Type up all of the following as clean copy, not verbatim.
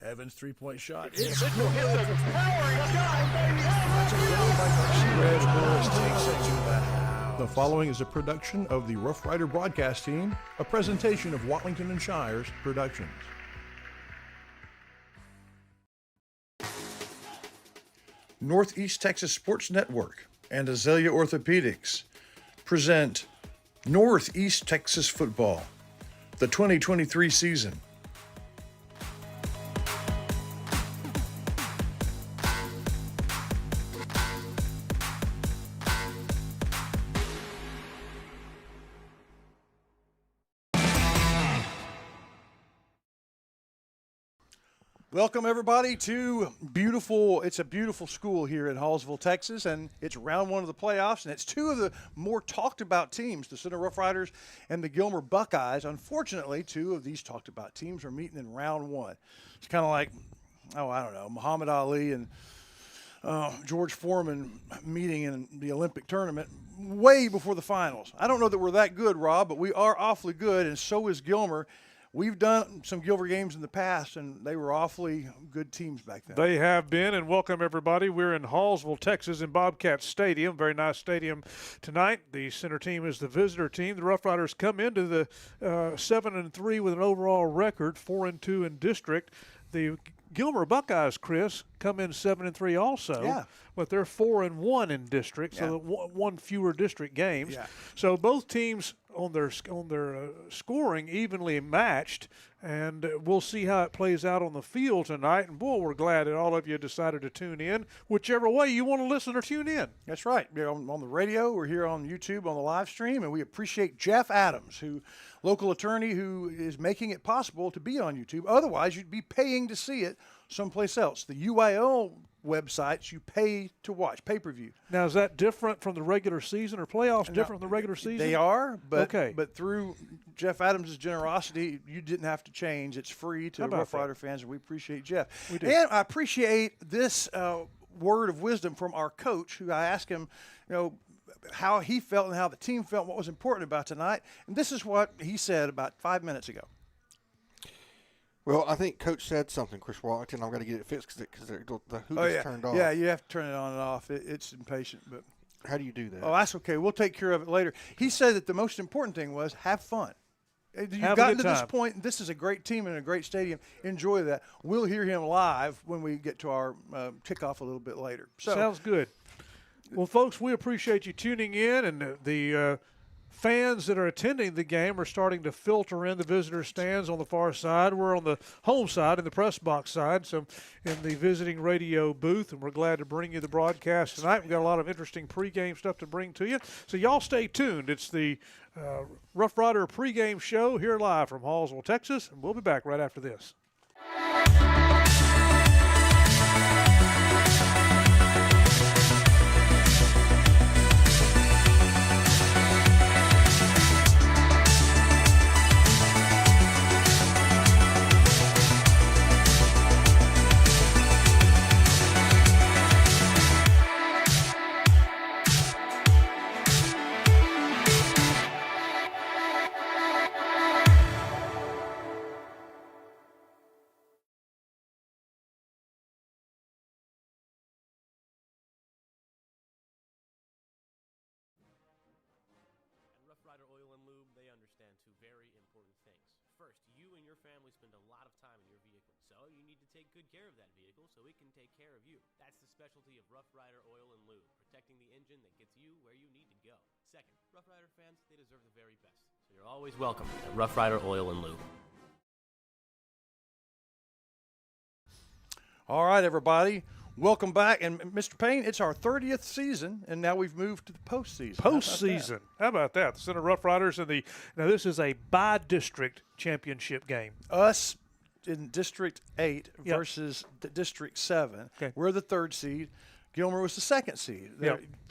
Evans' three-point shot. The following is a production of the Rough Rider broadcast team, a presentation of Watlington and Shires Productions. Northeast Texas Sports Network and Azalea Orthopedics present Northeast Texas Football, the 2023 season. Welcome everybody to it's a beautiful school here in Hallsville, Texas, and it's round one of the playoffs, and it's two of the more talked about teams, the Center Rough Riders and the Gilmer Buckeyes. Unfortunately, two of these talked about teams are meeting in round one. It's kind of like, Muhammad Ali and George Foreman meeting in the Olympic tournament way before the finals. I don't know that we're that good, Rob, but we are awfully good, and so is Gilmer. We've done some Gilmer games in the past, and they were awfully good teams back then. They have been, and welcome everybody. We're in Hallsville, Texas, in Bobcat Stadium. Very nice stadium tonight. The center team is the visitor team. The Rough Riders come into the 7-3 with an overall record, 4-2 in district. The Gilmer Buckeyes, Chris, come in 7-3 also. Yeah. But they're 4-1 in district, so one fewer district games. Yeah. So both teams on their scoring evenly matched, and we'll see how it plays out on the field tonight. And boy, we're glad that all of you decided to tune in, whichever way you want to listen or tune in. That's right. We're on the radio. We're here on YouTube on the live stream, and we appreciate Jeff Adams, local attorney who is making it possible to be on YouTube. Otherwise, you'd be paying to see it someplace else. The UIL websites you pay to watch, pay-per-view. Now, is that different from the regular season, or playoffs different from the regular season? They are, but through Jeff Adams' generosity, you didn't have to change. It's free to Rough Rider fans, and we appreciate Jeff. We do. And I appreciate this word of wisdom from our coach, who I asked him, how he felt and how the team felt, what was important about tonight. And this is what he said about 5 minutes ago. Well, I think Coach said something, Chris Wallington. I've got to get it fixed because the hoop is turned off. Yeah, you have to turn it on and off. It's impatient. But how do you do that? Oh, that's okay. We'll take care of it later. He said that the most important thing was have fun. You've have gotten to this point. This is a great team and a great stadium. Enjoy that. We'll hear him live when we get to our kickoff a little bit later. So, sounds good. Well, folks, we appreciate you tuning in, and the fans that are attending the game are starting to filter in the visitor stands on the far side. We're on the home side, in the press box side, so in the visiting radio booth, and we're glad to bring you the broadcast tonight. We've got a lot of interesting pregame stuff to bring to you, so y'all stay tuned. It's the Rough Rider pregame show here live from Hallsville, Texas, and we'll be back right after this. Rider Oil and Lube, they understand two very important things. First, you and your family spend a lot of time in your vehicle, so you need to take good care of that vehicle so it can take care of you. That's the specialty of Rough Rider Oil and Lube, protecting the engine that gets you where you need to go. Second, Rough Rider fans, they deserve the very best, so you're always welcome at Rough Rider Oil and Lube. All right, everybody. Welcome back. And, Mr. Payne, it's our 30th season, and now we've moved to the postseason. Postseason. How about that? The Center Rough Riders and now this is a by-district championship game. Us in District 8 versus District 7. Okay. We're the third seed. Gilmer was the second seed.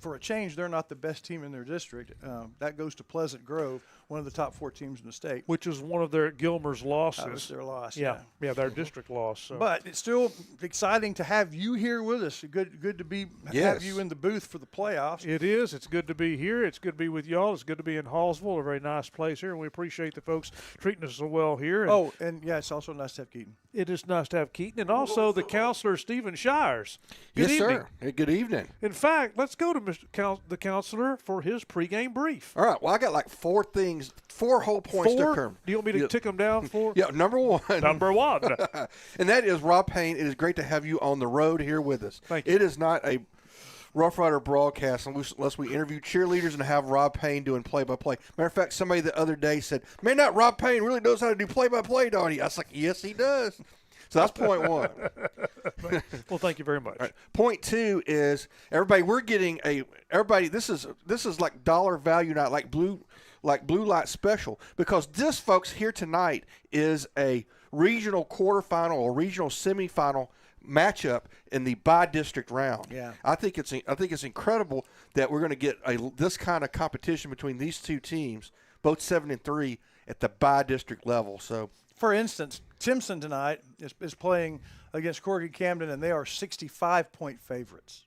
for a change, they're not the best team in their district. That goes to Pleasant Grove, one of the top 4 teams in the state. Which is one of their Gilmer's losses. That was their loss. Yeah, their district loss. So. But it's still exciting to have you here with us. Good to be have you in the booth for the playoffs. It is. It's good to be here. It's good to be with y'all. It's good to be in Hallsville, a very nice place here, and we appreciate the folks treating us so well here. And it's also nice to have Keaton. It is nice to have Keaton, and also the counselor, Stephen Shires. Good yes, evening. sir. Hey, good evening. In fact, let's go to the counselor for his pregame brief. All right. Well, I got like 4 whole points to come. Do you want me to tick them down for? Yeah, number 1. Number 1. And that is, Rob Payne, it is great to have you on the road here with us. Thank you. It is not a Rough Rider broadcast unless we interview cheerleaders and have Rob Payne doing play-by-play. Matter of fact, somebody the other day said, man, that Rob Payne really knows how to do play-by-play, don't he? I was like, yes, he does. So that's point 1. Well, thank you very much. Right. Point 2 is, everybody, we're getting this is like dollar value night, like blue light special, because this, folks, here tonight is a regional quarterfinal or regional semifinal matchup in the by-district round. Yeah. I think it's incredible that we're going to get this kind of competition between these 2 teams, both 7-3, at the by-district level. So, for instance, Timpson tonight is playing against Corky Camden, and they are 65-point favorites.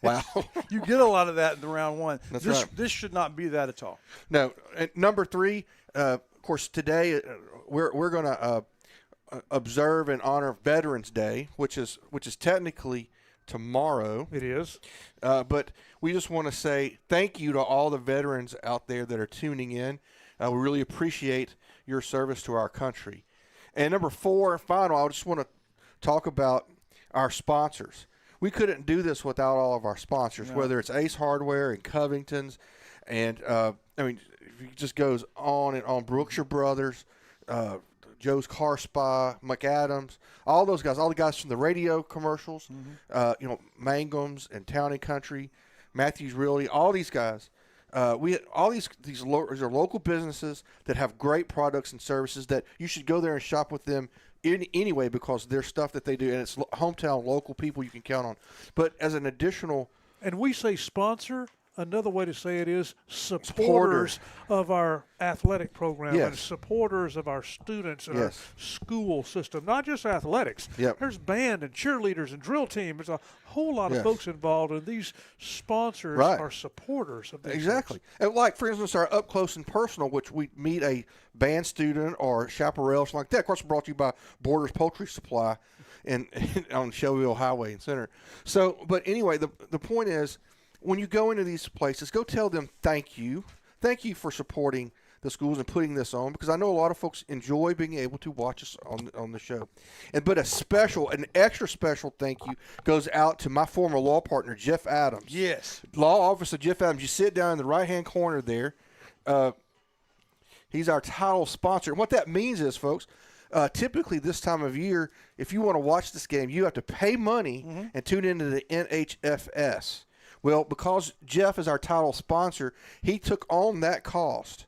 wow. You get a lot of that in the round 1. That's right. This should not be that at all. No. And number 3, of course, today we're going to observe and honor Veterans Day, which is technically tomorrow. It is. But we just want to say thank you to all the veterans out there that are tuning in. We really appreciate your service to our country. And number 4, final, I just want to talk about our sponsors. We couldn't do this without all of our sponsors, whether it's Ace Hardware and Covington's, and it just goes on and on. Brookshire Brothers, Joe's Car Spa, McAdams, all those guys, all the guys from the radio commercials, Mangum's and Town and Country, Matthews Realty, all these guys. These are local businesses that have great products and services that you should go there and shop with them anyway, because there's stuff that they do, and it's hometown local people you can count on. But as an additional, and we say sponsor. Another way to say it is supporters of our athletic program and supporters of our students and our school system, not just athletics. Yep. There's band and cheerleaders and drill team. There's a whole lot of folks involved, and these sponsors are supporters of these exactly. folks. And like, for instance, our Up Close and Personal, which we meet a band student or chaparral, something like that. Of course, brought to you by Borders Poultry Supply on Shelbyville Highway and Center. So, but anyway, the point is, when you go into these places, go tell them thank you. Thank you for supporting the schools and putting this on, because I know a lot of folks enjoy being able to watch us on the show. But an extra special thank you goes out to my former law partner, Jeff Adams. Yes. Law Officer Jeff Adams. You sit down in the right-hand corner there. He's our title sponsor. And what that means is, folks, typically this time of year, if you want to watch this game, you have to pay money and tune into the NHFS. Well, because Jeff is our title sponsor, he took on that cost.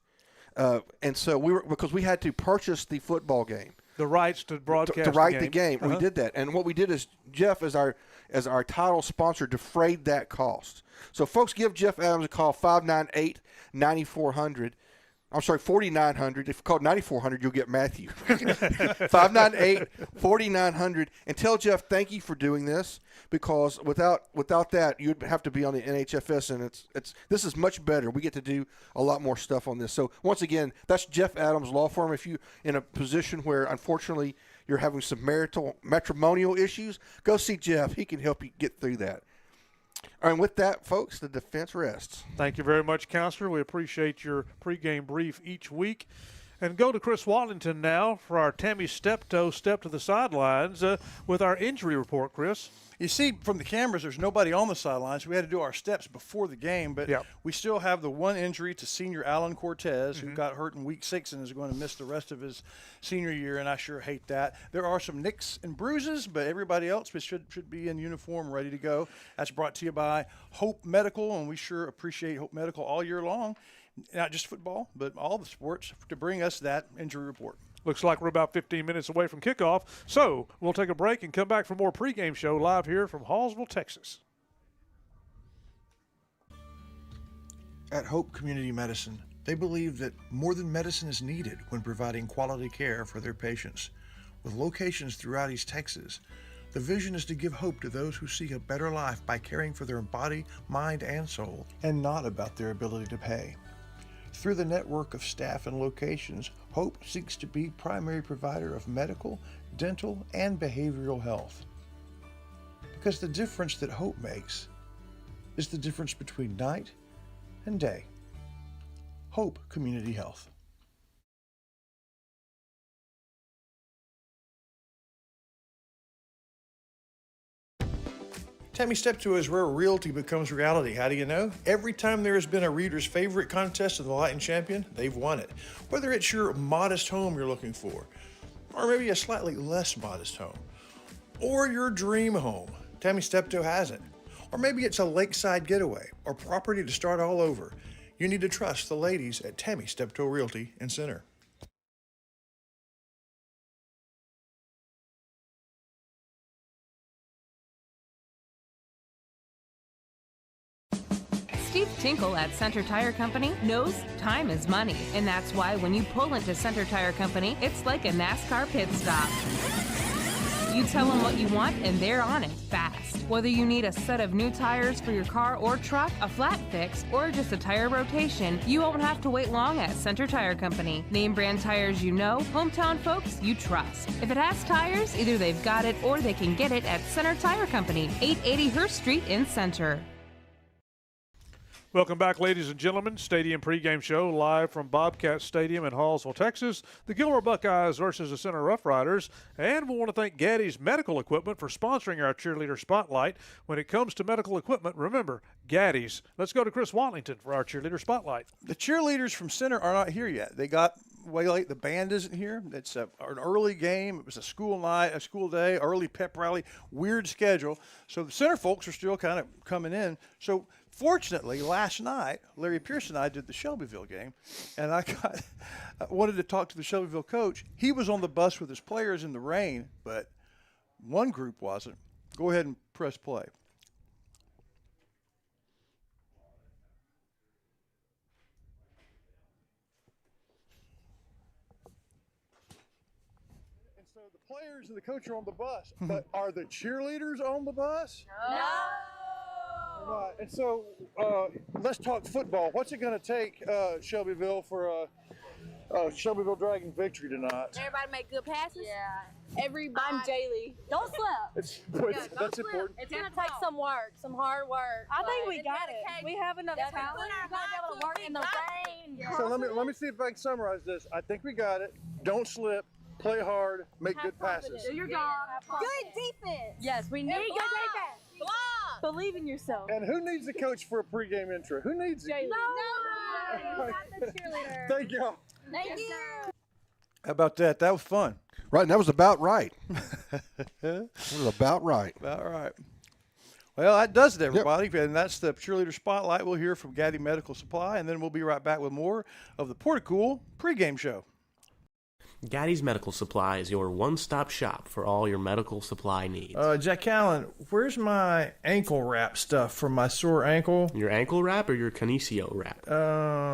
And so because we had to purchase the football game. The rights to broadcast to write the game. We did that. And what we did is Jeff, as our title sponsor, defrayed that cost. So folks, give Jeff Adams a call, 598-9400. I'm sorry, 4900. If you call 9400, you'll get Matthew. 598-4900, and tell Jeff thank you for doing this, because without that, you'd have to be on the NHFS, and this is much better. We get to do a lot more stuff on this. So once again, that's Jeff Adams Law Firm. If you in a position where unfortunately you're having some matrimonial issues, go see Jeff. He can help you get through that. All right, and with that, folks, the defense rests. Thank you very much, Counselor. We appreciate your pregame brief each week. And go to Chris Wallington now for our Tammy Steptoe step to the sidelines with our injury report, Chris. You see, from the cameras, there's nobody on the sidelines. We had to do our steps before the game, but we still have the one injury to senior Alan Cortez, who got hurt in week 6 and is going to miss the rest of his senior year, and I sure hate that. There are some nicks and bruises, but everybody else should be in uniform, ready to go. That's brought to you by Hope Medical, and we sure appreciate Hope Medical all year long. Not just football, but all the sports, to bring us that injury report. Looks like we're about 15 minutes away from kickoff, so we'll take a break and come back for more pregame show live here from Hallsville, Texas. At Hope Community Medicine, they believe that more than medicine is needed when providing quality care for their patients. With locations throughout East Texas, the vision is to give hope to those who seek a better life by caring for their body, mind, and soul, and not about their ability to pay. Through the network of staff and locations, Hope seeks to be primary provider of medical, dental, and behavioral health. Because the difference that Hope makes is the difference between night and day. Hope Community Health. Tammy Steptoe is where realty becomes reality. How do you know? Every time there has been a reader's favorite contest in the Light and Champion, they've won it. Whether it's your modest home you're looking for, or maybe a slightly less modest home, or your dream home, Tammy Steptoe has it. Or maybe it's a lakeside getaway or property to start all over. You need to trust the ladies at Tammy Steptoe Realty and Center. Steve Tinkle at Center Tire Company knows time is money, and that's why when you pull into Center Tire Company, it's like a NASCAR pit stop. You tell them what you want, and they're on it fast. Whether you need a set of new tires for your car or truck, a flat fix, or just a tire rotation, you won't have to wait long at Center Tire Company. Name brand tires you know, hometown folks you trust. If it has tires, either they've got it or they can get it at Center Tire Company, 880 Hurst Street in Center. Welcome back, ladies and gentlemen. Stadium pregame show live from Bobcat Stadium in Hallsville, Texas. The Gilmer Buckeyes versus the Center Rough Riders. And we want to thank Gaddy's Medical Equipment for sponsoring our Cheerleader Spotlight. When it comes to medical equipment, remember, Gaddy's. Let's go to Chris Watlington for our Cheerleader Spotlight. The cheerleaders from Center are not here yet. They got way late. The band isn't here. It's an early game. It was a school night, a school day, early pep rally, weird schedule. So the Center folks are still kind of coming in. So fortunately, last night, Larry Pierce and I did the Shelbyville game, and I wanted to talk to the Shelbyville coach. He was on the bus with his players in the rain, but one group wasn't. Go ahead and press play. And so the players and the coach are on the bus, but are the cheerleaders on the bus? No! Right, and so let's talk football. What's it going to take, Shelbyville, for a Shelbyville Dragon victory tonight? Everybody make good passes. Yeah. Everybody. I'm Jaylee. Don't slip. That's important. It's gonna take some work, some hard work. I think but we it's got it. dedication. We have enough That's talent. when our We gotta be able to work in the rain. So let me see if I can summarize this. I think we got it. Don't slip. Play hard. Make good passes. Do your job. Good defense. Yes, we need good defense. Block. Believe in yourself. And who needs the coach for a pregame intro? Who needs it? Jaylee. No. Right. The cheerleader. Thank y'all. Thank you. How about that? That was fun. Right, and that was about right. That was about right. All right. Well, that does it, everybody. Yep. And that's the Cheerleader Spotlight. We'll hear from Gaddy Medical Supply, and then we'll be right back with more of the Porticool pregame show. Gaddy's Medical Supply is your one-stop shop for all your medical supply needs. Jack Allen, where's my ankle wrap stuff for my sore ankle? Your ankle wrap or your Kinesio wrap?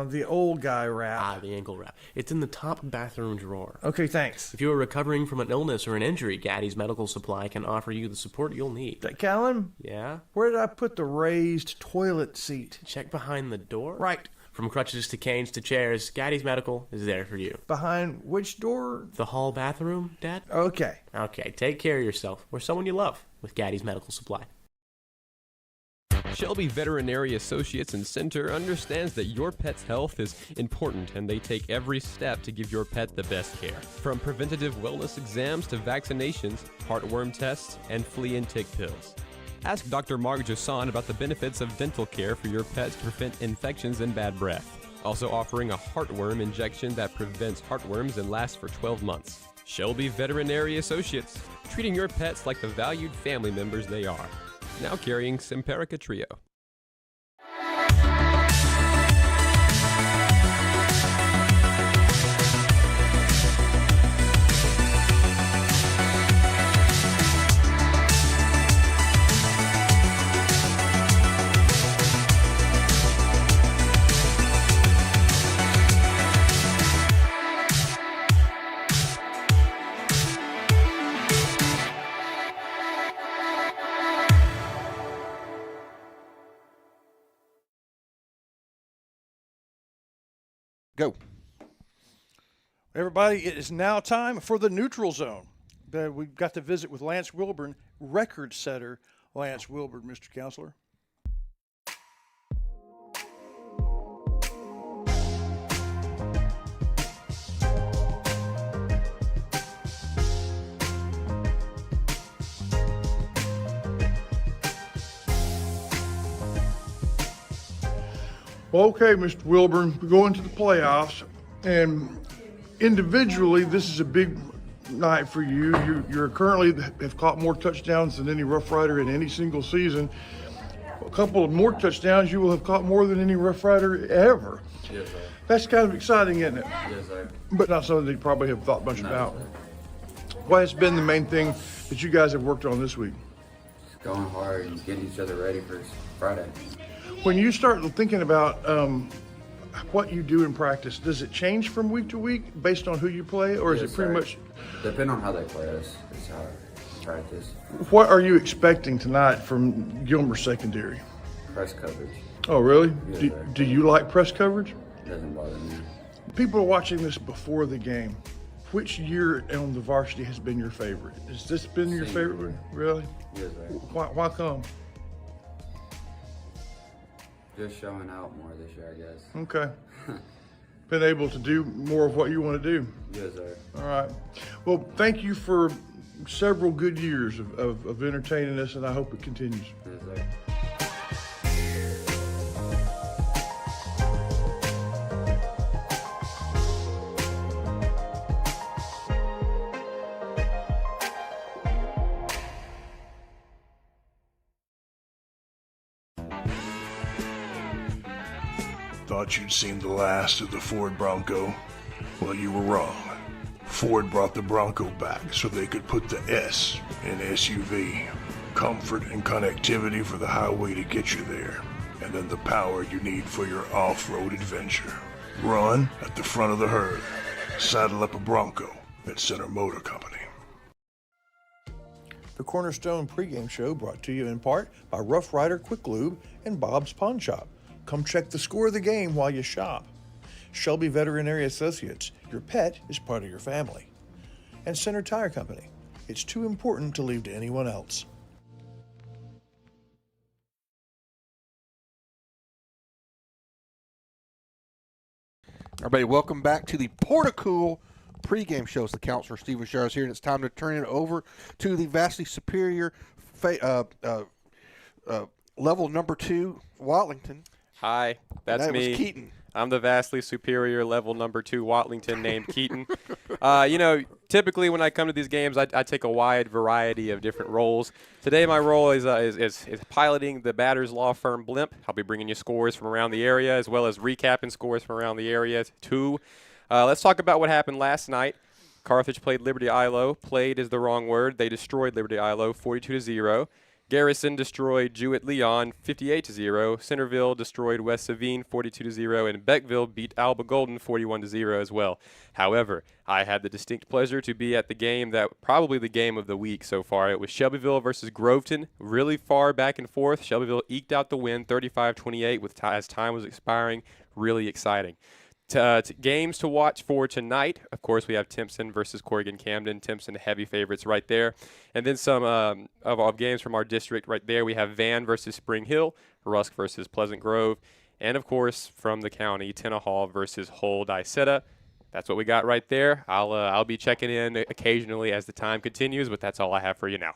The old guy wrap. The ankle wrap. It's in the top bathroom drawer. Okay, thanks. If you are recovering from an illness or an injury, Gaddy's Medical Supply can offer you the support you'll need. Jack Allen, Yeah? where did I put the raised toilet seat? Check behind the door. Right. From crutches to canes to chairs, Gaddy's Medical is there for you. Behind which door? The hall bathroom, Dad? Okay. Okay, take care of yourself or someone you love with Gaddy's Medical Supply. Shelby Veterinary Associates and Center understands that your pet's health is important, and they take every step to give your pet the best care. From preventative wellness exams to vaccinations, heartworm tests, and flea and tick pills. Ask Dr. Mark Jasson about the benefits of dental care for your pet to prevent infections and bad breath. Also offering a heartworm injection that prevents heartworms and lasts for 12 months. Shelby Veterinary Associates, treating your pets like the valued family members they are. Now carrying Simparica Trio. Go. Everybody, it is now time for the neutral zone. We've got to visit with Lance Wilburn, record setter Lance Wilburn, Mr. Counselor. Well, okay, Mr. Wilburn, we're going to the playoffs, and individually, this is a big night for you. You're currently have caught more touchdowns than any Rough Rider in any single season. A couple of more touchdowns, you will have caught more than any Rough Rider ever. Yes, sir. That's kind of exciting, isn't it? Yes, sir. But not something that you probably have thought much about. What has been the main thing that you guys have worked on this week? Just going hard and getting each other ready for Friday. When you start thinking about what you do in practice, does it change from week to week based on who you play, or is Yes, it pretty sir. much? Depending on how they play us, is how I practice. What are you expecting tonight from Gilmer secondary? Press coverage. Oh, really? Yes, do, sir. do you like press coverage? Doesn't bother me. People are watching this before the game. Which year on the varsity has been your favorite? Has this been your Senior favorite year. one? Really? Yes, sir. Why come? Just showing out more this year, I guess. Okay. Been able to do more of what you want to do. Yes, sir. All right. Well, thank you for several good years of entertaining us, and I hope it continues. Yes, sir. Thought you'd seen the last of the Ford Bronco? Well, you were wrong. Ford brought the Bronco back so they could put the S in SUV. Comfort and connectivity for the highway to get you there, and then the power you need for your off-road adventure. Run at the front of the herd. Saddle up a Bronco at Center Motor Company. The Cornerstone pregame show brought to you in part by Rough Rider Quick Lube and Bob's Pawn Shop. Come check the score of the game while you shop. Shelby Veterinary Associates, your pet is part of your family. And Center Tire Company, it's too important to leave to anyone else. Everybody, welcome back to the Portacool pregame show. It's the Counselor Stephen Shires here, and it's time to turn it over to the vastly superior level number 2, Watlington. Hi, that's And that me. was Keaton. I'm the vastly superior level number 2 Watlington named Keaton. Typically when I come to these games, I take a wide variety of different roles. Today my role is piloting the Batters Law Firm blimp. I'll be bringing you scores from around the area as well as recapping scores from around the area too. Let's talk about what happened last night. Carthage played Liberty Ilo. Played is the wrong word. They destroyed Liberty Ilo 42-0. Garrison destroyed Jewett-Leon 58-0. Centerville destroyed West Savine 42-0, and Beckville beat Alba Golden 41-0 as well. However, I had the distinct pleasure to be at the game probably the game of the week so far. It was Shelbyville versus Groveton, really far back and forth. Shelbyville eked out the win 35-28 as time was expiring. Really exciting. Games to watch for tonight. Of course, we have Timpson versus Corrigan Camden. Timpson, heavy favorites right there. And then some of games from our district right there. We have Van versus Spring Hill, Rusk versus Pleasant Grove, and, of course, from the county, Tenahall versus Hull-Dicetta. That's what we got right there. I'll be checking in occasionally as the time continues, but that's all I have for you now.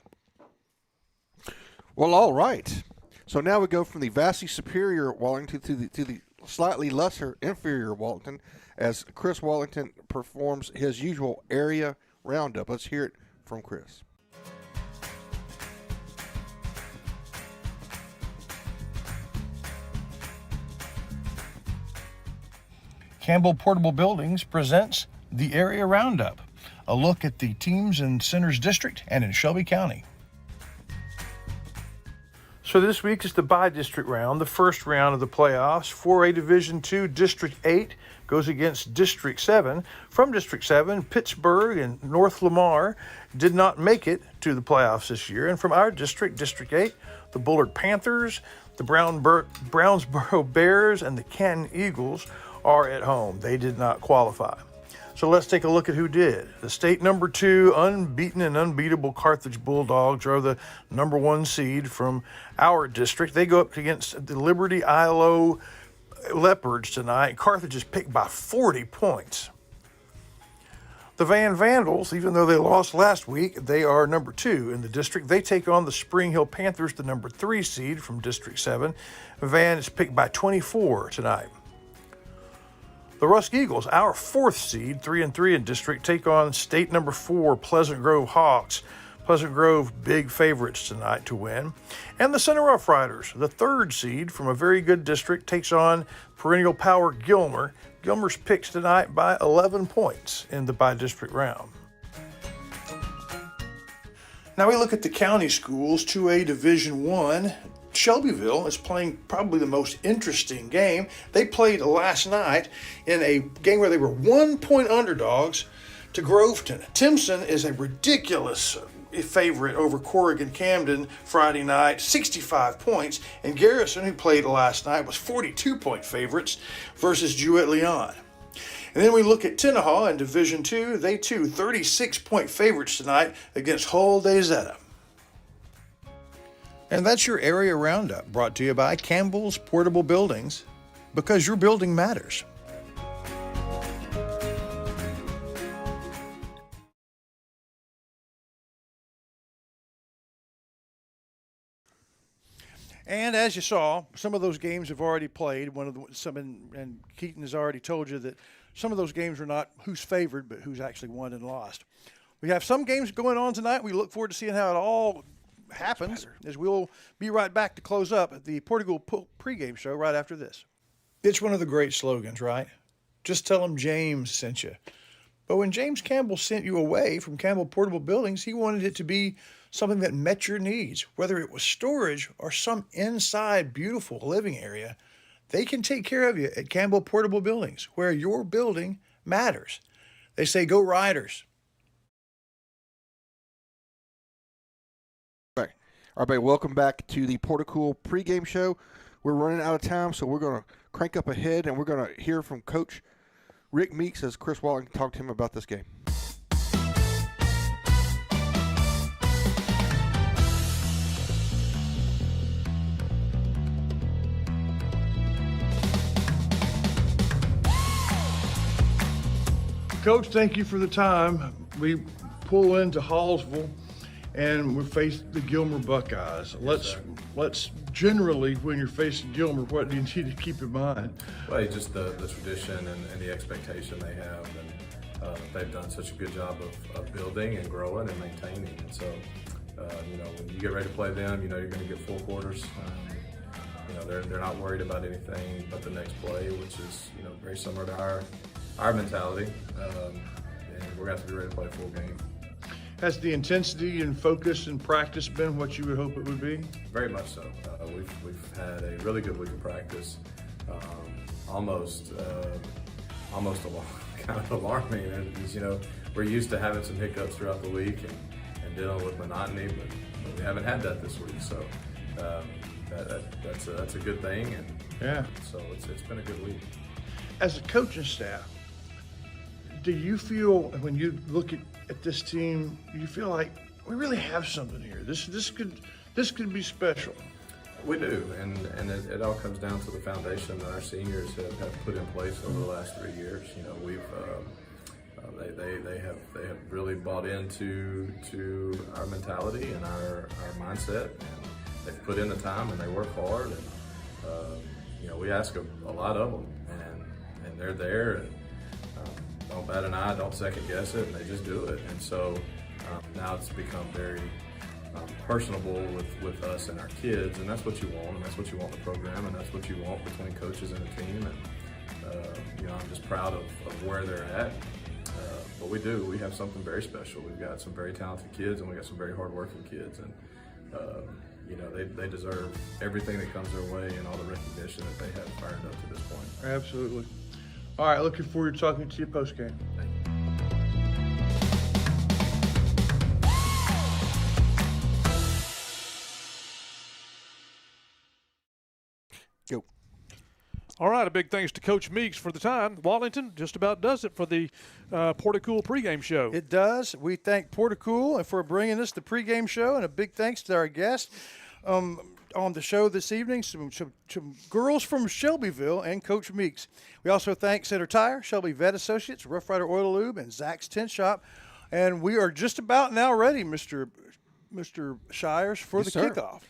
Well, all right. So now we go from the vastly superior Wallington to the slightly lesser inferior Wallington as Chris Wallington performs his usual area roundup. Let's hear it from Chris. Campbell Portable Buildings presents the Area Roundup, a look at the teams in Centers District and in Shelby County. So this week is the by-district round, the first round of the playoffs. 4A Division II, District 8 goes against District 7. From District 7, Pittsburgh and North Lamar did not make it to the playoffs this year. And from our district, District 8, the Bullard Panthers, the Brownsboro Bears, and the Canton Eagles are at home. They did not qualify. So let's take a look at who did. The state number 2, unbeaten and unbeatable Carthage Bulldogs are the number 1 seed from our district. They go up against the Liberty ILO Leopards tonight. Carthage is picked by 40 points. The Van Vandals, even though they lost last week, they are number 2 in the district. They take on the Spring Hill Panthers, the number 3 seed from District 7. Van is picked by 24 tonight. The Rusk Eagles, our 4th seed, 3-3 in district, take on state number 4 Pleasant Grove Hawks. Pleasant Grove, big favorites tonight to win. And the Center Rough Riders, the 3rd seed from a very good district, takes on perennial power Gilmer. Gilmer's picked tonight by 11 points in the by-district round. Now we look at the county schools, 2A Division I. Shelbyville is playing probably the most interesting game. They played last night in a game where they were 1-point underdogs to Groveton. Timpson is a ridiculous favorite over Corrigan Camden Friday night, 65 points. And Garrison, who played last night, was 42-point favorites versus Jewett-Leon. And then we look at Tenaha in Division II. They too 36-point favorites tonight against Hull de Zeta. And that's your area roundup, brought to you by Campbell's Portable Buildings, because your building matters. And as you saw, some of those games have already played. And Keaton has already told you that some of those games are not who's favored, but who's actually won and lost. We have some games going on tonight. We look forward to seeing how it all happens, as we'll be right back to close up the Portugal pregame show right after this. It's one of the great slogans, right? Just tell them James sent you. But when James Campbell sent you away from Campbell Portable Buildings, he wanted it to be something that met your needs, whether it was storage or some inside beautiful living area. They can take care of you at Campbell Portable Buildings, where your building matters. They say, go Riders. All right, welcome back to the Porticool pregame show. We're running out of time, so we're going to crank up ahead, and we're going to hear from Coach Rick Meeks as Chris Walton talked to him about this game. Coach, thank you for the time. We pull into Hallsville, and we face the Gilmer Buckeyes. Let's generally, when you're facing Gilmer, what do you need to keep in mind? Well, just the tradition and the expectation they have, and they've done such a good job of building and growing and maintaining. And so, when you get ready to play them, you're going to get full quarters. They're not worried about anything but the next play, which is very similar to our mentality. And we're going to have to be ready to play a full game. Has the intensity and focus and practice been what you would hope it would be? Very much so. We've had a really good week of practice. Almost kind of alarming. We're used to having some hiccups throughout the week and dealing with monotony, but we haven't had that this week. So that's a good thing. And yeah. So it's been a good week. As a coaching staff, do you feel, when you look at this team, you feel like we really have something here? This could be special. We do, and it all comes down to the foundation that our seniors have put in place over the last 3 years. We've they have really bought into our mentality and our mindset, and they've put in the time and they work hard, and we ask a lot of them, and they're there, and don't bat an eye, don't second guess it, and they just do it. And so now it's become very personable with us and our kids, and that's what you want, and that's what you want in the program, and that's what you want between coaches and a team. And I'm just proud of where they're at. But we have something very special. We've got some very talented kids, and we got some very hardworking kids, and they deserve everything that comes their way and all the recognition that they have earned up to this point. Absolutely. All right, looking forward to talking to you post-game. Thank you. Go. All right, a big thanks to Coach Meeks for the time. Wallington just about does it for the Porticool pregame show. It does. We thank Porticool for bringing us the pregame show, and a big thanks to our guest on the show this evening, some girls from Shelbyville and Coach Meeks. We also thank Center Tire, Shelby Vet Associates, Rough Rider Oil Lube, and Zach's Tent Shop. And we are just about now ready, Mr. Shires, for the kickoff.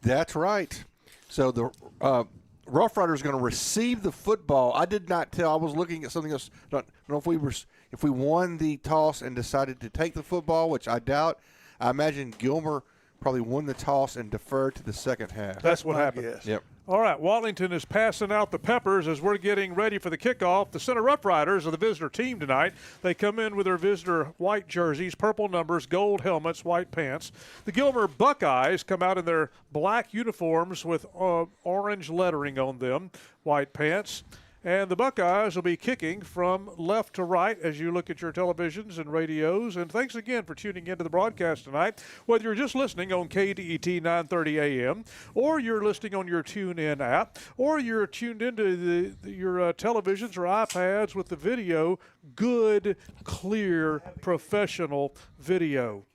That's right. So the Rough Rider is going to receive the football. I did not tell. I was looking at something else. I don't know if we won the toss and decided to take the football, which I doubt. I imagine Gilmer probably won the toss and deferred to the second half. That's what happened. Guess. Yep. All right, Wallington is passing out the peppers as we're getting ready for the kickoff. The Center Rough Riders are the visitor team tonight. They come in with their visitor white jerseys, purple numbers, gold helmets, white pants. The Gilmer Buckeyes come out in their black uniforms with orange lettering on them, white pants. And the Buckeyes will be kicking from left to right as you look at your televisions and radios. And thanks again for tuning into the broadcast tonight. Whether you're just listening on KDET 930 AM, or you're listening on your TuneIn app, or you're tuned into your televisions or iPads with the video, good, clear, professional video.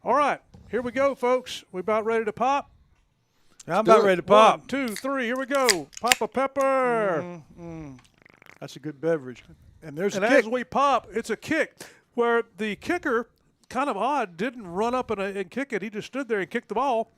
All right, here we go, folks. We about ready to pop? I'm about ready to pop. 1, 2, 3, here we go. Pop a pepper. That's a good beverage. And there's a And kick. as we pop, it's a kick where the kicker, kind of odd, didn't run up and kick it. He just stood there and kicked the ball.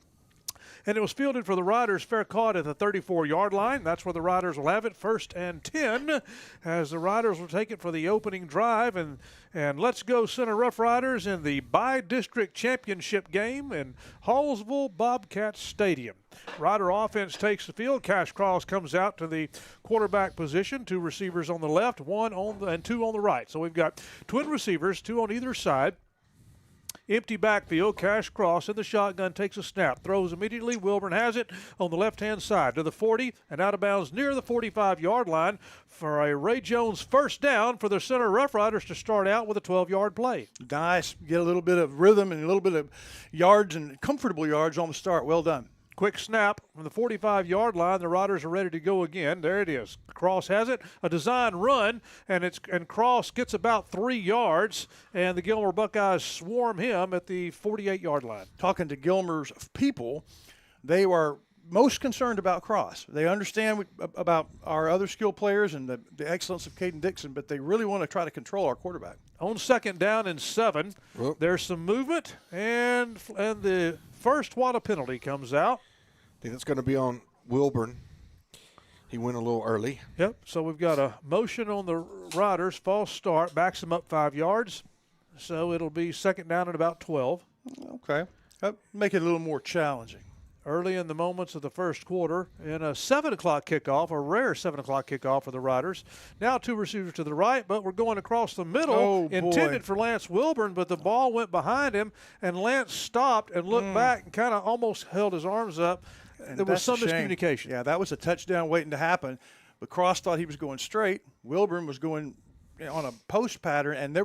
And it was fielded for the Riders, fair caught at the 34-yard line. That's where the Riders will have it, 1st and 10, as the Riders will take it for the opening drive. And let's go Center Rough Riders in the by-district championship game in Hallsville Bobcat Stadium. Rider offense takes the field. Cash Cross comes out to the quarterback position. 2 receivers on the left, 1 and 2 on the right. So we've got twin receivers, 2 on either side. Empty backfield, Cash Cross in the shotgun, takes a snap, throws immediately. Wilburn has it on the left-hand side to the 40 and out of bounds near the 45-yard line for a Ray Jones first down for the Center Rough Riders to start out with a 12-yard play. Nice. Get a little bit of rhythm and a little bit of yards and comfortable yards on the start. Well done. Quick snap from the 45-yard line. The Riders are ready to go again. There it is. Cross has it. A design run, and Cross gets about 3 yards, and the Gilmer Buckeyes swarm him at the 48-yard line. Talking to Gilmer's people, they are most concerned about Cross. They understand about our other skilled players and the excellence of Caden Dixon, but they really want to try to control our quarterback. On 2nd down and 7, there's some movement, and the first Wada penalty comes out. I think that's going to be on Wilburn. He went a little early. Yep, so we've got a motion on the Riders, false start, backs them up 5 yards. So it'll be 2nd down and about 12. Okay. Make it a little more challenging. Early in the moments of the first quarter, in a 7 o'clock kickoff, a rare 7 o'clock kickoff for the Riders. Now 2 receivers to the right, but we're going across the middle, intended for Lance Wilburn, but the ball went behind him, and Lance stopped and looked back and kind of almost held his arms up. And there was some that's a shame. miscommunication. Yeah, that was a touchdown waiting to happen, but Cross thought he was going straight. Wilburn was going on a post pattern, and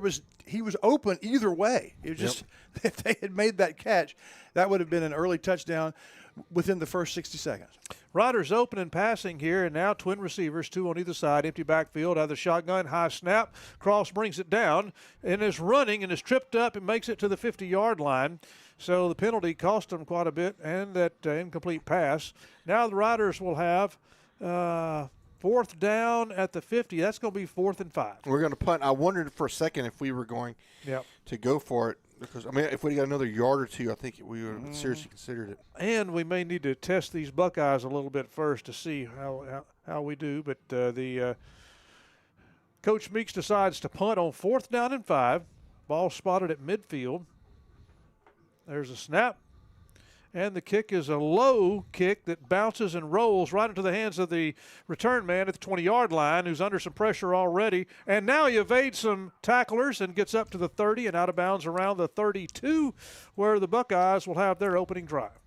he was open either way. It was just if they had made that catch, that would have been an early touchdown within the first 60 seconds. Riders open and passing here, and now twin receivers, 2 on either side, empty backfield, out of the shotgun, high snap. Cross brings it down and is running and is tripped up and makes it to the 50-yard line. So the penalty cost them quite a bit, and that incomplete pass. Now the Riders will have 4th down at the 50. That's going to be 4th and 5. We're going to punt. I wondered for a second if we were going to go for it. Because, I mean, if we got another yard or 2, I think we would have seriously considered it. And we may need to test these Buckeyes a little bit first to see how we do. But Coach Meeks decides to punt on 4th down and 5. Ball spotted at midfield. There's a snap. And the kick is a low kick that bounces and rolls right into the hands of the return man at the 20-yard line, who's under some pressure already. And now he evades some tacklers and gets up to the 30 and out of bounds around the 32, where the Buckeyes will have their opening drive.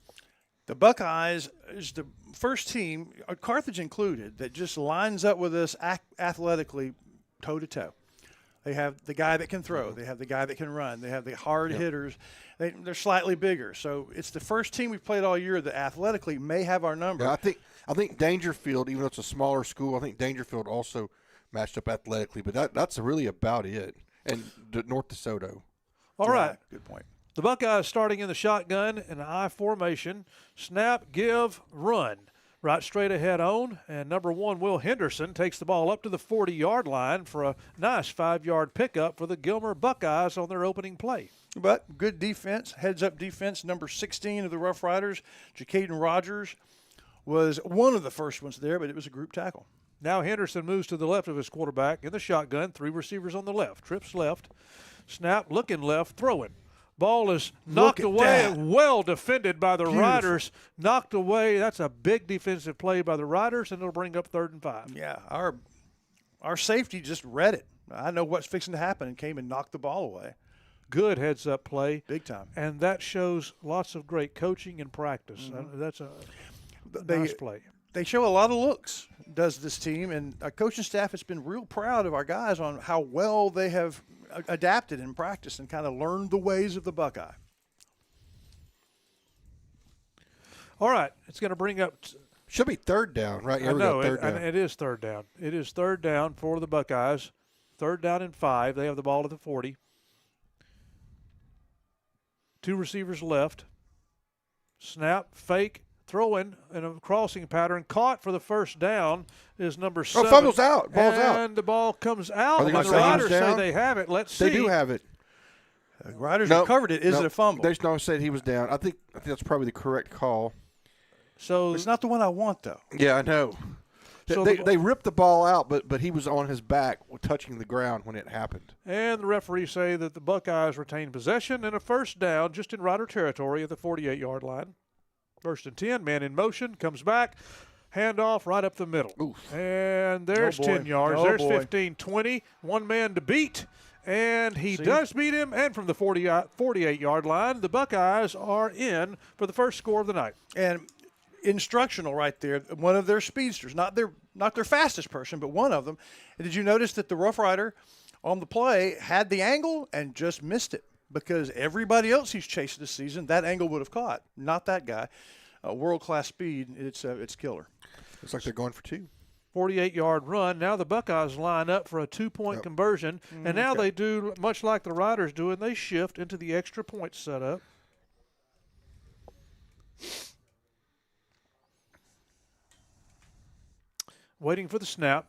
The Buckeyes is the first team, Carthage included, that just lines up with us athletically toe-to-toe. They have the guy that can throw. They have the guy that can run. They have the hard hitters. They're slightly bigger. So it's the first team we've played all year that athletically may have our number. Yeah, I think Dangerfield, even though it's a smaller school, I think Dangerfield also matched up athletically. But that's really about it. And North DeSoto. All right. Good point. The Buckeyes starting in the shotgun in an I formation. Snap, give, run. Right straight ahead on, and number 1, Will Henderson, takes the ball up to the 40-yard line for a nice 5-yard pickup for the Gilmer Buckeyes on their opening play. But good defense, heads-up defense. Number 16 of the Rough Riders, Jacaden Rogers, was one of the first ones there, but it was a group tackle. Now Henderson moves to the left of his quarterback in the shotgun. 3 receivers on the left. Trips left. Snap, looking left, throwing. Ball is knocked away, well defended by the Riders. Knocked away. That's a big defensive play by the Riders, and it'll bring up 3rd and 5. Yeah, our safety just read it. I know what's fixing to happen and came and knocked the ball away. Good heads-up play. Big time. And that shows lots of great coaching and practice. That's a nice play. They show a lot of looks, does this team, and our coaching staff has been real proud of our guys on how well they have adapted in practice and kind of learned the ways of the Buckeye. All right, it's going to bring up. Should be 3rd down, right? I know, it is 3rd down. It is 3rd down for the Buckeyes. 3rd down and 5. They have the ball at the 40. 2 receivers left. Snap, fake, throwing in a crossing pattern. Caught for the 1st down is number 7. Oh, fumble's out. Ball's out. And the ball comes out. Are they And the Riders say they have it. Let's see. They do have it. The Riders recovered it. Is it a fumble? They just said he was down. I think that's probably the correct call. So it's not the one I want, though. Yeah, I know. So they ripped the ball out, but he was on his back touching the ground when it happened. And the referees say that the Buckeyes retain possession and a 1st down just in Rider territory at the 48-yard line. 1st and 10, man in motion, comes back, handoff right up the middle. Oof. And there's 10 yards. There's 15, 20, 1 man to beat. And he does beat him. And from the 48-yard line, the Buckeyes are in for the first score of the night. And instructional right there, one of their speedsters, not their fastest person, but one of them. And did you notice that the Rough Rider on the play had the angle and just missed it? Because everybody else he's chased this season, that angle would have caught. Not that guy. World-class speed, it's killer. Looks like they're going for 2. 48-yard run. Now the Buckeyes line up for a 2-point conversion. And now they do, much like the Riders do, and they shift into the extra point setup. Waiting for the snap.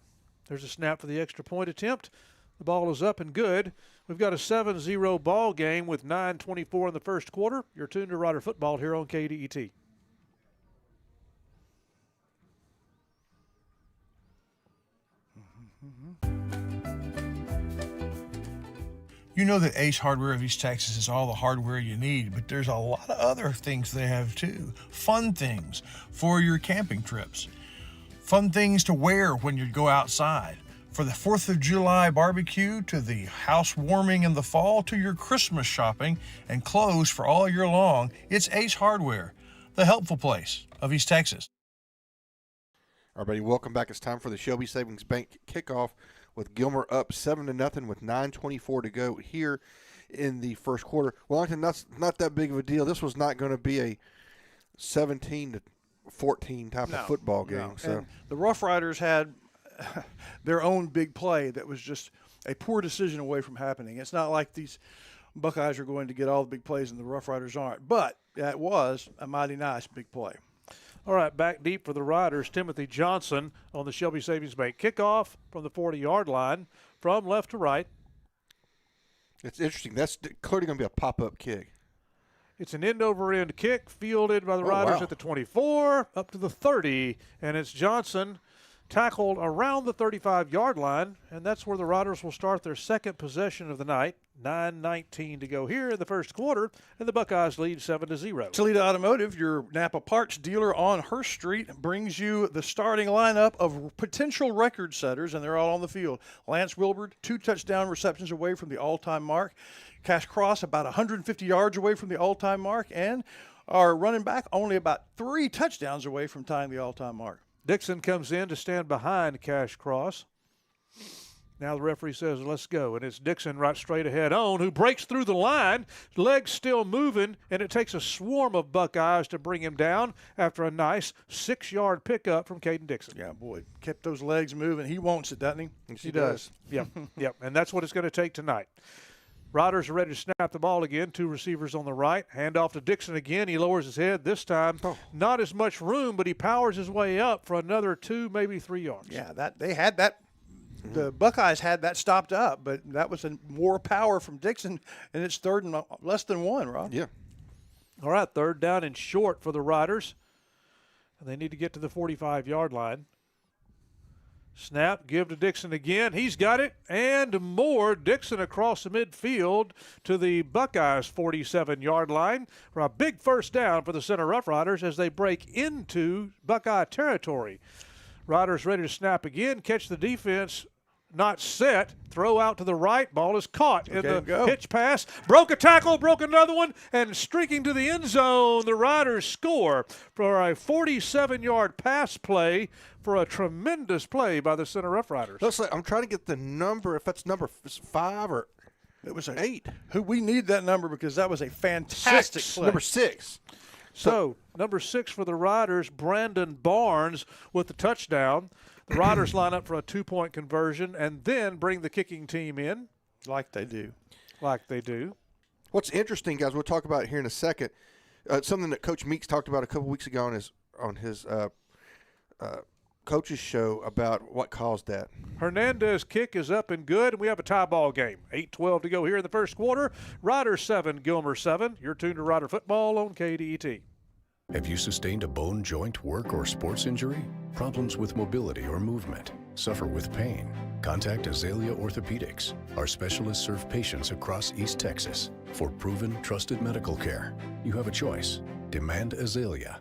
There's a snap for the extra point attempt. The ball is up and good. We've got a 7-0 ball game with 9:24 in the first quarter. You're tuned to Rider Football here on KDET. You know that Ace Hardware of East Texas is all the hardware you need, but there's a lot of other things they have too. Fun things for your camping trips. Fun things to wear when you go outside. For the 4th of July barbecue, to the house warming in the fall, to your Christmas shopping and clothes for all year long, it's Ace Hardware, the helpful place of East Texas. Everybody, welcome back. It's time for the Shelby Savings Bank kickoff with Gilmer up 7-0 with 9:24 to go here in the first quarter. Wellington, that's not that big of a deal. This was not going to be a 17-14 type of football game. No. So and the Rough Riders had their own big play that was just a poor decision away from happening. It's not like these Buckeyes are going to get all the big plays and the Rough Riders aren't, but that was a mighty nice big play. All right, back deep for the Riders, Timothy Johnson on the Shelby Savings Bank kickoff from the 40-yard line from left to right. it's interesting. That's clearly going to be a pop-up kick. It's an end-over-end kick fielded by the Riders at the 24 up to the 30, and it's Johnson tackled around the 35-yard line, and that's where the Riders will start their second possession of the night. 9:19 to go here in the first quarter, and the Buckeyes lead 7-0. Toledo Automotive, your Napa parts dealer on Hurst Street, brings you the starting lineup of potential record setters, and they're all on the field. Lance Wilbur, 2 touchdown receptions away from the all-time mark. Cash Cross, about 150 yards away from the all-time mark, and our running back only about 3 touchdowns away from tying the all-time mark. Dixon comes in to stand behind Cash Cross. Now the referee says, let's go. And it's Dixon right straight ahead on who breaks through the line, legs still moving, and it takes a swarm of Buckeyes to bring him down after a nice 6-yard pickup from Caden Dixon. Yeah, boy, kept those legs moving. He wants it, doesn't he? He does. Yep, yep. And that's what it's going to take tonight. Riders are ready to snap the ball again. 2 receivers on the right. Hand off to Dixon again. He lowers his head. This time, not as much room, but he powers his way up for another 2, maybe 3 yards. Yeah, they had that. The Buckeyes had that stopped up, but that was more power from Dixon, and it's 3rd and less than 1, Rob. Yeah. All right, 3rd down and short for the Riders. And they need to get to the 45-yard line. Snap, give to Dixon again. He's got it, and more. Dixon across the midfield to the Buckeyes' 47-yard line for a big first down for the Center Rough Riders as they break into Buckeye territory. Riders ready to snap again, catch the defense. Not set, throw out to the right, ball is caught in the pitch pass, broke a tackle, broke another one, and streaking to the end zone, the Riders score for a 47-yard pass play for a tremendous play by the Center Rough Riders. I'm trying to get the number, if that's number 5 or it was 8. We need that number because that was a fantastic play. Number 6. So, number 6 for the Riders, Brandon Barnes with the touchdown. The Riders line up for a 2-point conversion and then bring the kicking team in. Like they do. Like they do. What's interesting, guys, we'll talk about it here in a second, something that Coach Meeks talked about a couple weeks ago on his coach's show about what caused that. Hernandez kick is up and good, and we have a tie ball game. 8:12 to go here in the first quarter. Riders 7, Gilmer 7. You're tuned to Rider Football on KDET. Have you sustained a bone, joint, work, or sports injury? Problems with mobility or movement? Suffer with pain? Contact Azalea Orthopedics. Our specialists serve patients across East Texas. For proven, trusted medical care, you have a choice. Demand Azalea.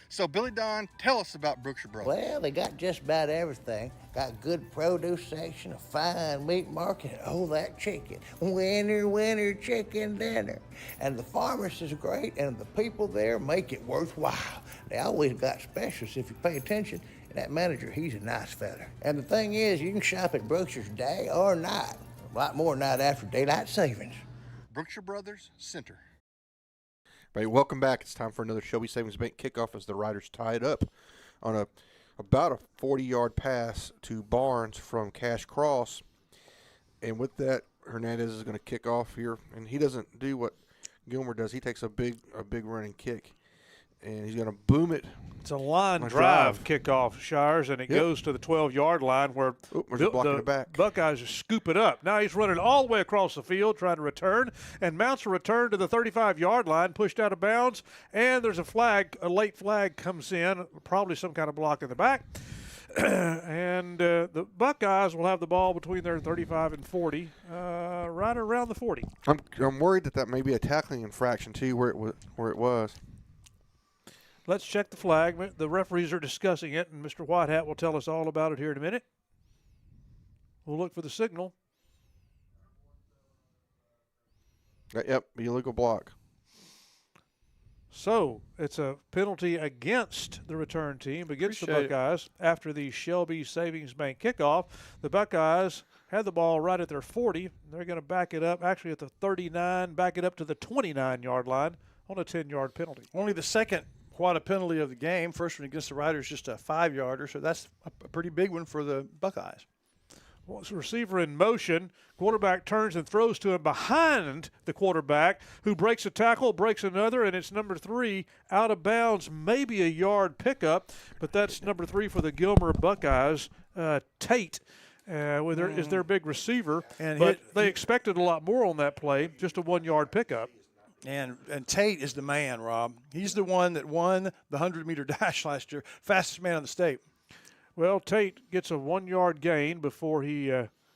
So, Billy Don, tell us about Brookshire Brothers. Well, they got just about everything. Got good produce section, a fine meat market, oh, that chicken. Winner, chicken dinner. And the pharmacist is great, and the people there make it worthwhile. They always got specials if you pay attention. And that manager, he's a nice fella. And the thing is, you can shop at Brookshire's day or night. A lot more night after daylight savings. Brookshire Brothers Center. Right, welcome back. It's time for another Shelby Savings Bank kickoff as the Riders tie it up on about a 40-yard pass to Barnes from Cash Cross. And with that, Hernandez is going to kick off here, and he doesn't do what Gilmer does. He takes a big running kick, and he's going to boom it. It's a line drive kickoff, Shires, and it goes to the 12-yard line where the Buckeyes scoop it up. Now he's running all the way across the field trying to return, and mounts a return to the 35-yard line, pushed out of bounds, and there's a flag, a late flag comes in, probably some kind of block in the back. And the Buckeyes will have the ball between their 35 and 40, right around the 40. I'm worried that may be a tackling infraction, too, where it was. Let's check the flag. The referees are discussing it, and Mr. Whitehat will tell us all about it here in a minute. We'll look for the signal. Yep, illegal block. So it's a penalty against the return team, against the Buckeyes. After the Shelby Savings Bank kickoff, the Buckeyes had the ball right at their 40. They're going to back it up, actually at the 39, back it up to the 29-yard line on a 10-yard penalty. Only the second quad a penalty of the game. First one against the Riders, just a 5-yarder, so that's a pretty big one for the Buckeyes. Well, it's a receiver in motion. Quarterback turns and throws to him behind the quarterback, who breaks a tackle, breaks another, and it's number 3 out of bounds, maybe a yard pickup, but that's number 3 for the Gilmer Buckeyes, Tate. Is their big receiver, but they expected a lot more on that play, just a 1-yard pickup. And Tate is the man, Rob. He's the one that won the 100-meter dash last year, fastest man in the state. Well, Tate gets a 1-yard gain before he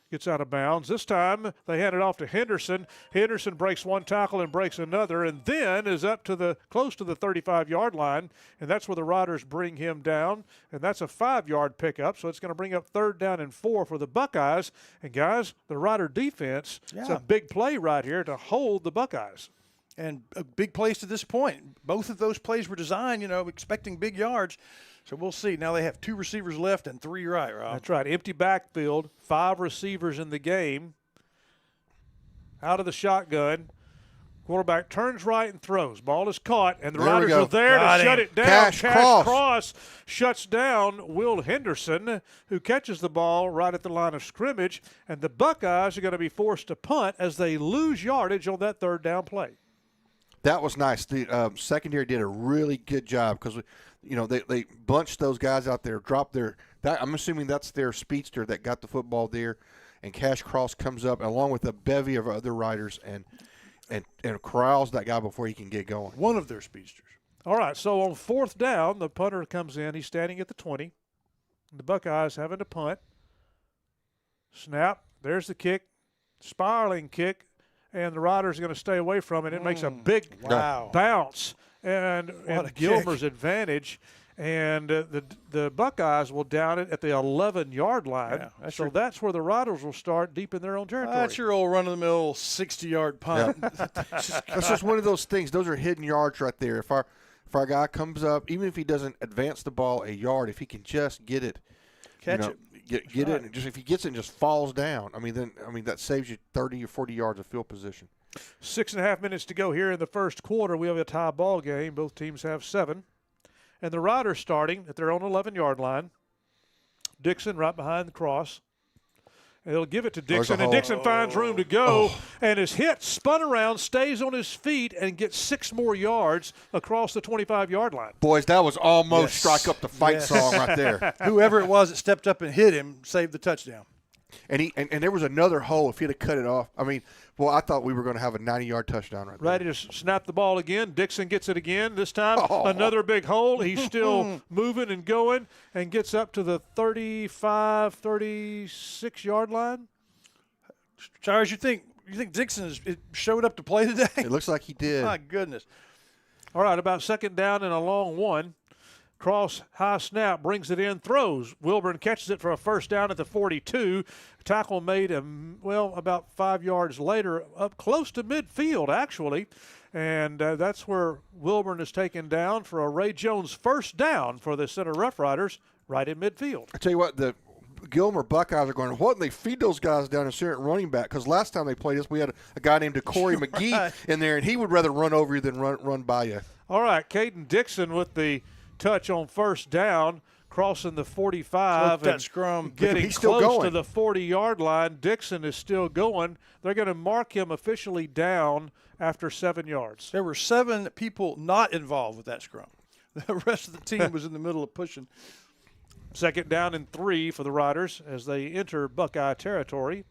gets out of bounds. This time they hand it off to Henderson. Henderson breaks one tackle and breaks another, and then is up to close to the 35-yard line, and that's where the Riders bring him down, and that's a 5-yard pickup, so it's going to bring up 3rd down and 4 for the Buckeyes. And, guys, the Rider defense, it's a big play right here to hold the Buckeyes. And big plays to this point. Both of those plays were designed, expecting big yards. So we'll see. Now they have 2 receivers left and 3 right, Rob. That's right. Empty backfield, 5 receivers in the game. Out of the shotgun. Quarterback turns right and throws. Ball is caught, and the Riders are there to shut it down. Cash Cross shuts down Will Henderson, who catches the ball right at the line of scrimmage, and the Buckeyes are going to be forced to punt as they lose yardage on that 3rd down play. That was nice. The secondary did a really good job because, they bunched those guys out there, dropped I'm assuming that's their speedster that got the football there, and Cash Cross comes up along with a bevy of other riders and corrals that guy before he can get going. One of their speedsters. All right, so on 4th down, the punter comes in. He's standing at the 20. The Buckeyes having to punt. Snap. There's the kick. Spiraling kick. And the Riders are going to stay away from it. It makes a big bounce. And Gilmer's advantage. And the Buckeyes will down it at the 11-yard line. Yeah, that's where the Riders will start deep in their own territory. That's your old run-of-the-mill 60-yard punt. Yeah. That's just one of those things. Those are hidden yards right there. If our guy comes up, even if he doesn't advance the ball a yard, if he can just get it, catch it, get it, and just if he gets it and just falls down, that saves you 30 or 40 yards of field position. 6.5 minutes to go here in the first quarter. We have a tie ball game. Both teams have 7. And the Riders starting at their own 11-yard line. Dixon right behind the cross. And they'll give it to Dixon, and Dixon finds room to go, and is hit, spun around, stays on his feet, and gets 6 more yards across the 25-yard line. Boys, that was almost strike up the fight song right there. Whoever it was that stepped up and hit him saved the touchdown. And there was another hole if he'd have cut it off. I thought we were going to have a 90-yard touchdown right there. Ready to snap the ball again. Dixon gets it again. This time, another big hole. He's still moving and going and gets up to the 35, 36-yard line. Charles, you think Dixon showed up to play today? It looks like he did. My goodness. All right, about 2nd down and a long one. Cross, high snap, brings it in, throws. Wilburn catches it for a 1st down at the 42. Tackle made, about 5 yards later, up close to midfield, actually. And that's where Wilburn is taken down for a Ray Jones 1st down for the Center Rough Riders right in midfield. I tell you what, the Gilmer Buckeyes are going, why don't they feed those guys down and center at running back? Because last time they played us, we had a guy named Corey McGee in there, and he would rather run over you than run by you. All right, Caden Dixon with the touch on 1st down, crossing the 45 and scrum. Getting close to the 40-yard line. Dixon is still going. They're going to mark him officially down after 7 yards. There were 7 people not involved with that scrum. The rest of the team was in the middle of pushing. 2nd down and 3 for the Riders as they enter Buckeye territory.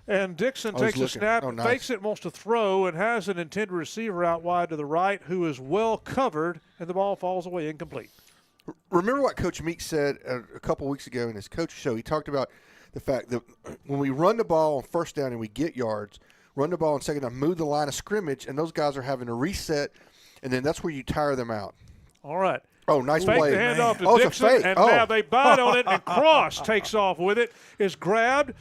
And Dixon takes a snap, fakes it, wants to throw, and has an intended receiver out wide to the right who is well covered, and the ball falls away incomplete. Remember what Coach Meek said a couple weeks ago in his coach show? He talked about the fact that when we run the ball on 1st down and we get yards, run the ball on 2nd down, move the line of scrimmage, and those guys are having to reset, and then that's where you tire them out. All right. Oh, nice play. play. The handoff to Dixon, and now they bite on it, and Cross takes off with it, is grabbed,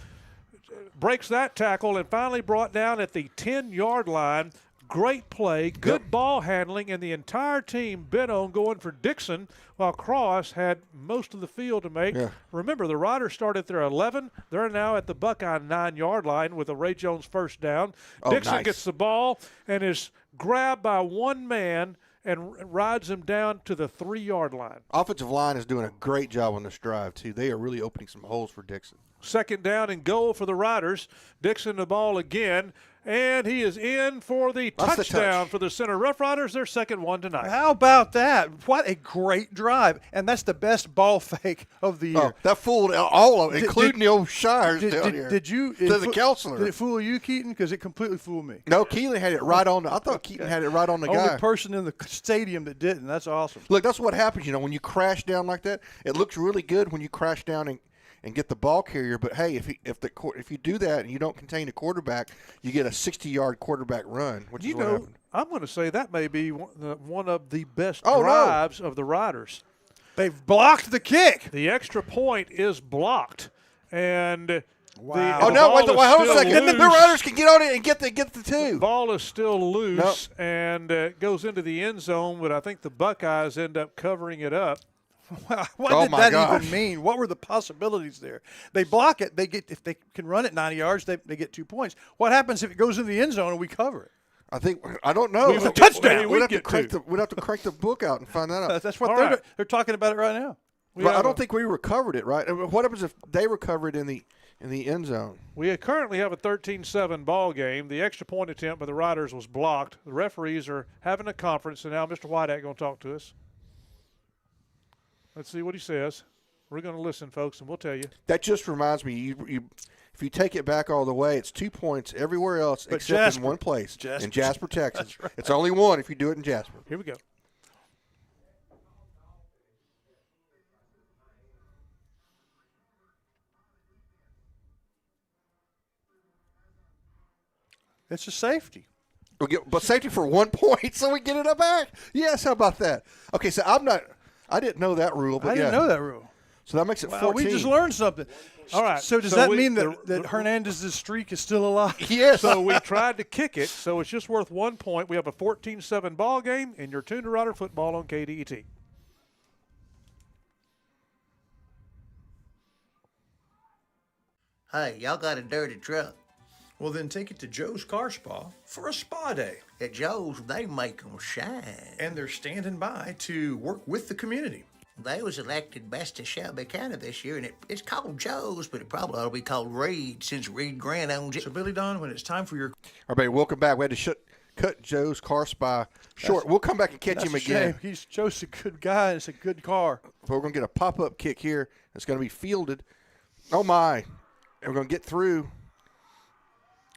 breaks that tackle, and finally brought down at the 10-yard line. Great play, good ball handling, and the entire team bent on going for Dixon while Cross had most of the field to make. Yeah. Remember, the Riders started at their 11. They're now at the Buckeye 9-yard line with a Ray Jones 1st down. Dixon gets the ball and is grabbed by one man and rides him down to the 3-yard line. Offensive line is doing a great job on this drive, too. They are really opening some holes for Dixon. 2nd down and goal for the Riders. Dixon the ball again, and he is in for the touchdown for the Center Rough Riders, their 2nd one tonight. How about that? What a great drive. And that's the best ball fake of the year. Oh, that fooled all of them, including the old Shires down here. Did you? To the counselor. Did it fool you, Keaton? Because it completely fooled me. No, Keelan had it right on. I thought Keaton had it right on the guy. Only person in the stadium that didn't. That's awesome. Look, that's what happens, when you crash down like that. It looks really good when you crash down and get the ball carrier. But hey, if you do that and you don't contain the quarterback, you get a 60-yard quarterback run, which is what happened. I'm going to say that may be one of the best drives of the Riders. They've blocked the kick. The extra point is blocked, and Wow. Oh, no, wait, hold on a second. The Riders can get on it and get the two. The ball is still loose and it goes into the end zone, but I think the Buckeyes end up covering it up. What did that even mean? What were the possibilities there? They block it. They get, if they can run it 90 yards, they get 2 points. What happens if it goes in the end zone and we cover it? I don't know. It's a touchdown. We'd have to crank the book out and find that out. That's what they're talking about it right now. But I don't think we recovered it, right? What happens if they recover it in the end zone? We currently have a 13-7 ball game. The extra point attempt by the Riders was blocked. The referees are having a conference, and now Mr. Whiteack going to talk to us. Let's see what he says. We're going to listen, folks, and we'll tell you. That just reminds me, if you take it back all the way, it's 2 points everywhere else except in one place, in Jasper, Texas. Right. It's only one if you do it in Jasper. Here we go. It's a safety. But safety for 1 point, so we get it back. Yes, how about that? Okay, so I didn't know that rule. But I didn't know that rule. So that makes it 14. We just learned something. All right. So does that mean that Hernandez's streak is still alive? Yes. So we tried to kick it, so it's just worth 1 point. We have a 14-7 ball game in your Tuner Rider football on KDET. Hey, y'all got a dirty truck? Well, then take it to Joe's Car Spa for a spa day. At Joe's, they make 'em shine. And they're standing by to work with the community. They was elected best of Shelby County this year, and it's called Joe's, but it probably ought to be called Reed since Reed Grant owns it. So, Billy Don, when it's time for your... Everybody, welcome back. We had to cut Joe's Car Spa short. We'll come back and catch him again. Joe's a good guy, and it's a good car. We're going to get a pop-up kick here. It's going to be fielded. Oh, my. And we're going to get through.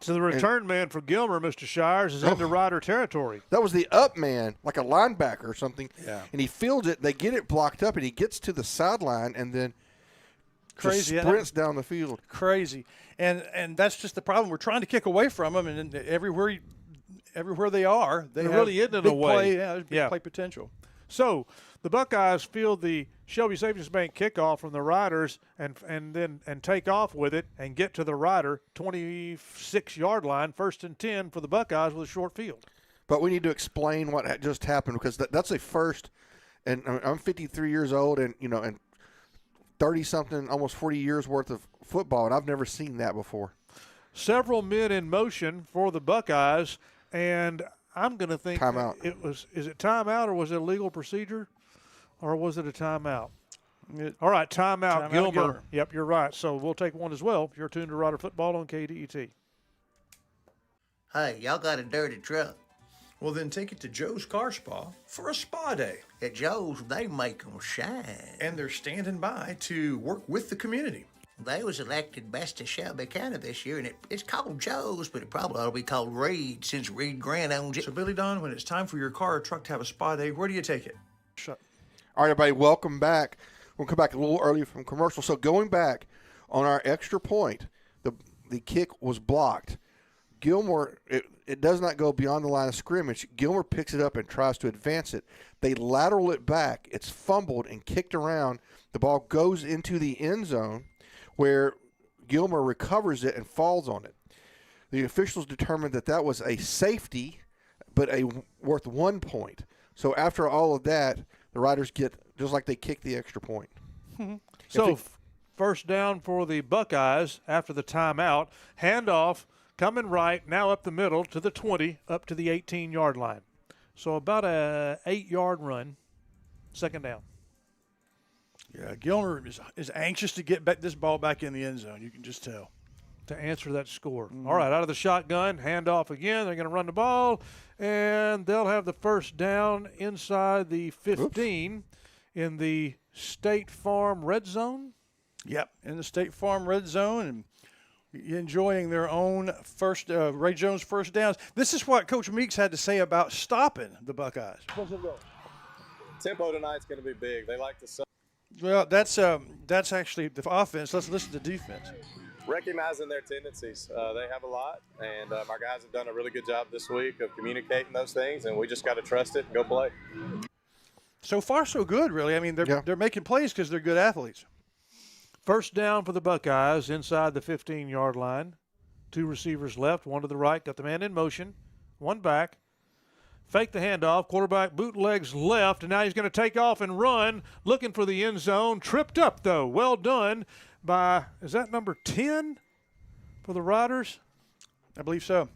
So the return man for Gilmer, Mr. Shires, is into Rider territory. That was the up man, like a linebacker or something. Yeah. And he fields it. They get it blocked up, and he gets to the sideline and then just sprints down the field. Crazy. And that's just the problem. We're trying to kick away from them, and everywhere they are, they There have really isn't big a way. play, there's big play potential. So the Buckeyes field the Shelby Savings Bank kickoff from the Riders and take off with it and get to the Rider 26-yard line, 1st and 10 for the Buckeyes with a short field. But we need to explain what just happened because that's a first. And I'm 53 years old, and 30-something, almost 40 years worth of football, and I've never seen that before. Several men in motion for the Buckeyes, and I'm going to think timeout. Is it timeout or was it a legal procedure, or was it a timeout? All right, timeout, Gilmer. Yep, you're right. So we'll take one as well. You're tuned to Rider Football on KDET. Hey, y'all got a dirty truck? Well, then take it to Joe's Car Spa for a spa day. At Joe's, they make 'em shine. And they're standing by to work with the community. They was elected best of Shelby County this year, and it's called Joe's, but it probably ought to be called Reed since Reed Grant owns it. So, Billy Don, when it's time for your car or truck to have a spa day, where do you take it? All right, everybody, welcome back. We'll come back a little early from commercial. So going back on our extra point, the kick was blocked. Gilmer, it does not go beyond the line of scrimmage. Gilmer picks it up and tries to advance it. They lateral it back. It's fumbled and kicked around. The ball goes into the end zone where Gilmer recovers it and falls on it. The officials determined that was a safety, but worth 1 point. So after all of that, the Riders get just like they kicked the extra point. So first down for the Buckeyes after the timeout. Handoff coming right, now up the middle to the 20, up to the 18-yard line. So about a 8-yard run, 2nd down. Yeah, Gilmer is anxious to get this ball back in the end zone. You can just tell. To answer that score. All right, out of the shotgun, handoff again. They're going to run the ball, and they'll have the first down inside the 15 in the State Farm red zone. Yep, in the State Farm red zone, and enjoying their own first Ray Jones first downs. This is what Coach Meeks had to say about stopping the Buckeyes. Tempo tonight's going to be big. They like to. Well, that's actually the offense. Let's listen to defense. Recognizing their tendencies. They have a lot, and our guys have done a really good job this week of communicating those things, and we just got to trust it and go play. So far, so good, really. I mean, they're making plays because they're good athletes. First down for the Buckeyes inside the 15-yard line. 2 receivers left, 1 to the right. Got the man in motion, 1 back. Fake the handoff. Quarterback bootlegs left, and now he's going to take off and run, looking for the end zone. Tripped up, though. Well done by, is that number 10 for the Riders? I believe so.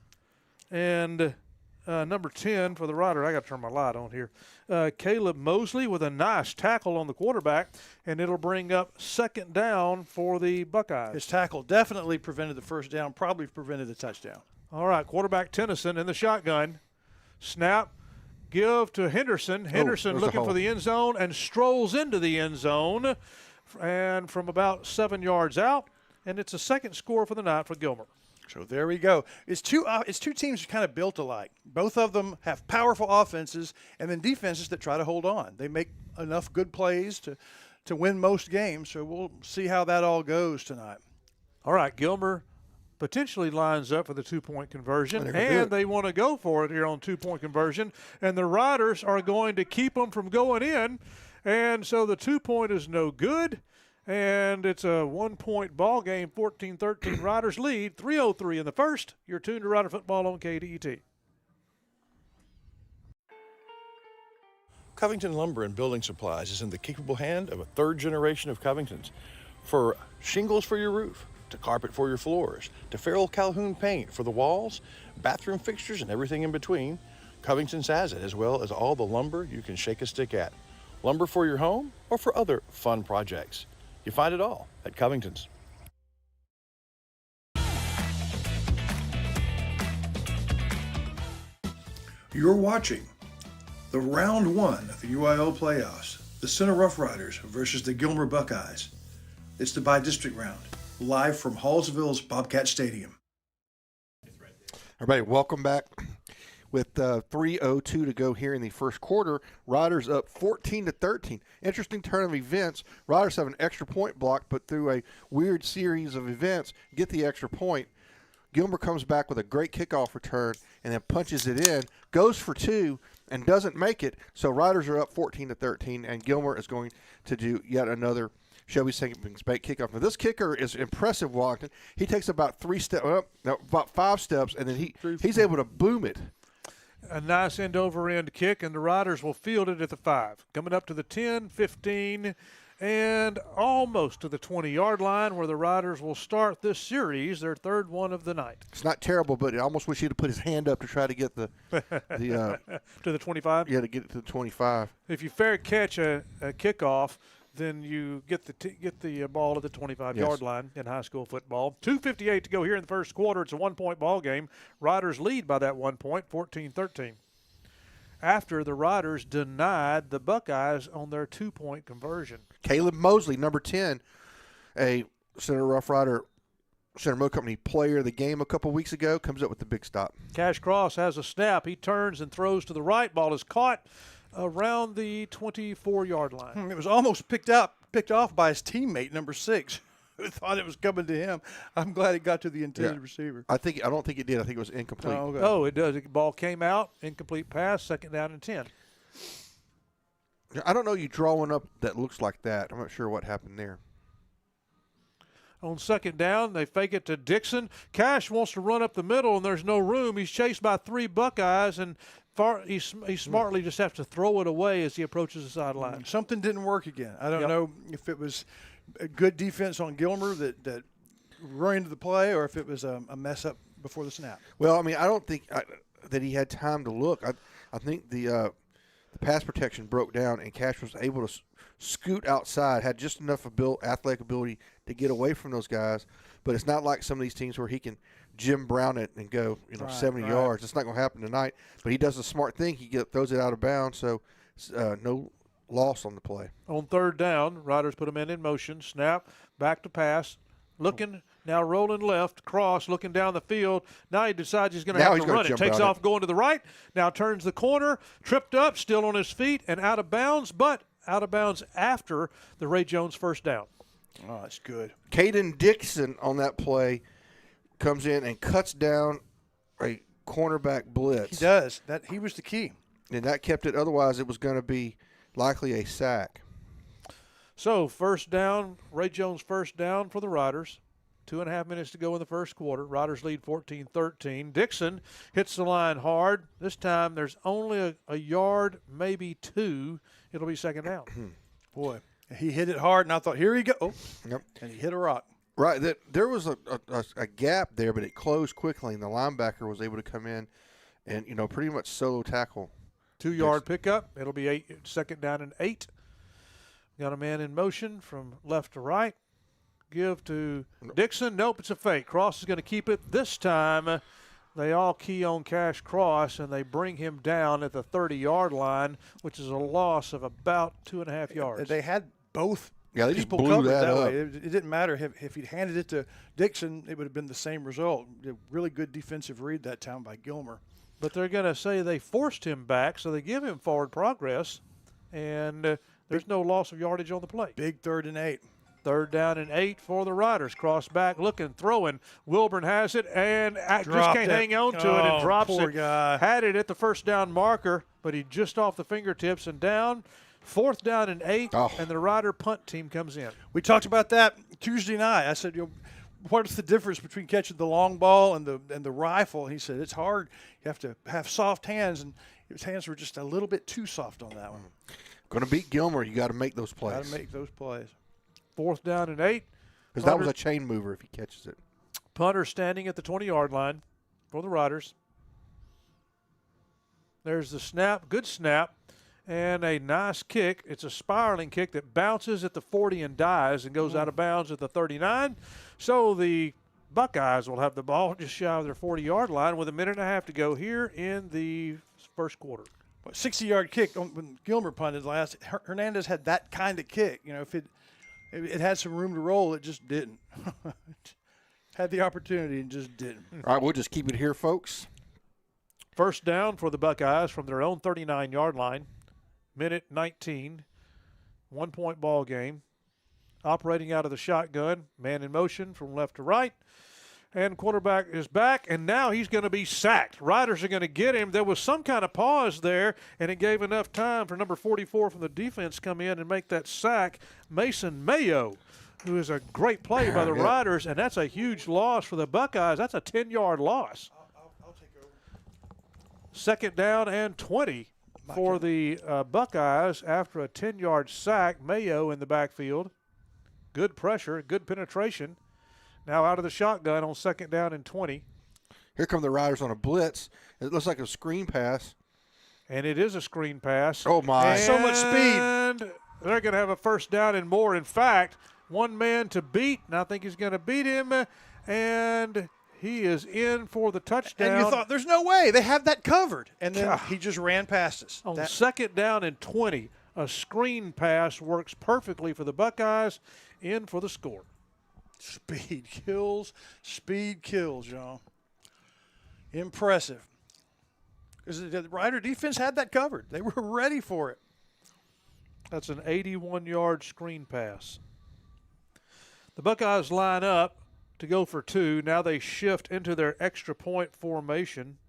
And number 10 for the Rider, I got to turn my light on here. Caleb Mosley with a nice tackle on the quarterback, and it'll bring up second down for the Buckeyes. His tackle definitely prevented the first down, probably prevented the touchdown. All right, quarterback Tennyson in the shotgun. Snap, give to Henderson. Henderson looking for the end zone and strolls into the end zone, and from about 7 yards out, and it's a second score for the night for Gilmer. So there we go. It's two teams kind of built alike. Both of them have powerful offenses and then defenses that try to hold on. They make enough good plays to win most games, so we'll see how that all goes tonight. All right, Gilmer potentially lines up for the 2-point conversion, and they want to go for it here on 2-point conversion, and the Riders are going to keep them from going in, and so the 2-point is no good, and it's a 1-point ball game, 14-13 Riders lead, 3:03 in the first. You're tuned to Rider Football on KDET. Covington Lumber and Building Supplies is in the capable hand of a third generation of Covingtons. For shingles for your roof, to carpet for your floors, to Farrell Calhoun paint for the walls, bathroom fixtures, and everything in between, Covington's has it, as well as all the lumber you can shake a stick at. Lumber for your home or for other fun projects. You find it all at Covington's. You're watching the round 1 of the UIL playoffs, the Center Rough Riders versus the Gilmer Buckeyes. It's the by-district round, live from Hallsville's Bobcat Stadium. Everybody, welcome back. With 3:02 to go here in the first quarter, Riders up 14-13. Interesting turn of events. Riders have an extra point block, but through a weird series of events, get the extra point. Gilmer comes back with a great kickoff return and then punches it in, goes for 2, and doesn't make it. So Riders are up 14-13, and Gilmer is going to do yet another Shelby Sanking's bait kickoff. Now, this kicker is impressive, Washington. He takes about 5 steps, and then he's able to boom it. A nice end-over-end kick, and the Riders will field it at the 5. Coming up to the 10, 15, and almost to the 20-yard line where the Riders will start this series, their third one of the night. It's not terrible, but I almost wish he'd have put his hand up to try to get the to the 25? Yeah, to get it to the 25. If you fair catch a kickoff, then you get the ball at the 25-yard line in high school football. 2:58 to go here in the first quarter. It's a 1-point ball game. Riders lead by that 1 point, 14-13. After the Riders denied the Buckeyes on their 2-point conversion. Caleb Mosley, number 10, a Center Rough Rider Center Mo Company player of the game a couple weeks ago, comes up with the big stop. Cash Cross has a snap. He turns and throws to the right. Ball is caught around the 24-yard line. It was almost picked off by his teammate, number 6, who thought it was coming to him. I'm glad it got to the intended receiver. I don't think it did. I think it was incomplete. Oh, okay. Oh, it does. The ball came out, incomplete pass, second down and 10. I don't know you draw one up that looks like that. I'm not sure what happened there. On second down, they fake it to Dixon. Cash wants to run up the middle, and there's no room. He's chased by 3 Buckeyes, and he smartly just has to throw it away as he approaches the sideline. Something didn't work again. I don't know if it was a good defense on Gilmer that ruined the play or if it was a mess up before the snap. Well, I mean, I don't think that he had time to look. I think the pass protection broke down, and Cash was able to scoot outside, had just enough athletic ability to get away from those guys. But it's not like some of these teams where he can Jim Brown it and go 70 yards. It's not going to happen tonight. But he does a smart thing. He throws it out of bounds, so no loss on the play. On third down, Riders put a man in motion. Snap, back to pass. Looking, now rolling left, cross, looking down the field. Now he decides he's going to have to run it. Takes off going to the right. Now turns the corner, tripped up, still on his feet, and out of bounds, but out of bounds after the Ray Jones first down. Oh, that's good. Caden Dixon on that play comes in and cuts down a cornerback blitz. He does. He was the key. And that kept it. Otherwise, it was going to be likely a sack. So first down, Ray Jones first down for the Riders. 2.5 minutes to go in the first quarter. Riders lead 14-13. Dixon hits the line hard. This time there's only a yard, maybe two. It'll be second down. Boy, he hit it hard, and I thought, here he go. Oh, Yep. And he hit a rock. Right. There was a gap there, but it closed quickly, and the linebacker was able to come in and, pretty much solo tackle. 2-yard pickup. It'll be second down and 8. Got a man in motion from left to right. Give to Dixon. Nope, it's a fake. Cross is going to keep it. This time they all key on Cash Cross, and they bring him down at the 30-yard line, which is a loss of about 2.5 yards. They had both they just people blew covered that up. way. It didn't matter. If he'd handed it to Dixon, it would have been the same result. A really good defensive read that time by Gilmer. But they're going to say they forced him back, so they give him forward progress, and there's no loss of yardage on the play. Big 3rd and 8. 3rd down and 8 for the Riders. Cross back, looking, throwing. Wilburn has it and just can't hang on to it and drops poor it. Guy. Had it at the first down marker, but he just off the fingertips and down. 4th down and 8, and the Rider punt team comes in. We talked about that Tuesday night. I said, what's the difference between catching the long ball and the rifle? And he said, it's hard. You have to have soft hands, and his hands were just a little bit too soft on that one. Going to beat Gilmer, you got to make those plays. Got to make those plays. 4th down and 8. Because that was a chain mover if he catches it. Punter standing at the 20-yard line for the Riders. There's the snap, good snap, and a nice kick. It's a spiraling kick that bounces at the 40 and dies and goes out of bounds at the 39. So the Buckeyes will have the ball just shy of their 40-yard line with 1.5 minutes to go here in the first quarter. 60-yard kick when Gilmer punted last. Hernandez had that kind of kick. If it had some room to roll, it just didn't. Had the opportunity and just didn't. All right, we'll just keep it here, folks. First down for the Buckeyes from their own 39-yard line. Minute 19. 1-point ball game. Operating out of the shotgun. Man in motion from left to right. And quarterback is back, and now he's going to be sacked. Riders are going to get him. There was some kind of pause there, and it gave enough time for number 44 from the defense come in and make that sack. Mason Mayo, who is a great play by the Riders, and that's a huge loss for the Buckeyes. That's a 10-yard loss. I'll take over. Second down and 20 for the Buckeyes after a 10-yard sack. Mayo in the backfield. Good pressure, good penetration. Now out of the shotgun on second down and 20. Here come the Riders on a blitz. It looks like a screen pass. And it is a screen pass. Oh, my. And so much speed. And they're going to have a first down and more. In fact, one man to beat, and I think he's going to beat him. And he is in for the touchdown. And you thought, there's no way. They have that covered. And then he just ran past us. On second down and 20, a screen pass works perfectly for the Buckeyes. In for the score. Speed kills, y'all. Impressive. Because the Rider defense had that covered. They were ready for it. That's an 81-yard screen pass. The Buckeyes line up to go for 2. Now they shift into their extra point formation.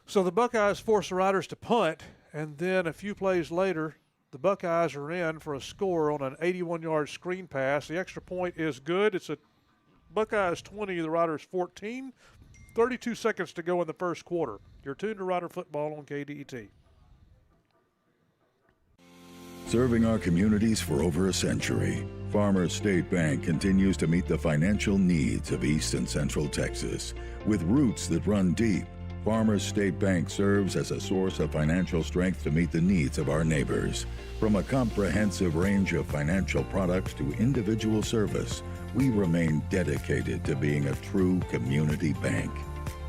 So the Buckeyes force the Riders to punt, and then a few plays later, the Buckeyes are in for a score on an 81-yard screen pass. The extra point is good. It's a Buckeyes 20, the Riders 14. 32 seconds to go in the first quarter. You're tuned to Rider Football on KDET. Serving our communities for over a century, Farmers State Bank continues to meet the financial needs of East and Central Texas. With roots that run deep, Farmers State Bank serves as a source of financial strength to meet the needs of our neighbors. From a comprehensive range of financial products to individual service, we remain dedicated to being a true community bank.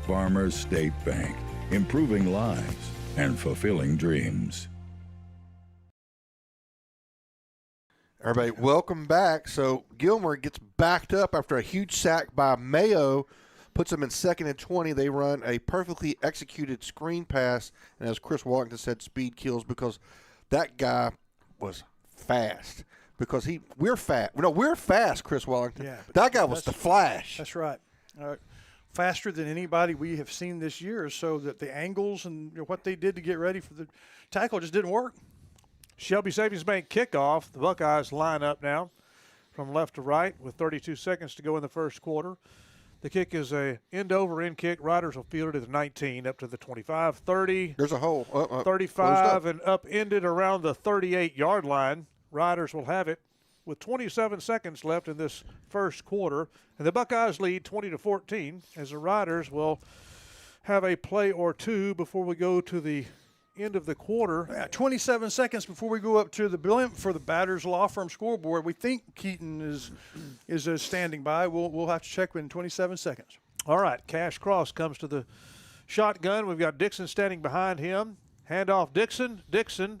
Farmers State Bank, improving lives and fulfilling dreams. Everybody, welcome back. So Gilmer gets backed up after a huge sack by Mayo. Puts them in second and 20. They run a perfectly executed screen pass. And as Chris Wallington said, speed kills, because that guy was fast. Because we're fast. No, we're fast, Chris Wallington. Yeah, that guy was the flash. That's right. Faster than anybody we have seen this year. So that the angles and what they did to get ready for the tackle just didn't work. Shelby Savings Bank kickoff. The Buckeyes line up now from left to right with 32 seconds to go in the first quarter. The kick is a end-over-end kick. Riders will field it at the 19, up to the 25, 30. There's a hole. 35 and upended around the 38-yard line. Riders will have it with 27 seconds left in this first quarter. And the Buckeyes lead 20-14 as the Riders will have a play or two before we go to the end of the quarter. Yeah, 27 seconds before we go up to the blimp for the Batters Law Firm scoreboard. We think Keaton is standing by. We'll have to check within 27 seconds. All right, Cash Cross comes to the shotgun. We've got Dixon standing behind him. Handoff Dixon. Dixon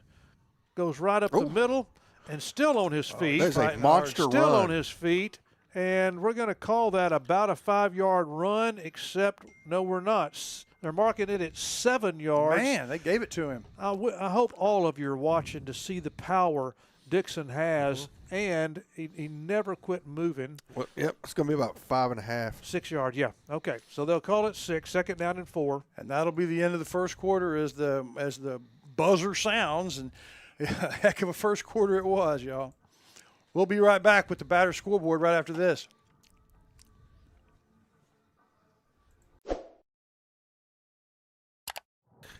goes right up the middle and still on his feet. There's a monster still run. on his feet. And we're going to call that about a 5-yard run, except, no, we're not. They're marking it at 7 yards. Man, they gave it to him. I hope all of you are watching to see the power Dixon has, and he never quit moving. Well, yep, it's going to be about 5.5. 6 yards, yeah. Okay, so they'll call it 6, second down and 4. And that'll be the end of the first quarter as the buzzer sounds. And a heck of a first quarter it was, y'all. We'll be right back with the Batter scoreboard right after this.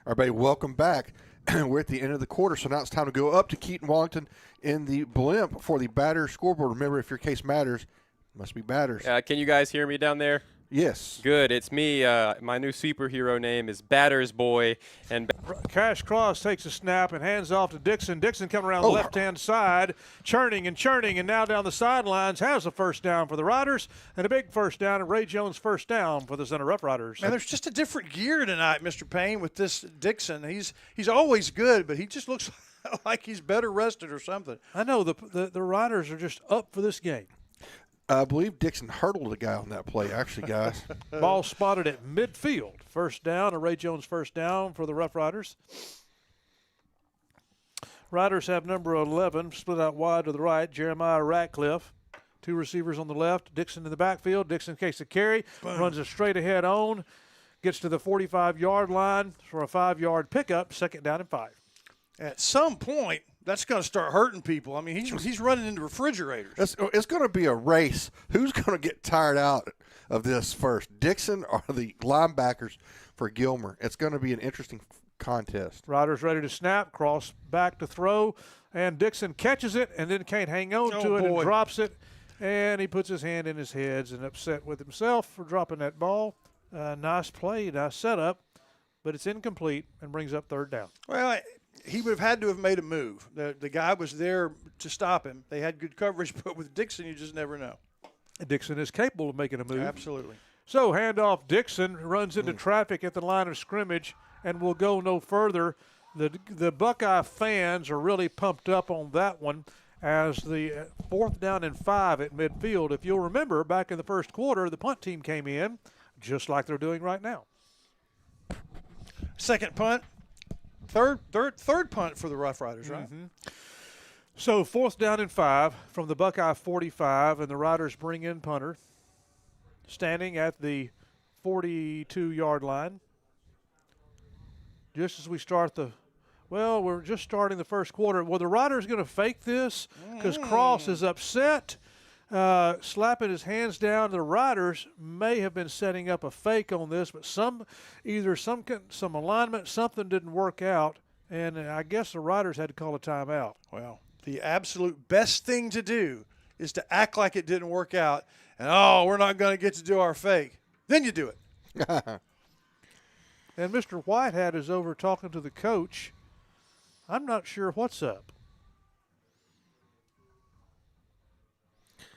Everybody, welcome back. We're at the end of the quarter, so now it's time to go up to Keaton Wallington in the blimp for the Batter scoreboard. Remember, if your case matters, it must be Batters. Can you guys hear me down there? Yes. Good. It's me. My new superhero name is Batters Boy. And Cash Cross takes a snap and hands off to Dixon. Dixon coming around the left-hand side, churning, and now down the sidelines, has a first down for the Riders, and a big first down, and Ray Jones first down for the Center Rough Riders. And there's just a different gear tonight, Mr. Payne, with this Dixon. He's always good, but he just looks like he's better rested or something. I know the Riders are just up for this game. I believe Dixon hurdled a guy on that play, actually, guys. Ball spotted at midfield. First down, a Ray Jones first down for the Rough Riders. Riders have number 11, split out wide to the right, Jeremiah Ratcliffe. 2 receivers on the left, Dixon in the backfield. Dixon takes a carry, runs a straight ahead on, gets to the 45-yard line for a 5-yard pickup, second down and 5. At some point, that's going to start hurting people. I mean, he's running into refrigerators. It's going to be a race. Who's going to get tired out of this first, Dixon or the linebackers for Gilmer? It's going to be an interesting contest. Riders ready to snap, cross back to throw, and Dixon catches it and then can't hang on to it and drops it, and he puts his hand in his head and upset with himself for dropping that ball. Nice play, nice setup, but it's incomplete and brings up third down. Well, he would have had to have made a move. The guy was there to stop him. They had good coverage, but with Dixon, you just never know. Dixon is capable of making a move. Absolutely. So handoff, Dixon runs into traffic at the line of scrimmage and will go no further. The Buckeye fans are really pumped up on that one as the fourth down and 5 at midfield. If you'll remember, back in the first quarter, the punt team came in just like they're doing right now. Second punt. Third punt for the Rough Riders, right? Mm-hmm. So fourth down and 5 from the Buckeye 45, and the Riders bring in punter, standing at the 42-yard line. Just as we start we're just starting the first quarter. Well, the Riders going to fake this because Cross is upset, slapping his hands down. The Riders may have been setting up a fake on this, but some alignment, something didn't work out, and I guess the Riders had to call a timeout. Well, the absolute best thing to do is to act like it didn't work out, and we're not going to get to do our fake. Then you do it. And Mr. Whitehead is over talking to the coach. I'm not sure what's up.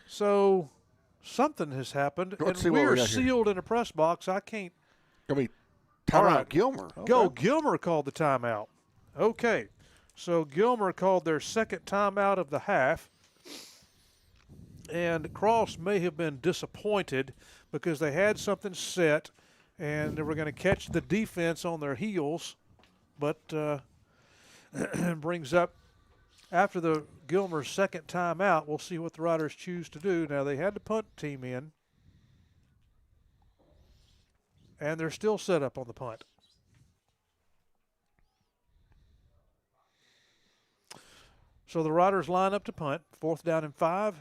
So something has happened, and we're sealed in a press box. I can't. Timeout Gilmer. Go, Gilmer called the timeout. Okay, so Gilmer called their second timeout of the half, and Cross may have been disappointed because they had something set, and they were going to catch the defense on their heels, but brings up after the Gilmer's second timeout. We'll see what the Riders choose to do. Now, they had the punt team in, and they're still set up on the punt. So the Riders line up to punt. 4th down and 5.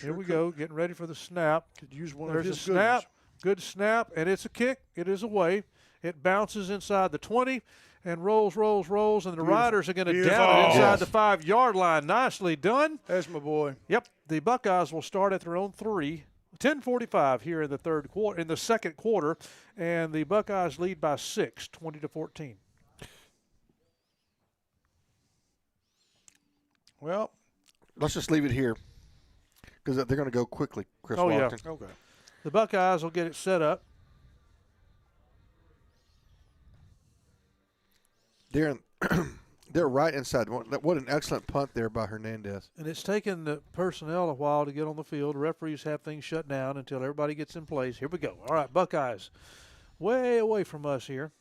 Here we go, getting ready for the snap. Could use one There's of a his snap. Good snap, and it's a kick. It is away. It bounces inside the 20 and rolls, and the Riders are going to down it inside the 5-yard line. Nicely done. That's my boy. Yep. The Buckeyes will start at their own 3. 10:45 here in the second quarter, and the Buckeyes lead by 6, 20-14. Well, let's just leave it here because they're going to go quickly, Chris Walton. Yeah. Okay. The Buckeyes will get it set up. They're right inside. What an excellent punt there by Hernandez. And it's taken the personnel a while to get on the field. Referees have things shut down until everybody gets in place. Here we go. All right, Buckeyes way away from us here.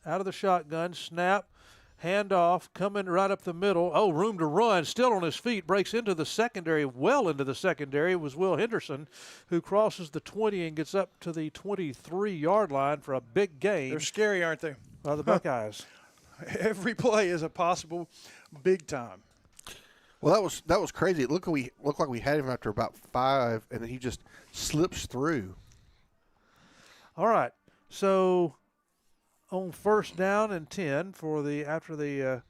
Out of the shotgun, snap, handoff, coming right up the middle. Oh, room to run, still on his feet, breaks into the secondary, well into the secondary. It was Will Henderson who crosses the 20 and gets up to the 23-yard line for a big gain. They're scary, aren't they? The Buckeyes. Every play is a possible big time. Well, that was crazy. It looked like we had him after about 5, and then he just slips through. All right, so on 1st down and 10 after the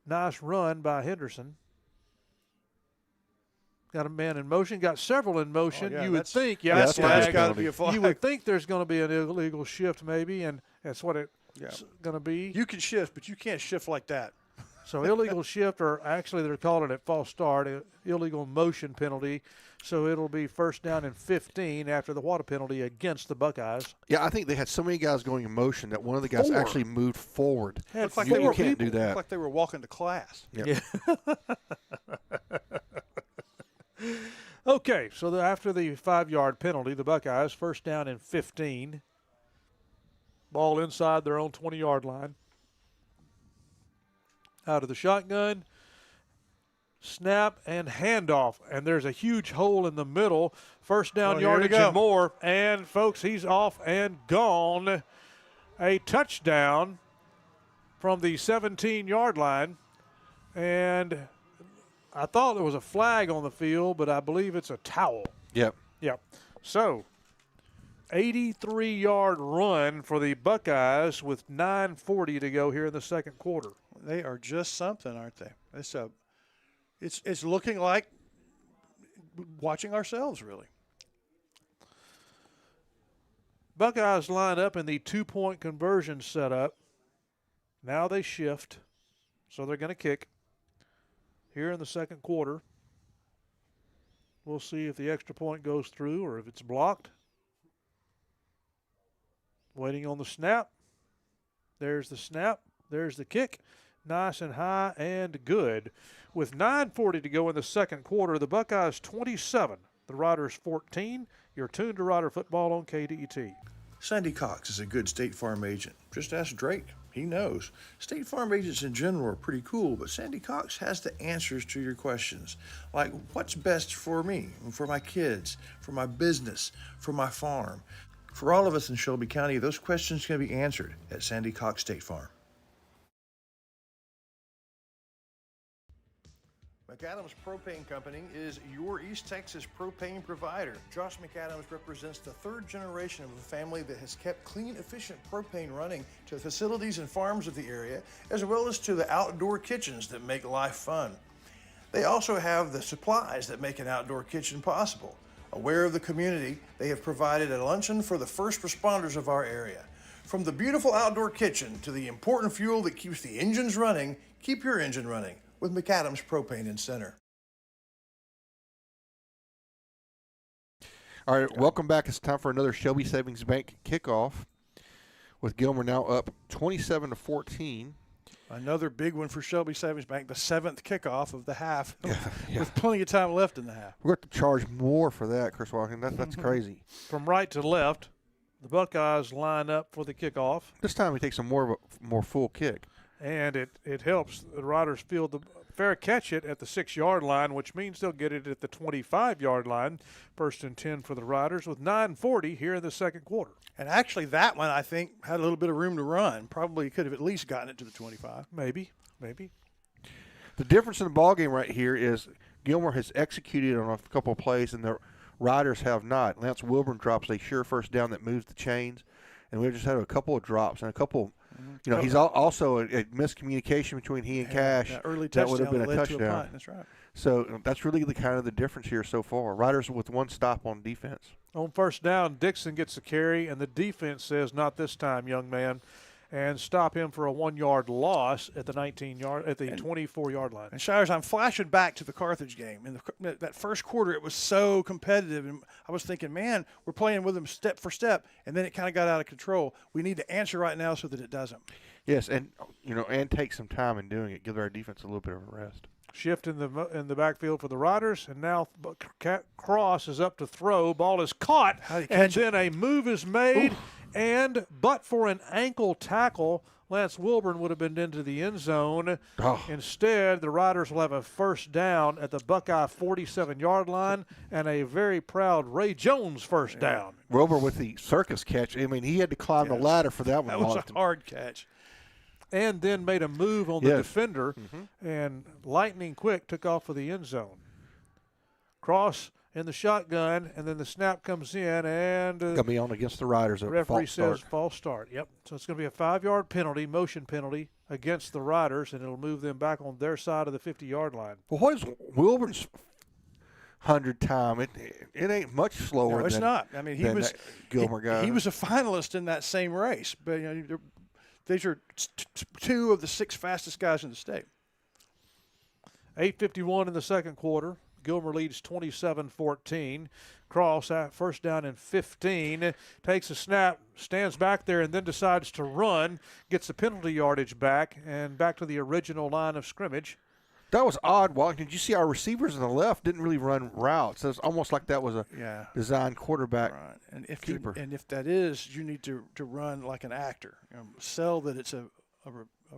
nice run by Henderson. Got a man in motion. Got several in motion. Oh, yeah, you would think, that's got to be a flag. You would think there's going to be an illegal shift, maybe, and that's what it's going to be. You can shift, but you can't shift like that. So illegal shift, or actually they're calling it false start, illegal motion penalty. So it'll be 1st down and 15 after the water penalty against the Buckeyes. Yeah, I think they had so many guys going in motion that one of the guys actually moved forward. Looks like you can't do that. Looked like they were walking to class. Yep. Yeah. Okay, so after the 5-yard penalty, the Buckeyes 1st down and 15. Ball inside their own 20-yard line. Out of the shotgun, snap and handoff, and there's a huge hole in the middle. 1st down yardage and more, and folks, he's off and gone. A touchdown from the 17-yard line, and I thought there was a flag on the field, but I believe it's a towel. Yep. So 83-yard run for the Buckeyes with 9:40 to go here in the second quarter. They are just something, aren't they? It's looking like watching ourselves, really. Buckeyes line up in the 2-point conversion setup. Now they shift, so they're going to kick here in the second quarter. We'll see if the extra point goes through or if it's blocked. Waiting on the snap. There's the snap. There's the kick. Nice and high and good. With 9:40 to go in the second quarter, the Buckeyes 27, the Riders 14. You're tuned to Rider Football on KDET. Sandy Cox is a good State Farm agent. Just ask Drake. He knows. State Farm agents in general are pretty cool, but Sandy Cox has the answers to your questions. Like, what's best for me, for my kids, for my business, for my farm? For all of us in Shelby County, those questions can be answered at Sandy Cox State Farm. McAdams Propane Company is your East Texas propane provider. Josh McAdams represents the 3rd generation of a family that has kept clean, efficient propane running to the facilities and farms of the area, as well as to the outdoor kitchens that make life fun. They also have the supplies that make an outdoor kitchen possible. Aware of the community, they have provided a luncheon for the first responders of our area. From the beautiful outdoor kitchen to the important fuel that keeps the engines running, keep your engine running with McAdams Propane in Center. All right, welcome back. It's time for another Shelby Savings Bank kickoff with Gilmer now up 27-14. Another big one for Shelby Savings Bank, the 7th kickoff of the half, with plenty of time left in the half. We're going to charge more for that, Chris Walken. That's crazy. From right to left, the Buckeyes line up for the kickoff. This time he takes a more full kick. and it helps the Riders field the fair catch it at the 6-yard line, which means they'll get it at the 25-yard line. 1st and 10 for the Riders with 9:40 here in the second quarter. And actually, that one, I think, had a little bit of room to run. Probably could have at least gotten it to the 25. Maybe. The difference in the ballgame right here is Gilmer has executed on a couple of plays, and the Riders have not. Lance Wilburn drops a sure first down that moves the chains, and we've just had a couple of drops and a couple. You know, he's also a miscommunication between he and Cash. Early that would have been a led to touchdown. punt. That's right. So that's really the kind of the difference here so far. Riders with one stop on defense. On first down, Dixon gets the carry, and the defense says, "Not this time, young man," and stop him for a 1-yard loss at the 24-yard line. And Shires, I'm flashing back to the Carthage game. In that first quarter, it was so competitive, and I was thinking, man, we're playing with them step for step, and then it kind of got out of control. We need to answer right now so that it doesn't. Yes, and and take some time in doing it. Give our defense a little bit of a rest. Shift in the backfield for the Riders, and now Cross is up to throw. Ball is caught, and then a move is made. Oof. But for an ankle tackle, Lance Wilburn would have been into the end zone. Oh. Instead, the Riders will have a first down at the Buckeye 47-yard line and a very proud Ray Jones first down. Wilburn with the circus catch. I mean, he had to climb the ladder for that one. That was a hard catch. And then made a move on the defender, and lightning quick took off for the end zone. Cross in the shotgun, and then the snap comes in, and going to be on against the Riders. The referee says false start. Yep. So it's going to be a 5-yard penalty, motion penalty against the Riders, and it'll move them back on their side of the 50-yard line. Well, what is Wilburn's 100 time? It ain't much slower. No, it's not. I mean, he was Gilmer guy. He was a finalist in that same race, but these are 2 of the 6 fastest guys in the state. 8:51 in the second quarter. Gilmer leads 27-14. Cross first down and 15. Takes a snap, stands back there, and then decides to run. Gets the penalty yardage back, and back to the original line of scrimmage. That was odd, Walton. Did you see our receivers on the left didn't really run routes? It's almost like that was a designed quarterback keeper. And if that is, you need to run like an actor. Sell that it's a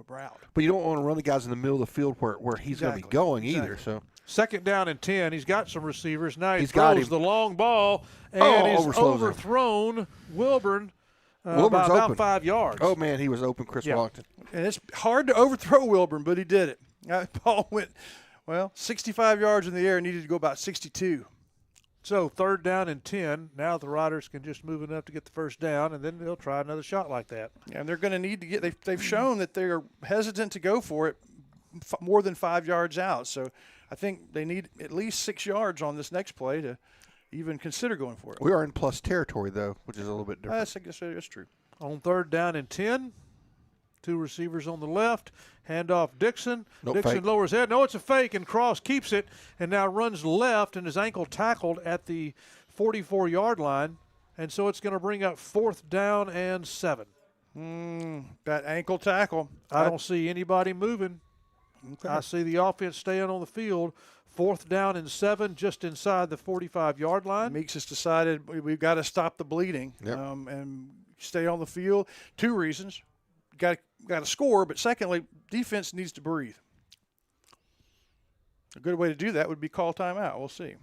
route. But you don't want to run the guys in the middle of the field where he's going to be going either. So second down and 10. He's got some receivers. Now he throws the long ball, and he's overthrown Wilburn by about open. 5 yards. Oh, man, he was open, Chris Wallington. And it's hard to overthrow Wilburn, but he did it. That ball went, 65 yards in the air, needed to go about 62. So third down and 10. Now the Riders can just move enough to get the first down, and then they'll try another shot like that. Yeah, and they're going to need to get – they've shown that they're hesitant to go for it more than 5 yards out. So I think they need at least 6 yards on this next play to even consider going for it. We are in plus territory, though, which is a little bit different. I guess that's true. On third down and 10. 2 receivers on the left. Handoff Dixon. Dixon fake. Lowers head. No, it's a fake, and Cross keeps it and now runs left, and his ankle tackled at the 44-yard line. And so it's going to bring up 4th down and 7. That ankle tackle. I don't see anybody moving. Okay. I see the offense staying on the field. 4th down and 7, just inside the 45-yard line. Meeks has decided we've got to stop the bleeding and stay on the field. 2 reasons. Got to score, but secondly, defense needs to breathe. A good way to do that would be call timeout. We'll see.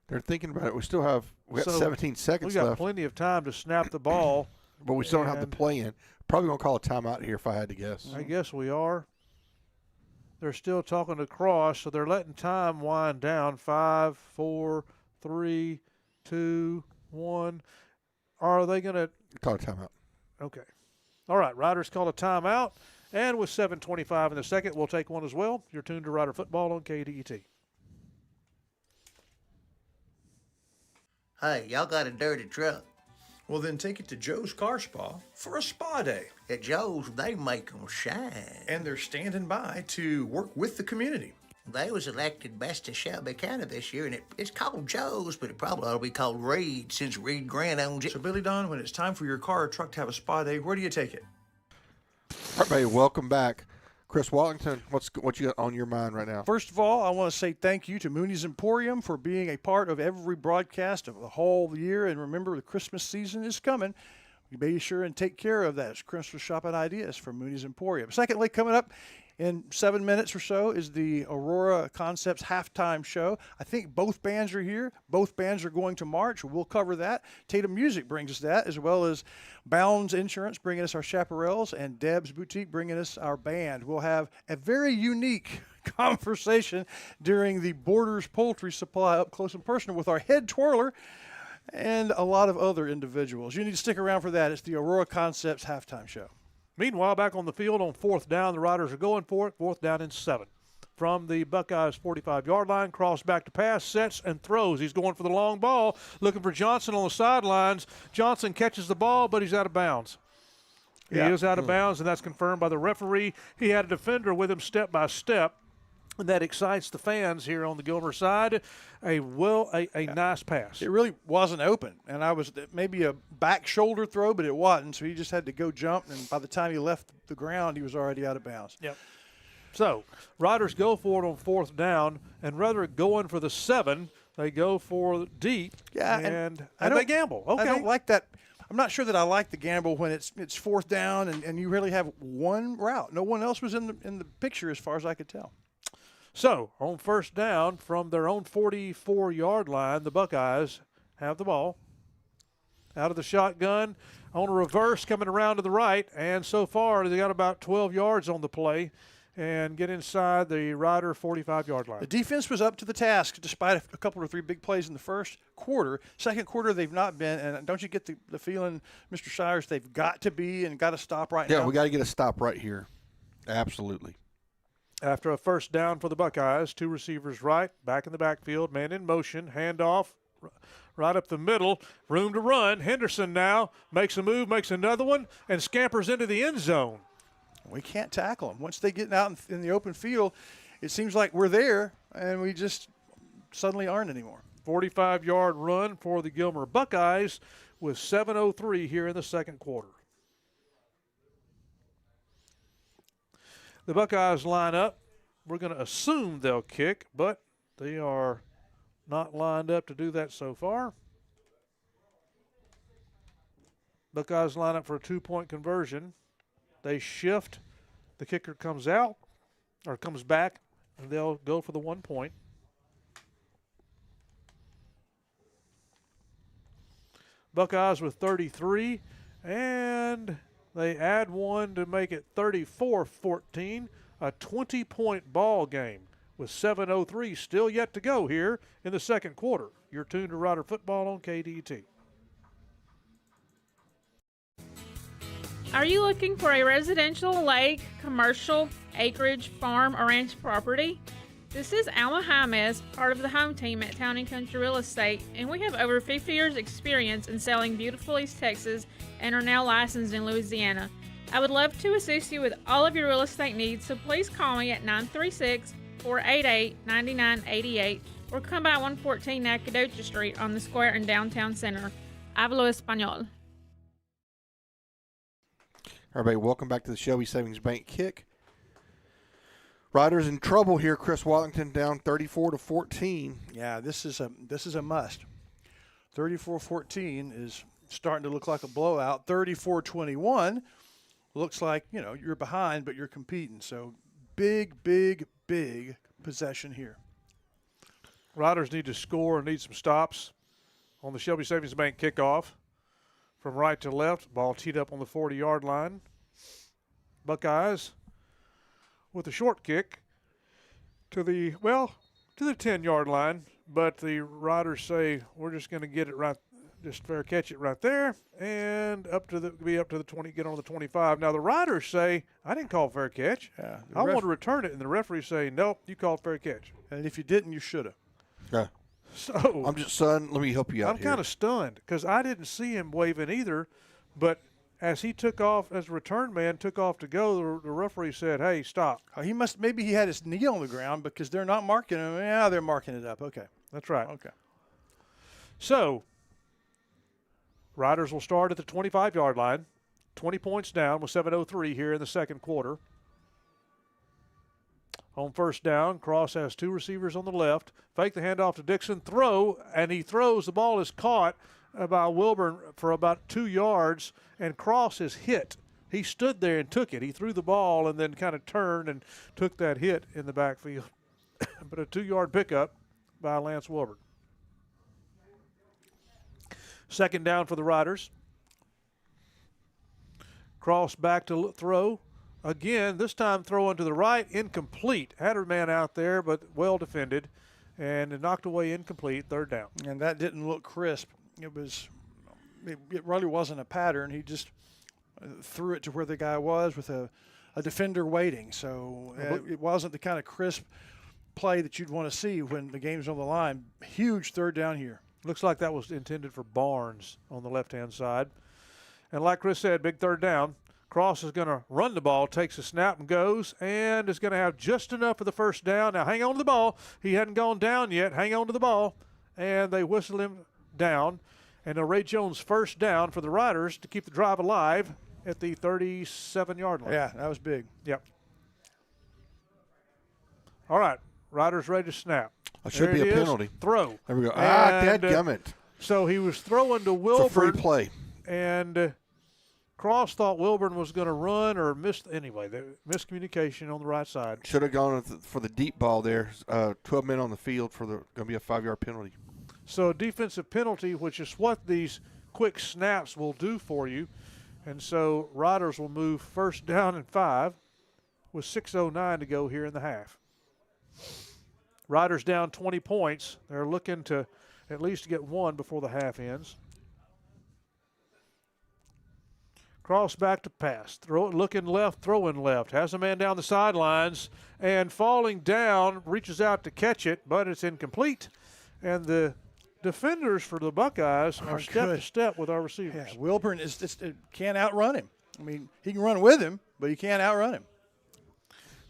They're thinking about it. We got 17 seconds left. We got plenty of time to snap the ball. But we still don't have the play in. Probably going to call a timeout here if I had to guess. I guess we are. They're still talking to Cross, so they're letting time wind down. 5, 4, 3, 2, 1. Are they going to call a timeout? Okay. All right, Riders call a timeout, and with 7:25 in the second, we'll take one as well. You're tuned to Rider Football on KDET. Hey, y'all got a dirty truck? Well, then take it to Joe's Car Spa for a spa day. At Joe's, they make them shine. And they're standing by to work with the community. They was elected best of Shelby County this year, and it's called Joe's, but it probably ought to be called Reed since Reed Grant owns it. So, Billy Don, when it's time for your car or truck to have a spa day, where do you take it? Everybody, welcome back. Chris Wallington, what you got on your mind right now? First of all, I want to say thank you to Mooney's Emporium for being a part of every broadcast of the whole year. And remember, the Christmas season is coming. You be sure and take care of that. It's Christmas shopping ideas from Mooney's Emporium. Secondly, coming up in 7 minutes or so is the Aurora Concepts halftime show. I think both bands are here. Both bands are going to march. We'll cover that. Tatum Music brings us that, as well as Bounds Insurance bringing us our chaparrals, and Deb's Boutique bringing us our band. We'll have a very unique conversation during the Borders Poultry Supply up close and personal with our head twirler and a lot of other individuals. You need to stick around for that. It's the Aurora Concepts halftime show. Meanwhile, back on the field on 4th down, the Riders are going for it. 4th down and 7. From the Buckeyes 45-yard line, cross back to pass, sets and throws. He's going for the long ball, looking for Johnson on the sidelines. Johnson catches the ball, but he's out of bounds. He is out of bounds, and that's confirmed by the referee. He had a defender with him step by step. And that excites the fans here on the Gilmer side. A nice pass. It really wasn't open, and I was maybe a back shoulder throw, but it wasn't. So he just had to go jump, and by the time he left the ground, he was already out of bounds. Yep. So Riders go for it on 4th down, and rather than going for the 7, they go for deep. Yeah, and they gamble. Okay. I don't like that. I'm not sure that I like the gamble when it's 4th down and you really have one route. No one else was in the picture as far as I could tell. So, on 1st down from their own 44-yard line, the Buckeyes have the ball. Out of the shotgun, on a reverse, coming around to the right, and so far they got about 12 yards on the play and get inside the Rider 45-yard line. The defense was up to the task despite a couple or 3 big plays in the first quarter. Second quarter, they've not been, and don't you get the feeling, Mr. Shires, they've got to be and got to stop right now? Yeah, we got to get a stop right here. Absolutely. After a 1st down for the Buckeyes, 2 receivers right, back in the backfield, man in motion, handoff right up the middle, room to run. Henderson now makes a move, makes another one, and scampers into the end zone. We can't tackle them. Once they get out in the open field, it seems like we're there, and we just suddenly aren't anymore. 45-yard run for the Gilmer Buckeyes with 7:03 here in the second quarter. The Buckeyes line up. We're going to assume they'll kick, but they are not lined up to do that so far. Buckeyes line up for a 2-point conversion. They shift. The kicker comes out or comes back, and they'll go for the 1 point. Buckeyes with 33, and they add 1 to make it 34-14, a 20-point ball game with 7:03 still yet to go here in the second quarter. You're tuned to Rider Football on KDT. Are you looking for a residential, lake, commercial, acreage, farm, or ranch property? This is Alma James, part of the home team at Town & Country Real Estate, and we have over 50 years experience in selling beautiful East Texas and are now licensed in Louisiana. I would love to assist you with all of your real estate needs, so please call me at 936-488-9988 or come by 114 Nacogdoches Street on the square in downtown center. Hablo español. Everybody, welcome back to the Shelby Savings Bank Kick. Riders in trouble here. Chris Wallington down 34-14. Yeah, this is a must. 34-14 is starting to look like a blowout. 34-21 looks like, you're behind, but you're competing. So big possession here. Riders need to score and need some stops on the Shelby Savings Bank kickoff. From right to left, ball teed up on the 40-yard line. Buckeyes with a short kick to the 10-yard line, but the Riders say we're just going to get it right, just fair catch it right there, and up to the 20, get on the 25. Now the Riders say I didn't call fair catch. Yeah, I want to return it, and the referee say nope, you called fair catch. And if you didn't, you should have. Yeah. So let me help you out. I'm kind of stunned because I didn't see him waving either, but as he took off, as the return man took off to go, the referee said, "Hey, stop." Maybe he had his knee on the ground because they're not marking him. Yeah, they're marking it up. Okay, that's right. Okay. So Riders will start at the 25-yard line, 20 points down with 7:03 here in the second quarter. On 1st down, Cross has 2 receivers on the left. Fake the handoff to Dixon, throw, and he throws. The ball is caught by Wilburn for about 2 yards, and Cross is hit. He stood there and took it. He threw the ball and then kind of turned and took that hit in the backfield. But a 2-yard pickup by Lance Wilburn. Second down for the Riders. Cross back to throw. Again, this time throwing to the right, incomplete. Had a man out there, but well defended, and it knocked away incomplete, third down. And that didn't look crisp. It really wasn't a pattern. He just threw it to where the guy was with a defender waiting. So it wasn't the kind of crisp play that you'd want to see when the game's on the line. Huge third down here. Looks like that was intended for Barnes on the left-hand side. And like Chris said, big third down. Cross is going to run the ball, takes a snap and goes, and is going to have just enough for the first down. Now hang on to the ball. He hadn't gone down yet. Hang on to the ball. And they whistle him down. And a Ray Jones first down for the Riders to keep the drive alive at the 37-yard line. Yeah, that was big. Yep. All right, Riders ready to snap. It should be a penalty. Throw. There we go. And, dadgummit. So he was throwing to Wilburn. It's a free play. And Cross thought Wilburn was going to run or miss. Anyway, the miscommunication on the right side. Should have gone for the deep ball there. 12 men on the field for going to be a 5-yard penalty. So a defensive penalty, which is what these quick snaps will do for you. And so Riders will move first down and 5 with 6:09 to go here in the half. Riders down 20 points. They're looking to at least get one before the half ends. Cross back to pass. Looking left, throwing left. Has a man down the sidelines and falling down, reaches out to catch it, but it's incomplete. And the defenders for the Buckeyes are step to step with our receivers. Yeah, Wilburn can't outrun him. I mean, he can run with him, but he can't outrun him.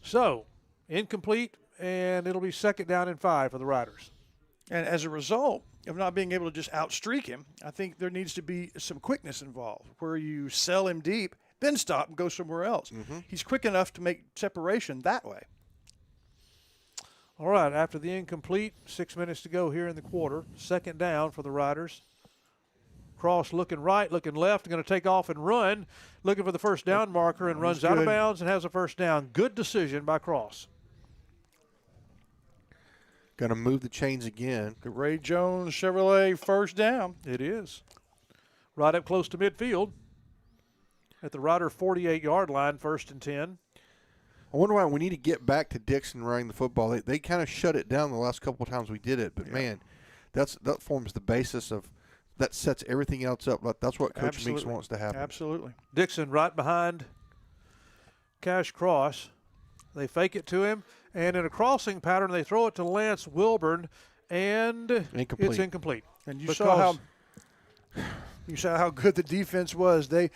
So, incomplete, and it'll be second down and 5 for the Riders. And as a result of not being able to just outstreak him, I think there needs to be some quickness involved where you sell him deep, then stop and go somewhere else. Mm-hmm. He's quick enough to make separation that way. All right, after the incomplete, 6 minutes to go here in the quarter. Second down for the Riders. Cross looking right, looking left, going to take off and run, looking for the first down marker, and runs out of bounds and has a first down. Good decision by Cross. Going to move the chains again. The Ray Jones Chevrolet first down. It is. Right up close to midfield at the Rider 48-yard line, first and 10. I wonder why we need to get back to Dixon running the football. They kind of shut it down the last couple of times we did it, but man, that forms the basis of that sets everything else up. That's what Coach Meeks wants to happen. Absolutely. Dixon right behind Cash Cross. They fake it to him, and in a crossing pattern, they throw it to Lance Wilburn, and it's incomplete. And you saw how good the defense was. They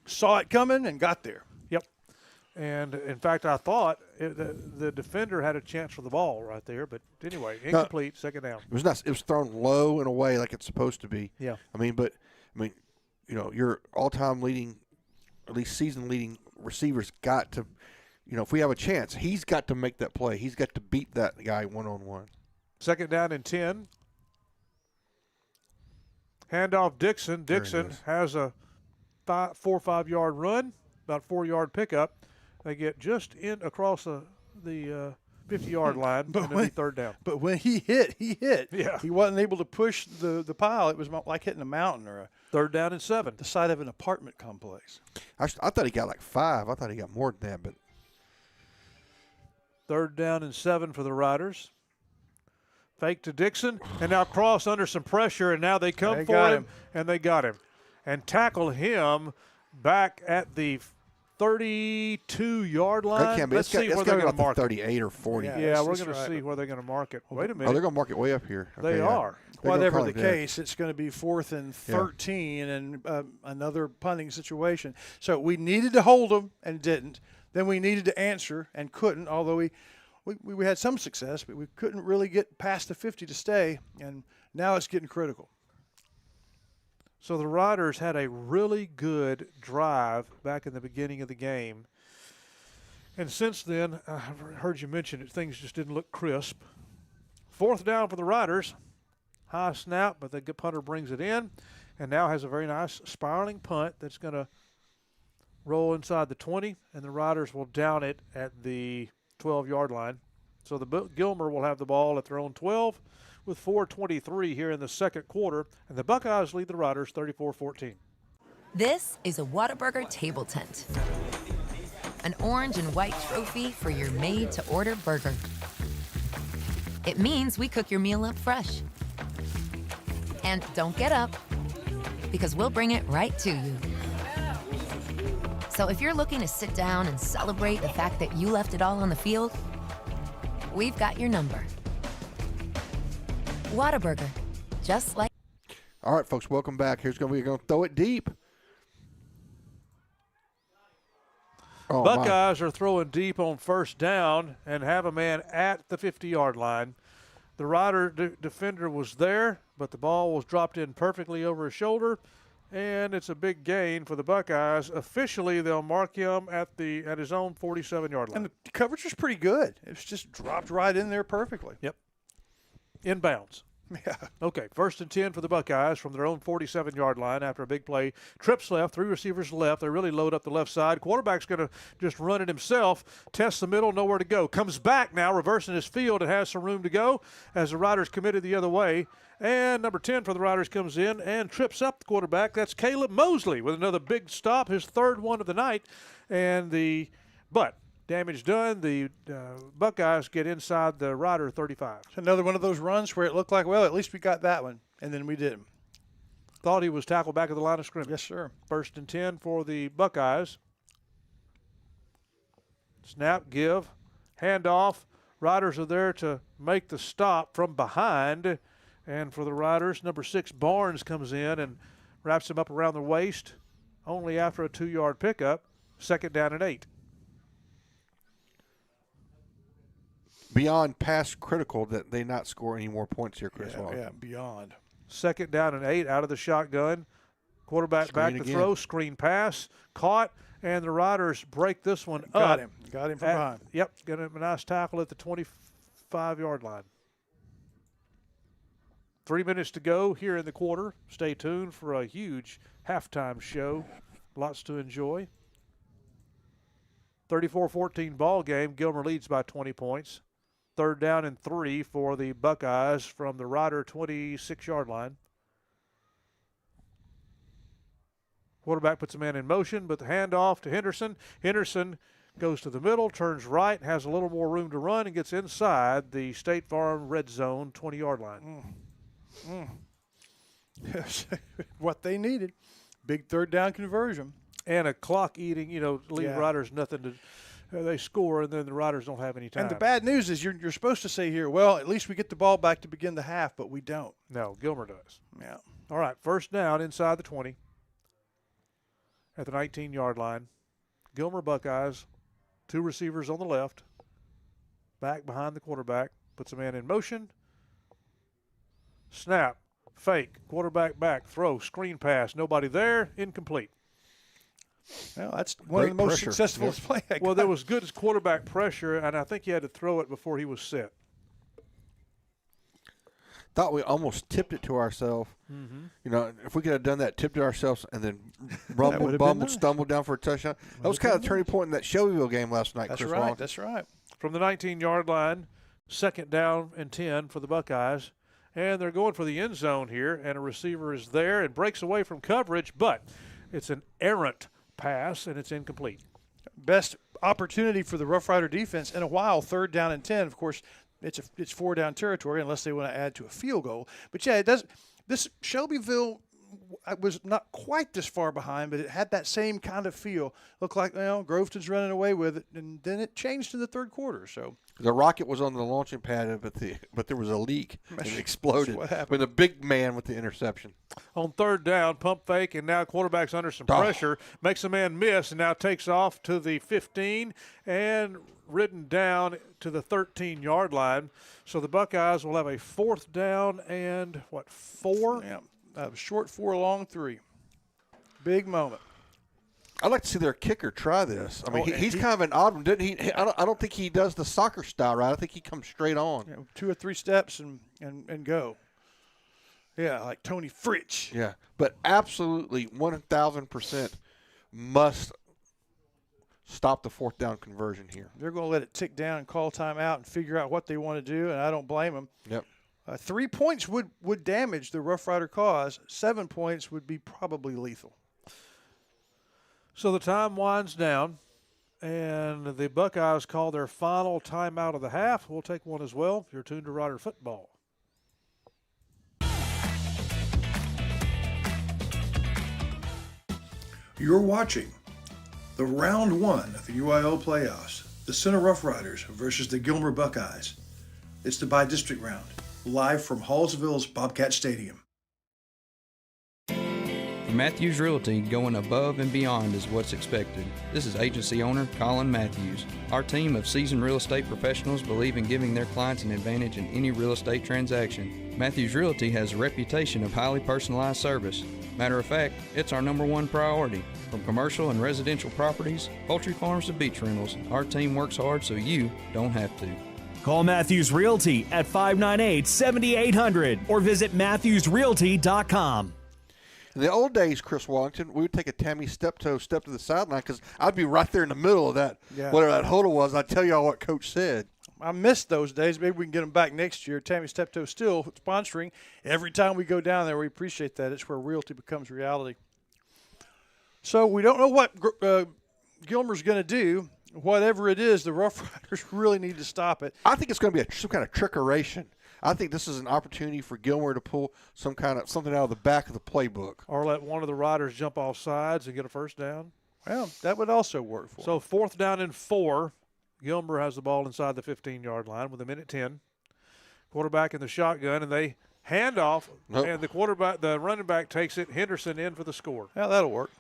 saw it coming and got there. Yep. And, in fact, I thought the defender had a chance for the ball right there. But, anyway, incomplete, second down. It was thrown low and away like it's supposed to be. Yeah. Your all-time leading, at least season-leading receivers got to, if we have a chance, he's got to make that play. He's got to beat that guy one-on-one. Second down and 10. Handoff Dixon. Dixon has a 4 or 5 yard run, about 4-yard pickup. They get just in across the 50-yard line, and it'll be third down. But when he hit. Yeah. He wasn't able to push the pile. It was like hitting a mountain or a third down and 7. The side of an apartment complex. I thought he got like 5. I thought he got more than that, but. Third down and 7 for the Riders. Fake to Dixon, and now Cross under some pressure, and now they come for him, and they got him. And tackle him back at the 32-yard line. Let's see where they're going to mark it. 38 or 40. Yeah, we're going to see where they're going to mark it. Wait a minute. Oh, they're going to mark it way up here. Okay, they are. Whatever the case, it's going to be 4th and 13 and another punting situation. So we needed to hold them and didn't. Then we needed to answer and couldn't, although we had some success, but we couldn't really get past the 50 to stay, and now it's getting critical. So the Riders had a really good drive back in the beginning of the game. And since then, I've heard you mention it, things just didn't look crisp. Fourth down for the Riders. High snap, but the punter brings it in and now has a very nice spiraling punt that's going to roll inside the 20, and the Riders will down it at the 12-yard line. So the Gilmer will have the ball at their own 12 with 4:23 here in the second quarter, and the Buckeyes lead the Riders 34-14. This is a Whataburger table tent. An orange and white trophy for your made-to-order burger. It means we cook your meal up fresh. And don't get up, because we'll bring it right to you. So if you're looking to sit down and celebrate the fact that you left it all on the field, we've got your number. Whataburger, just like... All right, folks, welcome back. We're going to throw it deep. Oh, Buckeyes are throwing deep on first down and have a man at the 50-yard line. The Rider defender was there, but the ball was dropped in perfectly over his shoulder, and it's a big gain for the Buckeyes. Officially, they'll mark him at his own 47-yard line. And the coverage was pretty good. It was just dropped right in there perfectly. Yep. Inbounds. Yeah. Okay, 1st and 10 for the Buckeyes from their own 47-yard line after a big play. Trips left, 3 receivers left. They really load up the left side. Quarterback's going to just run it himself, test the middle, nowhere to go. Comes back now, reversing his field and has some room to go as the Riders committed the other way. And number 10 for the Riders comes in and trips up the quarterback. That's Caleb Mosley with another big stop, his 3rd one of the night. But damage done. The Buckeyes get inside the Rider 35. It's another one of those runs where it looked like, well, at least we got that one, and then we didn't. Thought he was tackled back at the line of scrimmage. Yes, sir. 1st and 10 for the Buckeyes. Snap, give, handoff. Riders are there to make the stop from behind. And for the Riders, number 6, Barnes, comes in and wraps him up around the waist only after a 2-yard pickup. 2nd down and 8. Beyond pass critical that they not score any more points here, Chris. Yeah, beyond. 2nd down and 8 out of the shotgun. Quarterback Screen back to again. throw, screen pass, caught, and the Riders break this one up. Got him from behind. Yep, got him a nice tackle at the 25-yard line. 3 minutes to go here in the quarter. Stay tuned for a huge halftime show. Lots to enjoy. 34-14 ball game. Gilmer leads by 20 points. 3rd down and 3 for the Buckeyes from the Rider 26-yard line. Quarterback puts a man in motion, but the handoff to Henderson. Henderson goes to the middle, turns right, has a little more room to run, and gets inside the State Farm red zone 20-yard line. What they needed. Big 3rd down conversion. And a clock eating, leave Riders nothing to they score, and then the Riders don't have any time. And the bad news is you're supposed to say here, well, at least we get the ball back to begin the half, but we don't. No, Gilmer does. Yeah. All right, 1st down inside the 20 at the 19-yard line. Gilmer Buckeyes, 2 receivers on the left, back behind the quarterback, puts a man in motion. Snap, fake, quarterback back, throw, screen pass, nobody there, incomplete. Well, that's one of the most successful plays. Well, there was good quarterback pressure, and I think he had to throw it before he was set. Thought we almost tipped it to ourselves. Mm-hmm. If we could have done that, tipped it ourselves, and then bumbled, stumbled down for a touchdown. That was kind of a turning point in that Shelbyville game last night, That's Chris right, Long. that's right. From the 19-yard line, 2nd down and 10 for the Buckeyes. And they're going for the end zone here, and a receiver is there and breaks away from coverage, but it's an errant pass, and it's incomplete. Best opportunity for the Rough Rider defense in a while, 3rd down and 10. Of course, it's 4-down territory unless they want to add to a field goal. But, yeah, it does. This Shelbyville was not quite this far behind, but it had that same kind of feel. Looked like, Groveton's running away with it, and then it changed in the 3rd quarter. So the rocket was on the launching pad, but there was a leak and it exploded. What happened. With a big man with the interception. On 3rd down, pump fake, and now quarterback's under some pressure, makes a man miss, and now takes off to the 15 and ridden down to the 13-yard line. So the Buckeyes will have a 4th down and, 4? Yeah. Short 4, long 3. Big moment. I'd like to see their kicker try this. I mean, he's kind of an odd one, didn't he? I don't think he does the soccer style right. I think he comes straight on. 2 or 3 steps and go. Yeah, like Tony Fritsch. Yeah, but absolutely 1,000% must stop the fourth down conversion here. They're going to let it tick down and call timeout and figure out what they want to do, and I don't blame them. Yep. 3 points would damage the Rough Rider cause. 7 points would be probably lethal. So the time winds down, and the Buckeyes call their final timeout of the half. We'll take one as well. You're tuned to Rider Football. You're watching the round one of the UIL playoffs, the Center Rough Riders versus the Gilmer Buckeyes. It's the by-district round, live from Hallsville's Bobcat Stadium. For Matthews Realty, going above and beyond is what's expected. This is agency owner Colin Matthews. Our team of seasoned real estate professionals believe in giving their clients an advantage in any real estate transaction. Matthews Realty has a reputation of highly personalized service. Matter of fact, it's our #1 priority. From commercial and residential properties, poultry farms to beach rentals, our team works hard so you don't have to. Call Matthews Realty at 598-7800 or visit MatthewsRealty.com. In the old days, Chris Wallington, we would take a Tammy step to the sideline because I'd be right there in the middle of that, whatever that huddle was. I'd tell y'all what Coach said. I missed those days. Maybe we can get them back next year. Tammy Steptoe still sponsoring. Every time we go down there, we appreciate that. It's where realty becomes reality. So we don't know what Gilmer's going to do. Whatever it is, the Rough Riders really need to stop it. I think it's going to be some kind of trickeration. I think this is an opportunity for Gilmer to pull something out of the back of the playbook. Or let one of the Riders jump off sides and get a first down. Well, that would also work for So 4th down and 4. Gilmer has the ball inside the 15-yard line with 1:10. Quarterback in the shotgun, and they hand off, and the running back takes it. Henderson in for the score. Yeah, that'll work.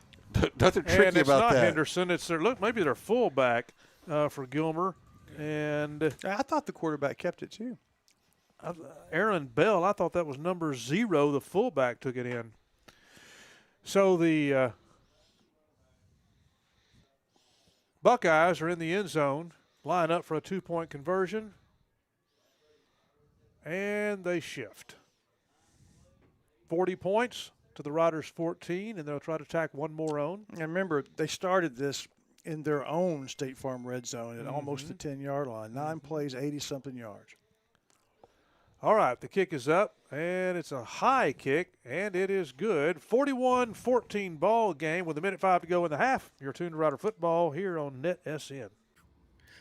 Nothing tricky and it's about not that. Henderson. It's maybe their fullback for Gilmer. And I thought the quarterback kept it too. Aaron Bell, I thought that was number 0. The fullback took it in. So the Buckeyes are in the end zone, line up for a 2-point conversion, and they shift. 40 points to the Riders 14, and they'll try to tack one more on. And remember, they started this in their own State Farm red zone at almost the 10-yard line. 9 plays, 80-something yards. All right, the kick is up, and it's a high kick, and it is good. 41-14 ball game with 1:05 to go in the half. You're tuned to Rider Football here on NetSN.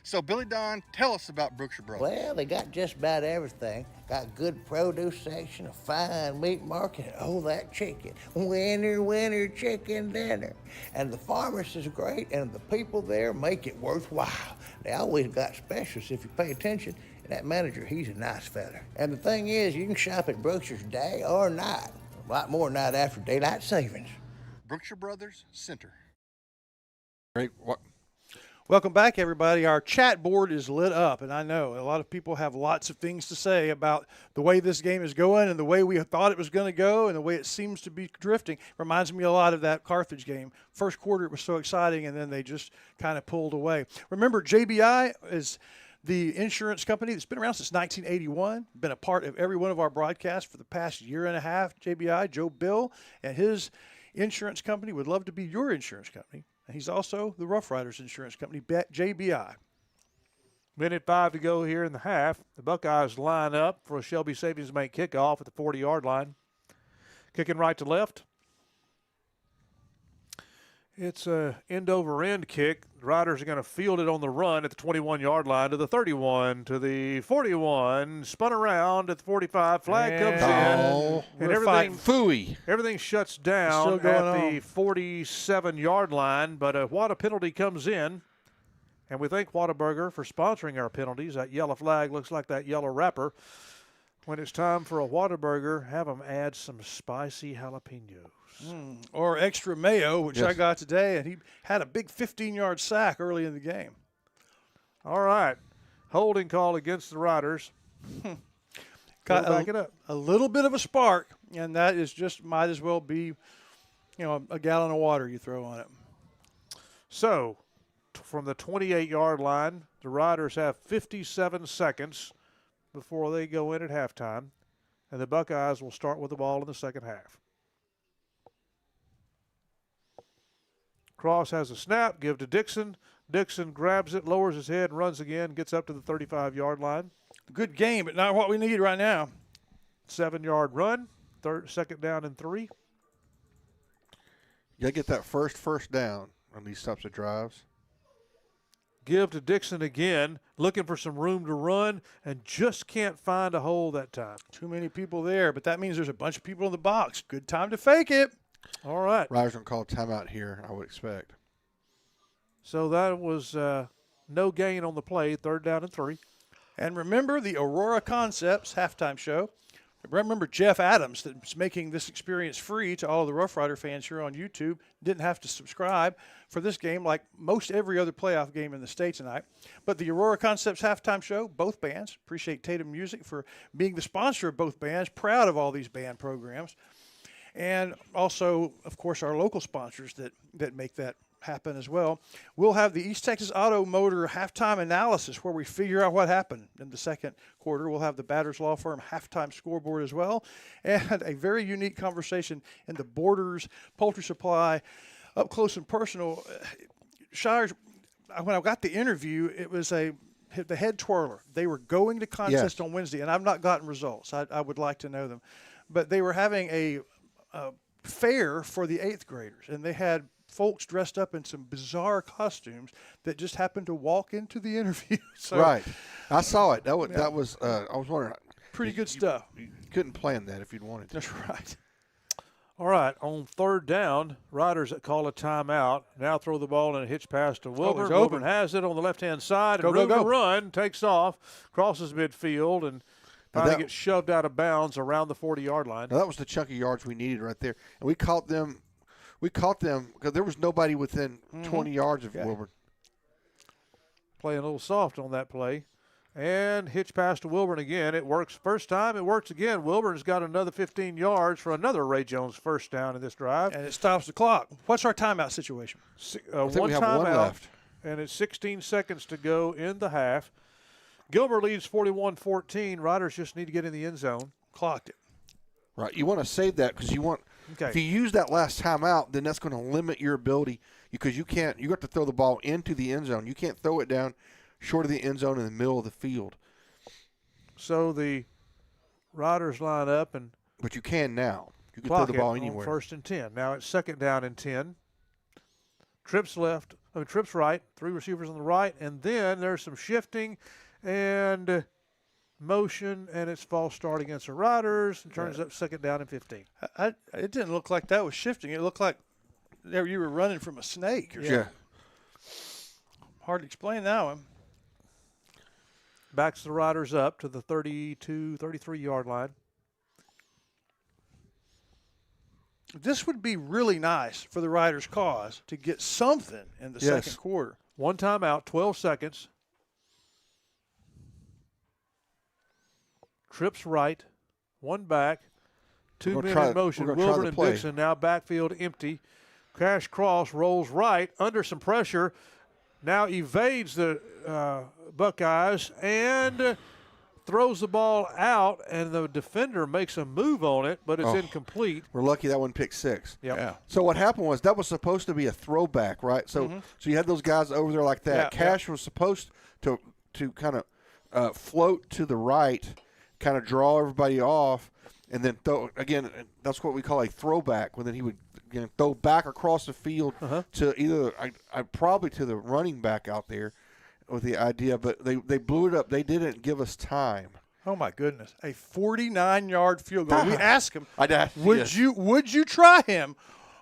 So, Billy Don, tell us about Brookshire Brothers. Well, they got just about everything. Got good produce section, a fine meat market, and that chicken. Winner, chicken dinner. And the pharmacist is great, and the people there make it worthwhile. They always got specials if you pay attention. And that manager, he's a nice fella. And the thing is, you can shop at Brookshire's day or night. A lot more night after daylight savings. Brookshire Brothers Center. Great. Welcome back, everybody. Our chat board is lit up, and I know a lot of people have lots of things to say about the way this game is going and the way we thought it was going to go and the way it seems to be drifting. Reminds me a lot of that Carthage game. First quarter, it was so exciting, and then they just kind of pulled away. Remember, JBI is the insurance company that's been around since 1981, been a part of every one of our broadcasts for the past year and a half. JBI, Joe Bill, and his insurance company would love to be your insurance company. And he's also the Rough Riders insurance company, JBI. 1:05 to go here in the half. The Buckeyes line up for a Shelby Savings Bank kickoff at the 40-yard line. Kicking right to left. It's a end-over-end kick. The Riders are going to field it on the run at the 21-yard line to the 31, to the 41, spun around at the 45. Flag comes in. And everything shuts down at the 47-yard line, but a Wada penalty comes in. And we thank Whataburger for sponsoring our penalties. That yellow flag looks like that yellow wrapper. When it's time for a Whataburger, have them add some spicy jalapenos. Or extra mayo, which I got today, and he had a big 15-yard sack early in the game. All right. Holding call against the Riders. Got a little bit of a spark, and that is just might as well be, a gallon of water you throw on it. So, from the 28-yard line, the Riders have 57 seconds before they go in at halftime. and the Buckeyes will start with the ball in the second half. Cross has a snap, give to Dixon. Dixon grabs it, lowers his head, runs again, gets up to the 35-yard line. Good game, but not what we need right now. 7-yard run, second down and 3. You got to get that first down on these types of drives. Give to Dixon again, looking for some room to run, and just can't find a hole that time. Too many people there, but that means there's a bunch of people in the box. Good time to fake it. All right. Riders going to call a timeout here, I would expect. So that was no gain on the play, 3rd down and 3. And remember the Aurora Concepts halftime show. Remember Jeff Adams that's making this experience free to all of the Rough Rider fans here on YouTube. Didn't have to subscribe for this game like most every other playoff game in the state tonight. But the Aurora Concepts halftime show, both bands. Appreciate Tatum Music for being the sponsor of both bands. Proud of all these band programs. And also, of course, our local sponsors that make that happen as well. We'll have the East Texas Auto Motor halftime analysis where we figure out what happened in the second quarter. We'll have the Batters Law Firm halftime scoreboard as well, and a very unique conversation in the Borders Poultry Supply up close and personal. Shires, when I got the interview, it was the head twirler. They were going to contest on Wednesday, and I've not gotten results. I would like to know them. But they were having a fair for the 8th graders, and they had folks dressed up in some bizarre costumes that just happened to walk into the interview. So, right. I saw it. That was I was wondering. Pretty good stuff. You couldn't plan that if you'd wanted to. That's right. All right, on 3rd down, Riders that call a timeout now throw the ball in a hitch pass to Wilburn. Wilburn has it on the left-hand side. Go, and room to run, takes off, crosses midfield, and finally gets shoved out of bounds around the 40-yard line. Now that was the chunk of yards we needed right there. And we caught them because there was nobody within 20 yards of Wilburn. Playing a little soft on that play. And hitch pass to Wilburn again. It works first time. It works again. Wilburn's got another 15 yards for another Ray Jones first down in this drive. And it stops the clock. What's our timeout situation? One timeout left. And it's 16 seconds to go in the half. Gilmer leads 41-14. Riders just need to get in the end zone. Clocked it. Right. You want to save that because you want if you use that last timeout, then that's going to limit your ability because you have to throw the ball into the end zone. You can't throw it down short of the end zone in the middle of the field. So the Riders line up but you can now. You can throw the ball anywhere. 1st and 10. Now it's 2nd down and 10. Trips right, 3 receivers on the right, and then there's some shifting and motion, and it's false start against the Riders. It turns up 2nd down and 15. It didn't look like that was shifting. It looked like you were running from a snake or something. Hard to explain that one. Backs the Riders up to the 33-yard line. This would be really nice for the Riders' cause to get something in the second quarter. One timeout, 12 seconds. Trips right, one back, 2 men in motion. Wilburn and Dixon now backfield empty. Cash cross rolls right under some pressure. Now evades the Buckeyes and throws the ball out, and the defender makes a move on it, but it's incomplete. We're lucky that one picked 6. Yep. Yeah. So what happened was that was supposed to be a throwback, right? So so you had those guys over there like that. Cash was supposed to kind of float to the right, kind of draw everybody off, and then throw again. That's what we call a throwback. When then he would throw back across the field to either probably to the running back out there with the idea, but they blew it up. They didn't give us time. Oh my goodness! A 49-yard field goal. We asked him, would you try him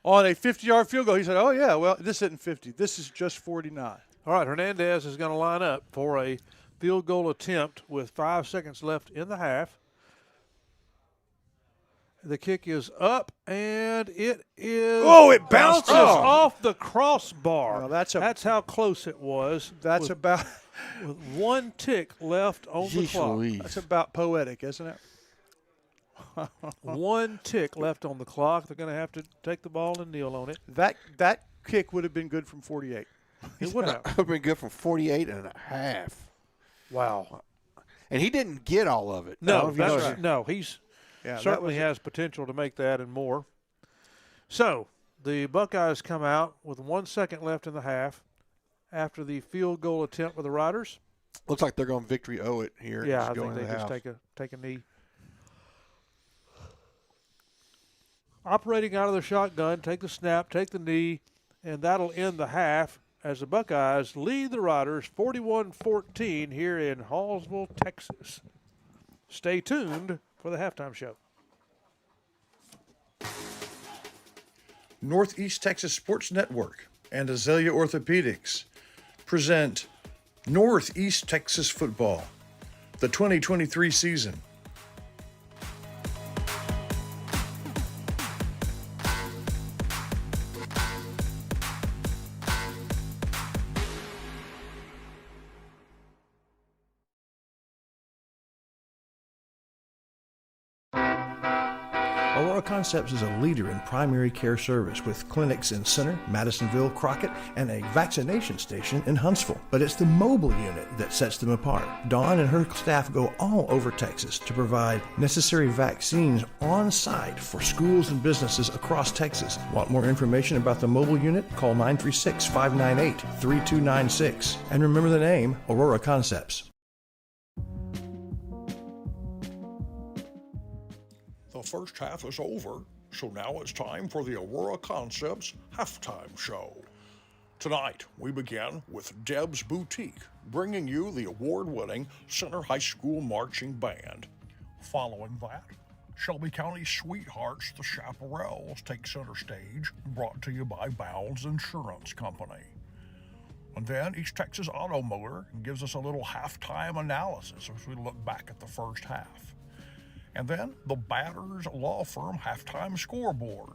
on a 50-yard field goal? He said, "Oh yeah, well this isn't 50. This is just 49." All right, Hernandez is going to line up for a field goal attempt with 5 seconds left in the half. The kick is up, and it is. Oh, it bounces off the crossbar. Well, that's how close it was. That's with one tick left on the clock. That's about poetic, isn't it? One tick left on the clock. They're going to have to take the ball and kneel on it. That kick would have been good from 48. It would have. It would have been good from 48 and a half. Wow. And he didn't get all of it. No, that's right. No, he's Yeah, certainly has potential to make that and more. So the Buckeyes come out with 1 second left in the half after the field goal attempt with the Riders. Looks like they're going to victory owe it here. Yeah, I think they just take a knee. Operating out of the shotgun, take the snap, take the knee, and that'll end the half as the Buckeyes lead the Riders 41-14 here in Hallsville, Texas. Stay tuned for the halftime show. Northeast Texas Sports Network and Azalea Orthopedics present Northeast Texas Football, the 2023 season. Aurora Concepts is a leader in primary care service with clinics in Center, Madisonville, Crockett, and a vaccination station in Huntsville. But it's the mobile unit that sets them apart. Dawn and her staff go all over Texas to provide necessary vaccines on site for schools and businesses across Texas. Want more information about the mobile unit? Call 936-598-3296. And remember the name, Aurora Concepts. The first half is over, so now it's time for the Aurora Concepts halftime show. Tonight, we begin with Deb's Boutique, bringing you the award-winning Center High School Marching Band. Following that, Shelby County Sweethearts, the Chaparrals, take center stage, brought to you by Bowles Insurance Company. And then East Texas Auto Motor gives us a little halftime analysis as we look back at the first half. And then the Batters Law Firm halftime scoreboard.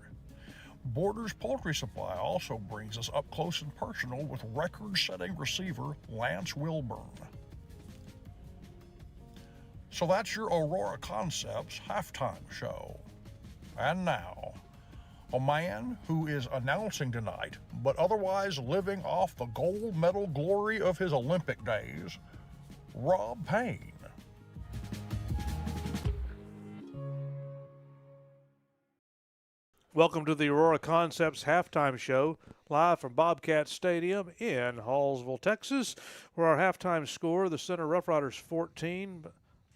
Borders Poultry Supply also brings us up close and personal with record-setting receiver Lance Wilburn. So that's your Aurora Concepts halftime show. And now, a man who is announcing tonight, but otherwise living off the gold medal glory of his Olympic days, Rob Payne. Welcome to the Aurora Concepts halftime show, live from Bobcat Stadium in Hallsville, Texas, where our halftime score, the Center Rough Riders 14,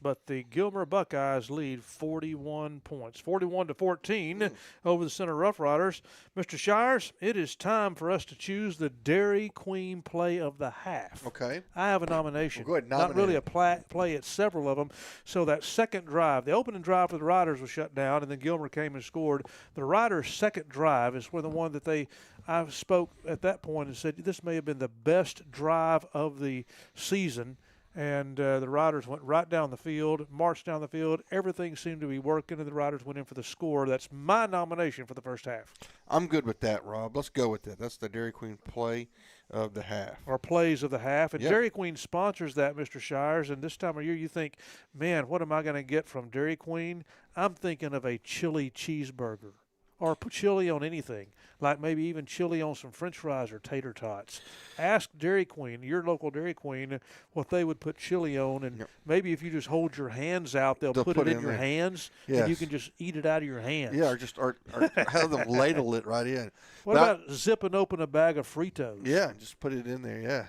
but the Gilmer Buckeyes lead 41 points, 41-14 over the Center Rough Riders. Mr. Shires, it is time for us to choose the Dairy Queen play of the half. Okay. I have a nomination. Well, go ahead, Not really a nominate play, it's several of them. So that second drive, the opening drive for the Riders was shut down, and then Gilmer came and scored. The Riders' second drive is where the one that I spoke at that point and said this may have been the best drive of the season. And the Riders went right down the field, marched down the field. Everything seemed to be working, and the Riders went in for the score. That's my nomination for the first half. I'm good with that, Rob. Let's go with that. That's the Dairy Queen play of the half. Or plays of the half. And Yep. Dairy Queen sponsors that, Mr. Shires. And this time of year, you think, man, what am I going to get from Dairy Queen? I'm thinking of a chili cheeseburger. Or put chili on anything, like maybe even chili on some French fries or tater tots. Ask Dairy Queen, your local Dairy Queen, what they would put chili on, and maybe if you just hold your hands out, they'll put it in your hands, and you can just eat it out of your hands. Yeah, or have them ladle it right in. What about zipping open a bag of Fritos? Yeah, just put it in there, yeah.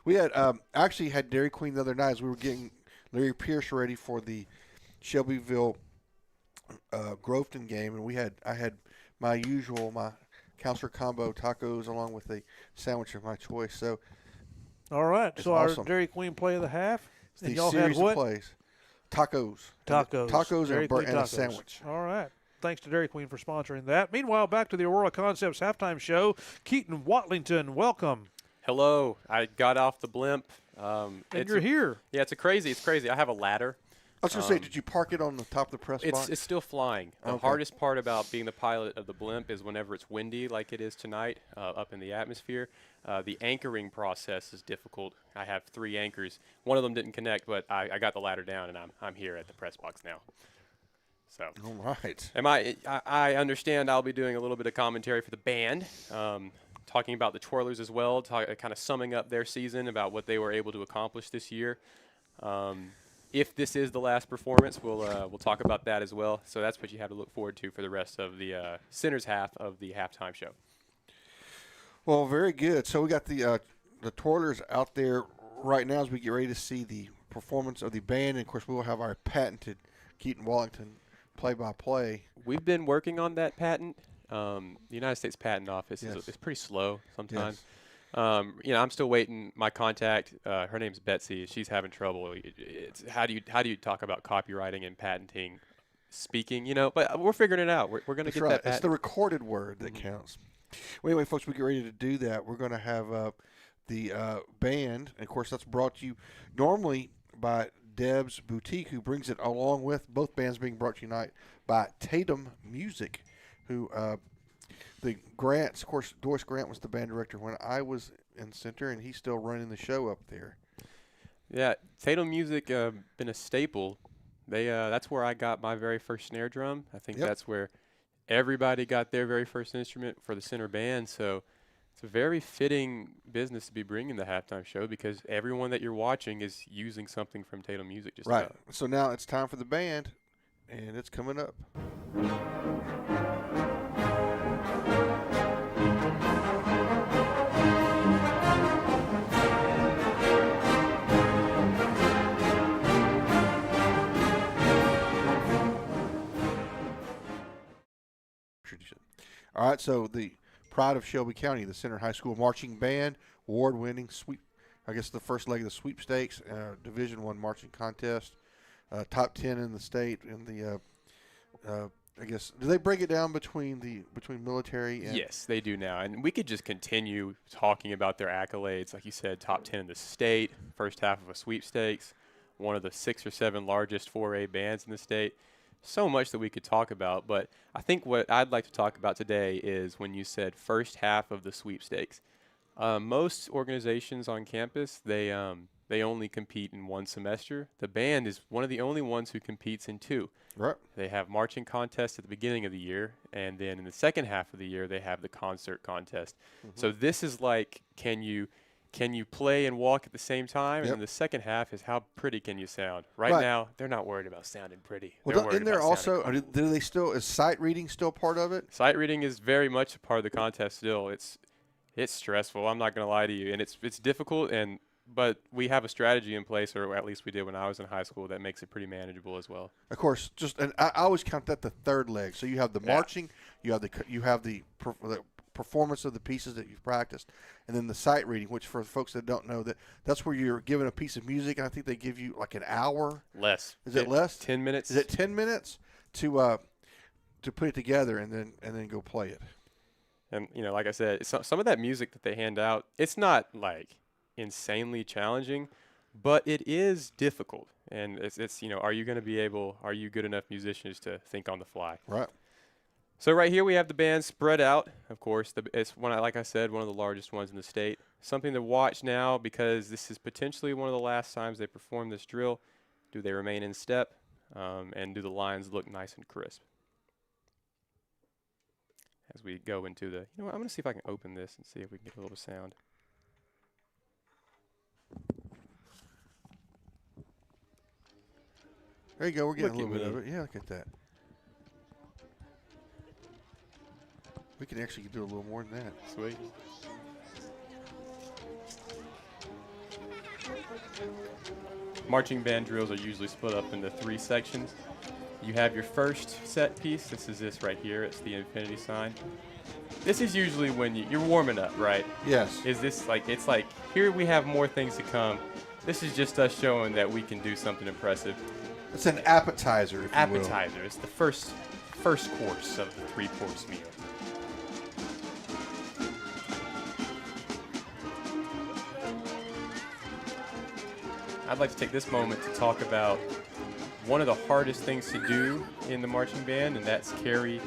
We had actually had Dairy Queen the other night as we were getting Larry Pierce ready for the Shelbyville Groveton game, and I had my Counselor Combo tacos along with a sandwich of my choice. So, all right. So awesome. Our Dairy Queen play of the half. It's and the y'all series had what? of plays. Tacos and a sandwich. All right. Thanks to Dairy Queen for sponsoring that. Meanwhile, back to the Aurora Concepts halftime show. Keaton Watlington, welcome. Hello. I got off the blimp. And you're here. Yeah, it's crazy. I have a ladder. I was going to say, did you park it on the top of the press box? It's still flying. The hardest part about being the pilot of the blimp is whenever it's windy like it is tonight up in the atmosphere. The anchoring process is difficult. I have 3 anchors. One of them didn't connect, but I got the ladder down, and I'm here at the press box now. So, all right. I understand I'll be doing a little bit of commentary for the band, talking about the Twirlers as well, kind of summing up their season, about what they were able to accomplish this year. if this is the last performance, we'll talk about that as well. So that's what you have to look forward to for the rest of the Center's half of the halftime show. Well, very good. So we got the twirlers out there right now as we get ready to see the performance of the band. And, of course, we will have our patented Keaton Wallington play-by-play. We've been working on that patent. The United States Patent Office Yes. is pretty slow sometimes. Yes. I'm still waiting. My contact, her name's Betsy. She's having trouble. It's how do you talk about copywriting and patenting, speaking? But we're figuring it out. We're going to get right. that patent. It's the recorded word that counts. Well, anyway, folks, we get ready to do that. We're going to have the band, and of course, that's brought to you normally by Deb's Boutique, who brings it along with both bands being brought to you tonight by Tatum Music, who the Grants, of course, Doris Grant was the band director when I was in Center, and he's still running the show up there. Yeah, Tatum Music been a staple. That's where I got my very first snare drum. I think that's where everybody got their very first instrument for the Center band. So it's a very fitting business to be bringing the halftime show because everyone that you're watching is using something from Tatum Music. Just Right. about. So now it's time for the band, and it's coming up. All right, so the pride of Shelby County, the Center High School Marching Band, award-winning the first leg of the sweepstakes, Division I marching contest, top 10 in the state in the do they break it down between military and Yes, they do now. And we could just continue talking about their accolades. Like you said, top 10 in the state, first half of a sweepstakes, one of the 6 or 7 largest 4A bands in the state. So much that we could talk about. But I think what I'd like to talk about today is when you said first half of the sweepstakes. Most organizations on campus, they only compete in one semester. The band is one of the only ones who competes in 2. Right. They have marching contests at the beginning of the year, and then in the second half of the year, they have the concert contest. So this is like, can you play and walk at the same time? And then the second half is how pretty can you sound? Right now, they're not worried about sounding pretty. Well, They're isn't there worried about sounding also do they still is sight reading still part of it? Sight reading is very much a part of the contest still. It's stressful. I'm not going to lie to you, and it's difficult. But we have a strategy in place, or at least we did when I was in high school, that makes it pretty manageable as well. Of course, and I always count that the third leg. So you have the marching, you have the performance of the pieces that you've practiced, and then the sight reading, which for folks that don't know, that's where you're given a piece of music, and I think they give you like an hour. Less. Is it less? 10 minutes. Is it 10 minutes to put it together and then go play it? And like I said, some of that music that they hand out, it's not like insanely challenging, but it is difficult. And it's are you good enough musicians to think on the fly? Right. So right here we have the band spread out. Of course, it's like I said, one of the largest ones in the state. Something to watch now because this is potentially one of the last times they perform this drill. Do they remain in step? And do the lines look nice and crisp? As we go into I'm going to see if I can open this and see if we can get a little sound. There you go. We're getting Look a little at bit of me. it. Yeah, look at that. We can actually do a little more than that. Sweet. Marching band drills are usually split up into 3 sections. You have your first set piece. This is this right here. It's the infinity sign. This is usually when you're warming up, right? Yes. Is this it's like, here we have more things to come. This is just us showing that we can do something impressive. It's an appetizer, if you will. Appetizer. It's the first course of the 3-course meal. I'd like to take this moment to talk about one of the hardest things to do in the marching band, and that's carry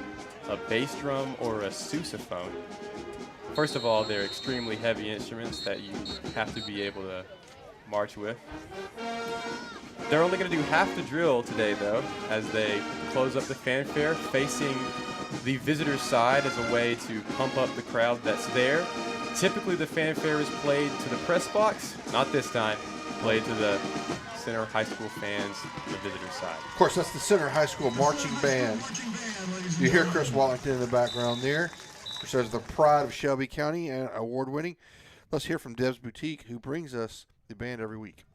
a bass drum or a sousaphone. First of all, they're extremely heavy instruments that you have to be able to march with. They're only going to do half the drill today, though, as they close up the fanfare, facing the visitor's side as a way to pump up the crowd that's there. Typically, the fanfare is played to the press box. Not this time. Played to the Center High School fans on the visitor side. Of course, that's the Center High School marching band. You hear Chris Wallington in the background there, which says the pride of Shelby County and award-winning. Let's hear from Deb's Boutique, who brings us the band every week.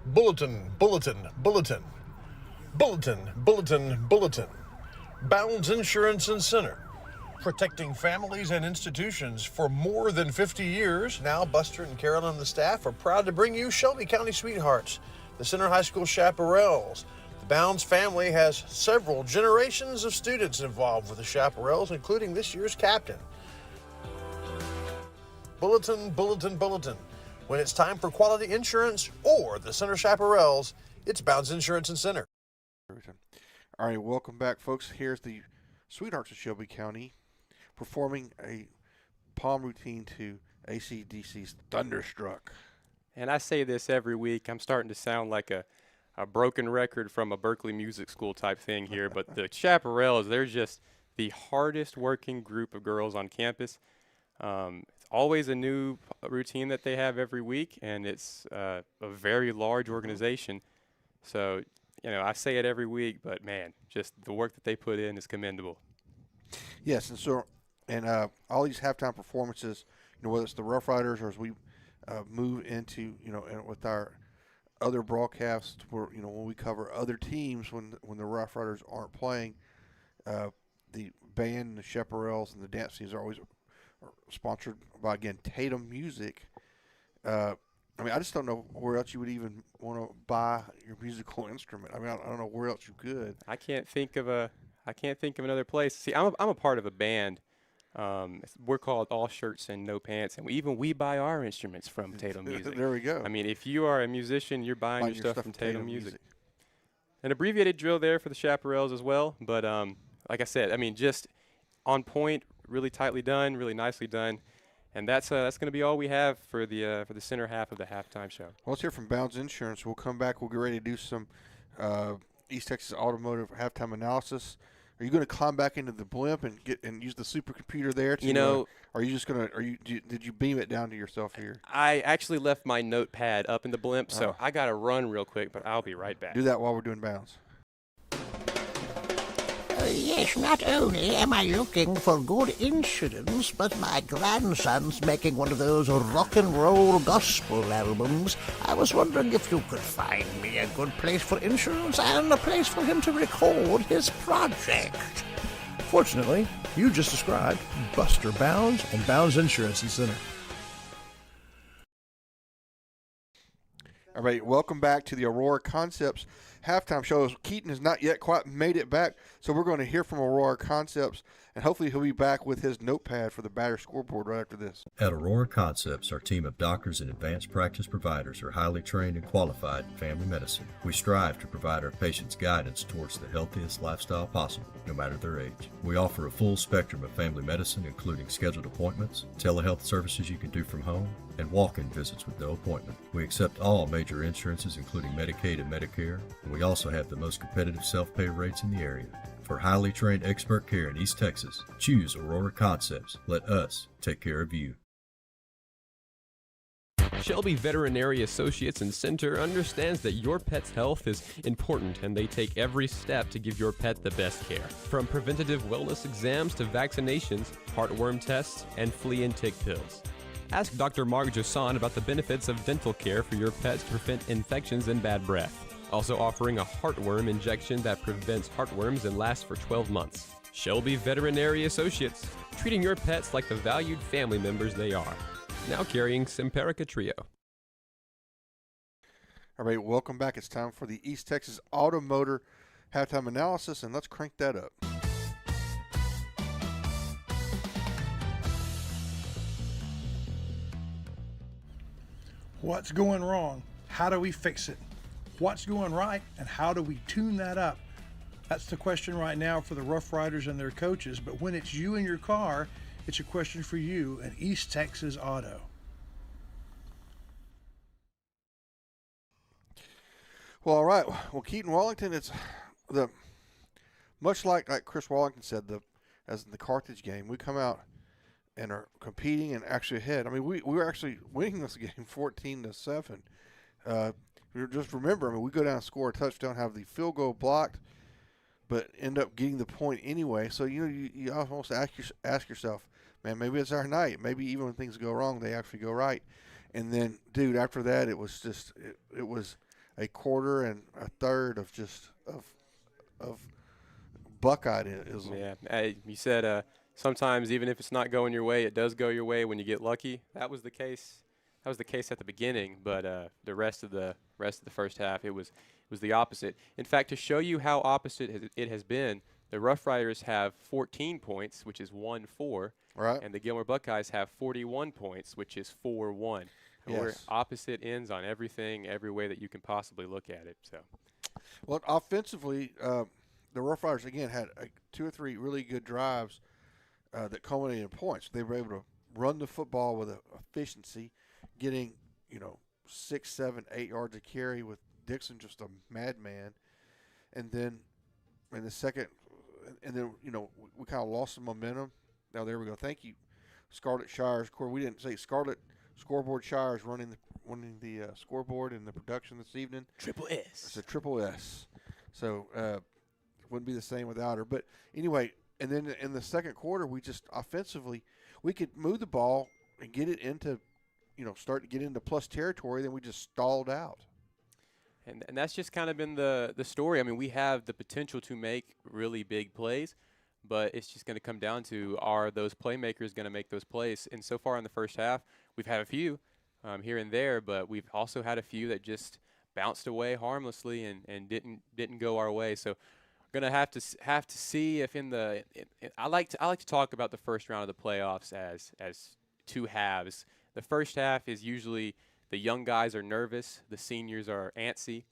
Bulletin, bulletin, bulletin. Bulletin, bulletin, bulletin. Bounds Insurance and Center. Protecting families and institutions for more than 50 years. Now, Buster and Carolyn and the staff are proud to bring you Shelby County Sweethearts, the Center High School Chaparrals. The Bounds family has several generations of students involved with the Chaparrals, including this year's captain. Bulletin, bulletin, bulletin. When it's time for quality insurance or the Center Chaparrals, it's Bounds Insurance and Center. All right, welcome back, folks. Here's the Sweethearts of Shelby County performing a palm routine to AC/DC's Thunderstruck. And I say this every week. I'm starting to sound like a broken record from a Berkeley music school type thing here, but the Chaparrals, they're just the hardest working group of girls on campus. It's always a new routine that they have every week, and it's a very large organization. So, you know, I say it every week, but man, just the work that they put in is commendable. Yes, and so, and all these halftime performances, you know, whether it's the Rough Riders or as we move into, you know, and with our other broadcasts, where, you know, when we cover other teams when the Rough Riders aren't playing, the band, the Chaparrals, and the dance teams are always sponsored by, again, Tatum Music. I mean, I just don't know where else you would even want to buy your musical instrument. I mean, I don't know where else you could. I can't think of another place. See, I'm a part of a band. We're called All Shirts and No Pants, and we buy our instruments from Tatum Music. There we go. I mean, if you are a musician, you're buying your stuff from Tatum Music. An abbreviated drill there for the Chaparrals as well, but like I said, I mean, just on point, really tightly done, really nicely done. And that's going to be all we have for the center half of the halftime show. Well, let's hear from Bounds Insurance. We'll come back. We'll get ready to do some East Texas automotive halftime analysis. Are you going to climb back into the blimp and use the supercomputer there? To, you know, are you just going to? Did you beam it down to yourself here? I actually left my notepad up in the blimp, so I got to run real quick, but I'll be right back. Do that while we're doing Bounds. Yes, not only am I looking for good insurance, but my grandson's making one of those rock and roll gospel albums. I was wondering if you could find me a good place for insurance and a place for him to record his project. Fortunately, you just described Buster Bounds and Bounds Insurance and Center. All right, welcome back to the Aurora Concepts halftime show. Keaton has not yet quite made it back, so we're going to hear from Aurora Concepts, and hopefully he'll be back with his notepad for the batter scoreboard right after this. At Aurora Concepts, our team of doctors and advanced practice providers are highly trained and qualified in family medicine. We strive to provide our patients guidance towards the healthiest lifestyle possible, no matter their age. We offer a full spectrum of family medicine, including scheduled appointments, telehealth services you can do from home, and walk-in visits with no appointment. We accept all major insurances, including Medicaid and Medicare, and we also have the most competitive self-pay rates in the area. For highly trained expert care in East Texas, choose Aurora Concepts. Let us take care of you. Shelby Veterinary Associates and Center understands that your pet's health is important, and they take every step to give your pet the best care. From preventative wellness exams to vaccinations, heartworm tests, and flea and tick pills. Ask Dr. Mark Josan about the benefits of dental care for your pets to prevent infections and bad breath. Also offering a heartworm injection that prevents heartworms and lasts for 12 months. Shelby Veterinary Associates, treating your pets like the valued family members they are. Now carrying Simparica Trio. All right, welcome back. It's time for the East Texas Automotor halftime analysis, and let's crank that up. What's going wrong? How do we fix it? What's going right, and how do we tune that up? That's the question right now for the Rough Riders and their coaches, but when it's you and your car, it's a question for you at East Texas Auto. Well, all right. Well, Keaton Wallington, it's the much like Chris Wallington said, as in the Carthage game, we come out and are competing and actually ahead. I mean, we were actually winning this game 14-7. Just remember, I mean, we go down and score a touchdown, have the field goal blocked, but end up getting the point anyway. So you almost ask yourself, man, maybe it's our night. Maybe even when things go wrong, they actually go right. And then, dude, after that, it was just it was a quarter and a third of just of Buckeye-ism. Yeah, you said sometimes even if it's not going your way, it does go your way when you get lucky. That was the case. That was the case at the beginning, but the rest of the first half, it was the opposite. In fact, to show you how opposite it has been, the Rough Riders have 14 points, which is 1-4, right, and the Gilmer Buckeyes have 41 points, which is 4-1. Yes. We're opposite ends on everything, every way that you can possibly look at it. So, well, offensively, the Rough Riders again had 2 or 3 really good drives that culminated in points. They were able to run the football with efficiency, getting 6, 7, 8 yards a carry with Dixon just a madman, and then in the second, and then we kind of lost some momentum. Now there we go. Thank you, Scarlett Shires. We didn't say Scarlett Scoreboard Shires running the scoreboard in the production this evening. Triple S. It's a triple S. So wouldn't be the same without her. But anyway, and then in the second quarter, we just offensively we could move the ball and get it into start to get into plus territory. Then we just stalled out. And that's just kind of been the story. I mean, we have the potential to make really big plays, but it's just going to come down to, are those playmakers going to make those plays? And so far in the first half, we've had a few here and there, but we've also had a few that just bounced away harmlessly and didn't go our way. So we're going to have to see if I like to talk about the first round of the playoffs as 2 halves. The first half is usually the young guys are nervous, the seniors are antsy.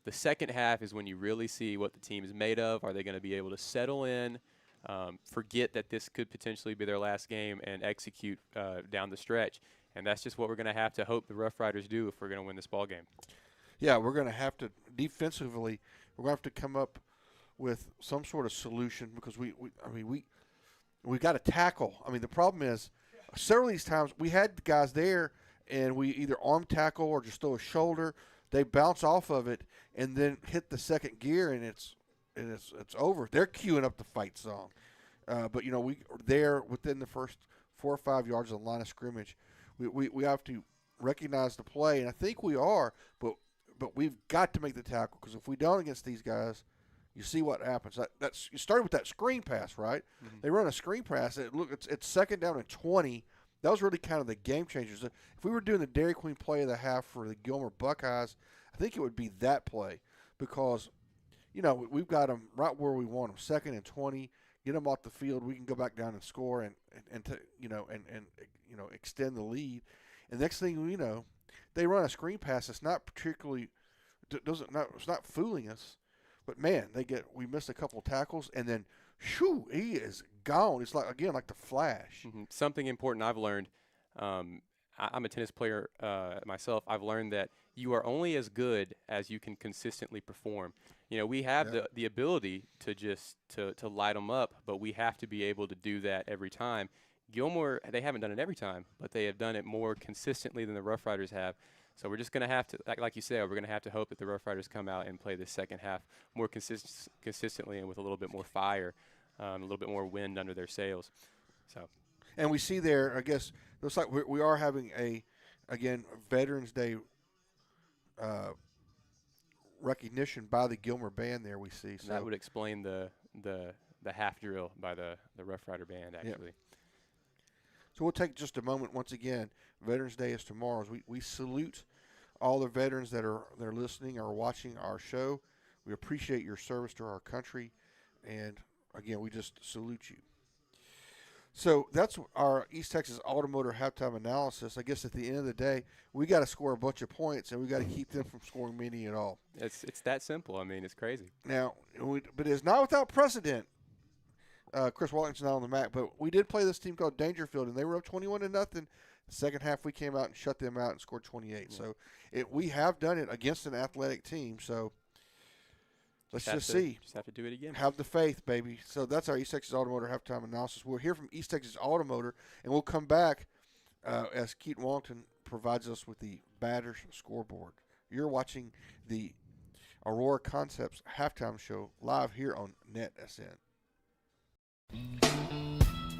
The second half is when you really see what the team is made of. Are they going to be able to settle in, forget that this could potentially be their last game, and execute down the stretch? And that's just what we're going to have to hope the Rough Riders do if we're going to win this ball game. Yeah, we're going to have to defensively. We're going to have to come up with some sort of solution because we got to tackle. I mean, the problem is several of these times we had the guys there and we either arm tackle or just throw a shoulder. They bounce off of it and then hit the second gear and it's over. They're queuing up the fight song. But we are there within the first 4 or 5 yards of the line of scrimmage. We have to recognize the play, and I think we are, but we've got to make the tackle because if we don't against these guys, you see what happens. That's you started with that screen pass, right? Mm-hmm. They run a screen pass. It's second down and 20. That was really kind of the game changers. If we were doing the Dairy Queen play of the half for the Gilmer Buckeyes, I think it would be that play because, we've got them right where we want them, second and 20. Get them off the field. We can go back down and score and extend the lead. And next thing we know, they run a screen pass. It's not particularly it's not fooling us. But man, we missed a couple of tackles, and then, shoo, he is gone. It's like the Flash. Mm-hmm. Something important I've learned. I'm a tennis player myself. I've learned that you are only as good as you can consistently perform. We have the ability to light them up, but we have to be able to do that every time. Gilmore, they haven't done it every time, but they have done it more consistently than the Rough Riders have. So we're just going to have to, like you said, we're going to have to hope that the Rough Riders come out and play the second half more consistently and with a little bit more fire, a little bit more wind under their sails. So, and we see there, I guess, it looks like we are having again, Veterans Day recognition by the Gilmer band there we see. So that would explain the half drill by the Rough Rider band, actually. Yep. So we'll take just a moment once again. Veterans Day is tomorrow. We salute all the veterans that are listening or watching our show. We appreciate your service to our country. And, again, we just salute you. So that's our East Texas Automotive halftime analysis. I guess at the end of the day, we got to score a bunch of points, and we got to keep them from scoring many at all. It's that simple. I mean, it's crazy. Now, but it's not without precedent. Chris Wallington's not on the mat, but we did play this team called Dangerfield, and they were up 21-0. The second half, we came out and shut them out and scored 28. Yeah. So we have done it against an athletic team. So let's just see. Just have to do it again. Have the faith, baby. So that's our East Texas Automotive halftime analysis. We'll hear from East Texas Automotive, and we'll come back as Keaton Wallington provides us with the batter's scoreboard. You're watching the Aurora Concepts halftime show live here on NetSN.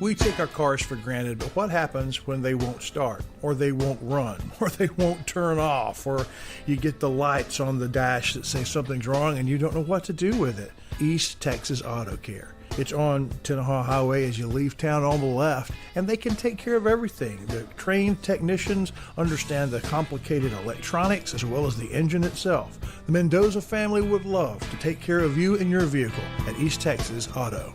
We take our cars for granted, but what happens when they won't start, or they won't run, or they won't turn off, or you get the lights on the dash that say something's wrong and you don't know what to do with it? East Texas Auto Care. It's on Tenaha Highway as you leave town on the left, and they can take care of everything. The trained technicians understand the complicated electronics as well as the engine itself. The Mendoza family would love to take care of you and your vehicle at East Texas Auto.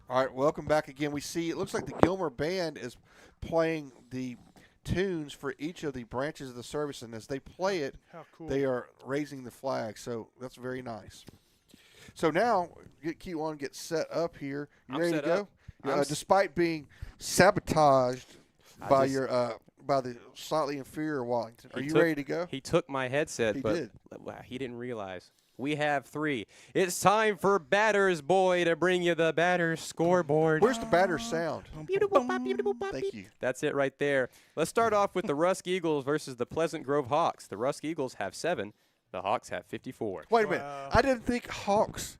All right, welcome back again. We see it looks like the Gilmer Band is playing the tunes for each of the branches of the service, and as they play it, they are raising the flag. So that's very nice. So now, Keaton gets set up here. You ready to go? Despite being sabotaged by the slightly inferior Wallington, are you ready to go? He took my headset, but he didn't realize. We have 3. It's time for Batter's Boy to bring you the Batter's scoreboard. Where's the Batter's sound? Thank you. That's it right there. Let's start off with the Rusk Eagles versus the Pleasant Grove Hawks. The Rusk Eagles have 7. The Hawks have 54. Wait a minute. I didn't think Hawks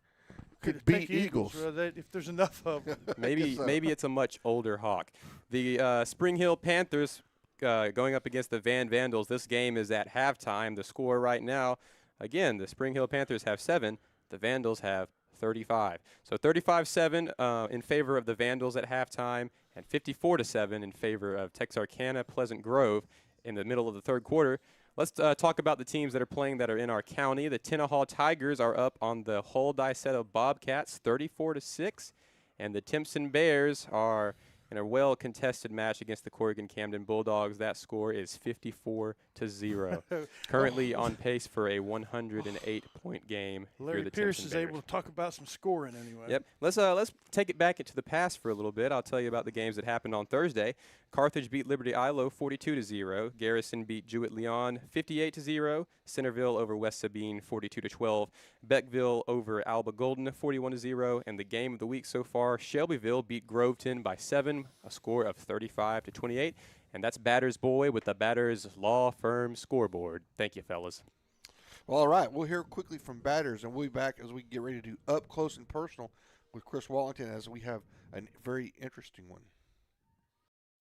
could beat Eagles. If there's enough of them. Maybe it's a much older Hawk. The Spring Hill Panthers going up against the Van Vandals. This game is at halftime. The score right now, again, the Spring Hill Panthers have 7. The Vandals have 35. So 35-7 in favor of the Vandals at halftime, and 54-7 in favor of Texarkana Pleasant Grove in the middle of the third quarter. Let's talk about the teams that are playing that are in our county. The Tenaha Tigers are up on the Hull Diceto Bobcats 34-6, and the Timpson Bears are in a well-contested match against the Corrigan Camden Bulldogs. That score is 54-0. Currently on pace for a 108-point game. Larry Pierce is able to talk about some scoring anyway. Yep. Let's take it back into the past for a little bit. I'll tell you about the games that happened on Thursday. Carthage beat Liberty Ilo 42-0. Garrison beat Jewett-Leon 58-0. Centerville over West Sabine 42-12. Beckville over Alba Golden 41-0. And the game of the week so far, Shelbyville beat Groveton by 7, a score of 35-28. And that's Batter's Boy with the Batter's Law Firm scoreboard. Thank you, fellas. Well, all right. We'll hear quickly from Batters, and we'll be back as we get ready to do Up Close and Personal with Chris Wallington, as we have a very interesting one.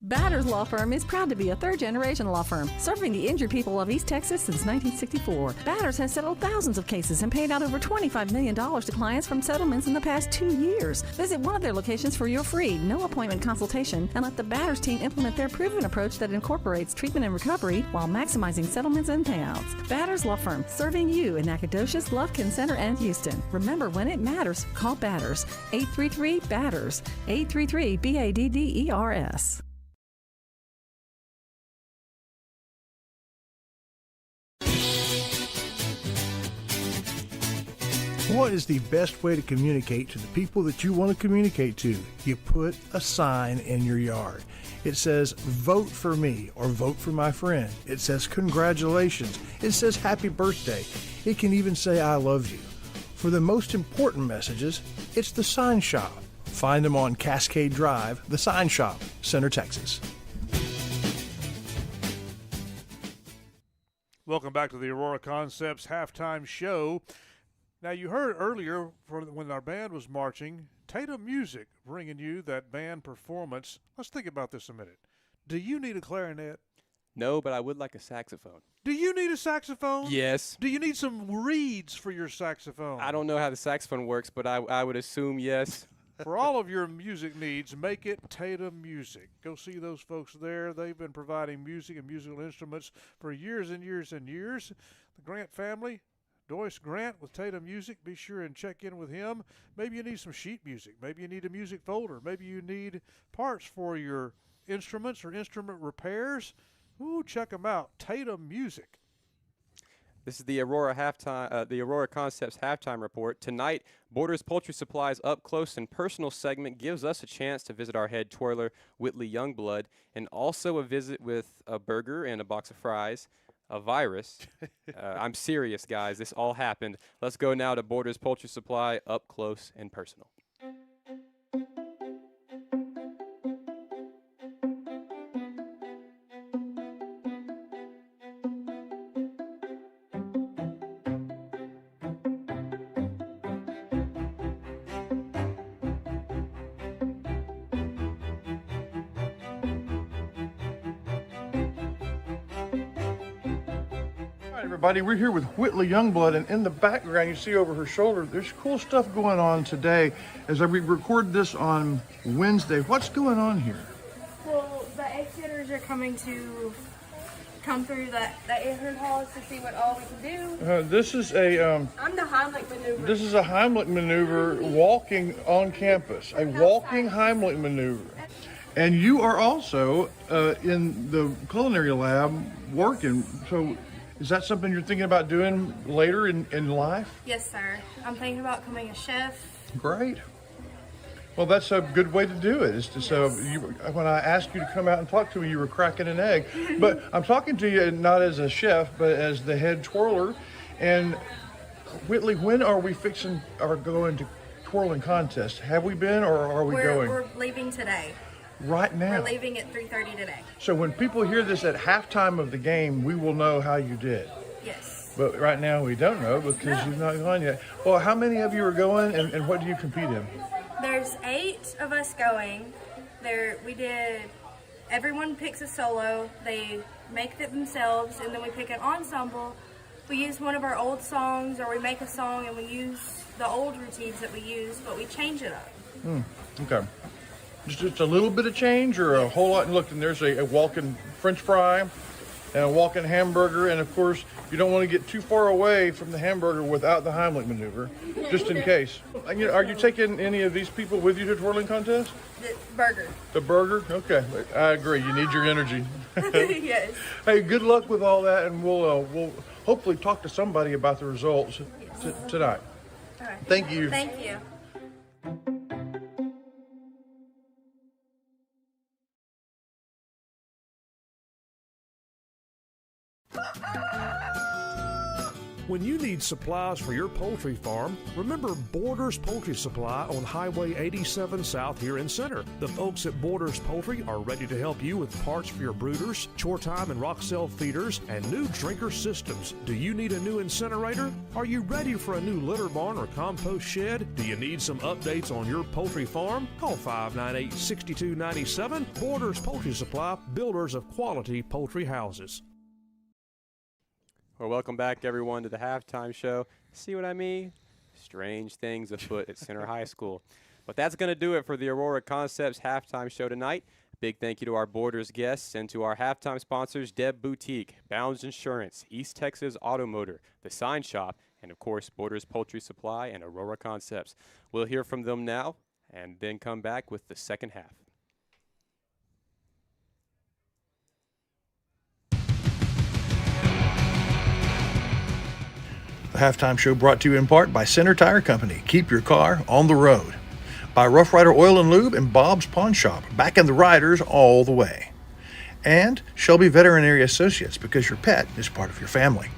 Batters Law Firm is proud to be a third-generation law firm serving the injured people of East Texas since 1964. Batters has settled thousands of cases and paid out over $25 million to clients from settlements in the past 2 years. Visit one of their locations for your free, no-appointment consultation and let the Batters team implement their proven approach that incorporates treatment and recovery while maximizing settlements and payouts. Batters Law Firm, serving you in Nacogdoches, Lufkin Center, and Houston. Remember, when it matters, call Batters. 833-BATTERS. 833-BADDERS. What is the best way to communicate to the people that you want to communicate to? You put a sign in your yard. It says, vote for me, or vote for my friend. It says, congratulations. It says, happy birthday. It can even say, I love you. For the most important messages, it's the Sign Shop. Find them on Cascade Drive, the Sign Shop, Center, Texas. Welcome back to the Aurora Concepts halftime show. Now, you heard earlier when our band was marching, Tatum Music bringing you that band performance. Let's think about this a minute. Do you need a clarinet? No, but I would like a saxophone. Do you need a saxophone? Yes. Do you need some reeds for your saxophone? I don't know how the saxophone works, but I would assume yes. For all of your music needs, make it Tatum Music. Go see those folks there. They've been providing music and musical instruments for years and years and years. The Grant family, Doyce Grant with Tatum Music, be sure and check in with him. Maybe you need some sheet music. Maybe you need a music folder. Maybe you need parts for your instruments or instrument repairs. Ooh, check them out. Tatum Music. This is the Aurora Concepts halftime report. Tonight, Borders Poultry Supply's Up Close and Personal segment gives us a chance to visit our head twirler, Whitley Youngblood, and also a visit with a burger and a box of fries, a virus. I'm serious, guys. This all happened. Let's go now to Borders Poultry Supply, Up Close and Personal. Everybody, we're here with Whitley Youngblood, and in the background you see over her shoulder there's cool stuff going on today as we record this on Wednesday. What's going on here? Well, the egg getters are coming to come through the entrance halls to see what all we can do. This is a I'm the Heimlich maneuver. This is a Heimlich maneuver walking on campus, a walking Heimlich maneuver. And you are also in the culinary lab working, so is that something you're thinking about doing later in life? Yes, sir. I'm thinking about becoming a chef. Great. Well, that's a good way to do it. Is to, so when I asked you to come out and talk to me, you were cracking an egg. But I'm talking to you not as a chef, but as the head twirler. And Whitley, when are we going to twirling contest? Have we been, or are we going? We're leaving today. Right now. We're leaving at 3:30 today. So when people hear this at halftime of the game, we will know how you did. Yes. But right now we don't know because you've not gone yet. Well, how many of you are going, and what do you compete in? There's 8 of us going. Everyone picks a solo. They make it themselves, and then we pick an ensemble. We use one of our old songs, or we make a song and we use the old routines that we use, but we change it up. Okay. Just a little bit of change, or a whole lot? Look, and there's a walking French fry and a walking hamburger, and of course you don't want to get too far away from the hamburger without the Heimlich maneuver, just in case. Are you taking any of these people with you to twirling contest? The burger. The burger? Okay, I agree. You need your energy. Yes. Hey, good luck with all that, and we'll hopefully talk to somebody about the results tonight. All right. Thank you. Thank you. When you need supplies for your poultry farm, remember Borders Poultry Supply on Highway 87 South here in Center. The folks at Borders Poultry are ready to help you with parts for your brooders, chore time and rock cell feeders, and new drinker systems. Do you need a new incinerator? Are you ready for a new litter barn or compost shed? Do you need some updates on your poultry farm? Call 598-6297. Borders Poultry Supply, builders of quality poultry houses. Well, welcome back, everyone, to the halftime show. See what I mean? Strange things afoot at Center High School. But that's going to do it for the Aurora Concepts halftime show tonight. Big thank you to our Borders guests and to our halftime sponsors, Deb Boutique, Bounds Insurance, East Texas Automotor, The Sign Shop, and, of course, Borders Poultry Supply and Aurora Concepts. We'll hear from them now and then come back with the second half. The halftime show brought to you in part by Center Tire Company. Keep your car on the road. By Rough Rider Oil and Lube and Bob's Pawn Shop. Back in the riders all the way. And Shelby Veterinary Associates, because your pet is part of your family.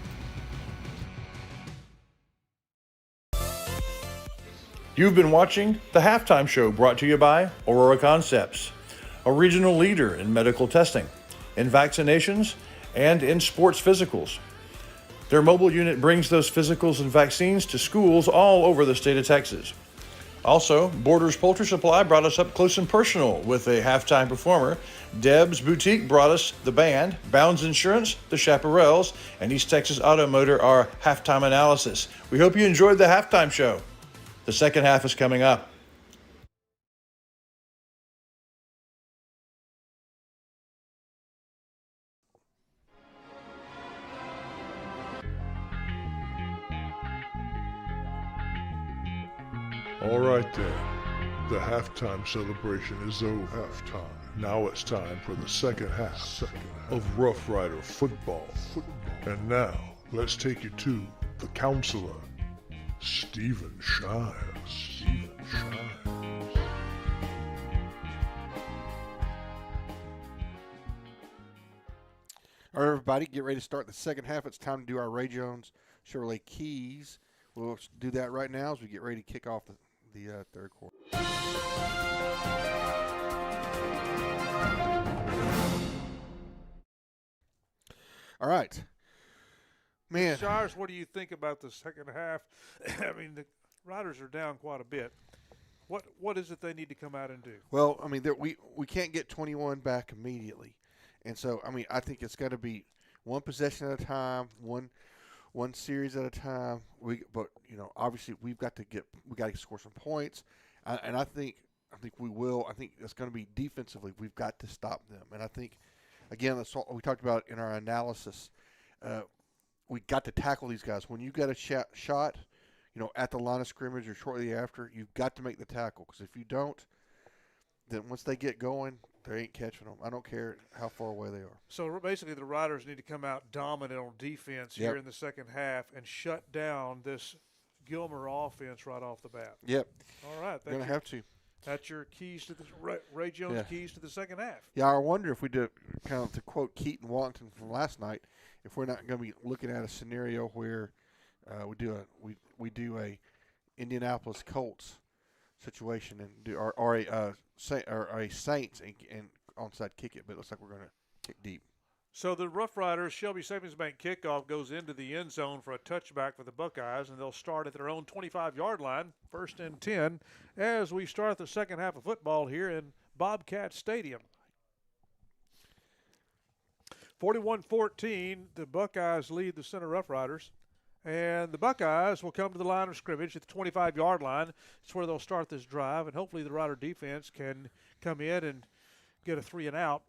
You've been watching the halftime show brought to you by Aurora Concepts, a regional leader in medical testing, in vaccinations, and in sports physicals. Their mobile unit brings those physicals and vaccines to schools all over the state of Texas. Also, Borders Poultry Supply brought us up close and personal with a halftime performer. Deb's Boutique brought us the band, Bounds Insurance, the Chaparrals, and East Texas Automotor our halftime analysis. We hope you enjoyed the halftime show. The second half is coming up. All right then. The halftime celebration is over. Now it's time for the second half of Rough Rider football. And now, let's take you to the counselor, Stephen Shires. All right, everybody, get ready to start the second half. It's time to do our Ray Jones Chevrolet Keys. We'll do that right now as we get ready to kick off the third quarter. All right. Man. Shires, what do you think about the second half? I mean, the Riders are down quite a bit. What is it they need to come out and do? Well, I mean, we can't get 21 back immediately. And so, I mean, I think it's got to be one possession at a time, one series at a time. But obviously we've got to score some points, and I think we will. I think it's going to be defensively. We've got to stop them, and I think again that's what we talked about in our analysis. We got to tackle these guys when you got a shot, at the line of scrimmage or shortly after. You've got to make the tackle, because if you don't, then once they get going, they ain't catching them. I don't care how far away they are. So basically the Riders need to come out dominant on defense here in the second half and shut down this Gilmer offense right off the bat. Yep. All right. We're going to have to. That's your keys to the Ray Jones keys to the second half. Yeah, I wonder if we do, kind of to quote Keaton Wallington from last night, if we're not going to be looking at a scenario where we do a Indianapolis Colts situation and do or a Saints and onside kick it, but it looks like we're going to kick deep. So the Rough Riders Shelby Savings Bank kickoff goes into the end zone for a touchback for the Buckeyes, and they'll start at their own 25-yard line, 1st and 10, as we start the second half of football here in Bobcat Stadium. 41-14, the Buckeyes lead the Center Rough Riders. And the Buckeyes will come to the line of scrimmage at the 25-yard line. It's where they'll start this drive, and hopefully the Rider defense can come in and get a 3-and-out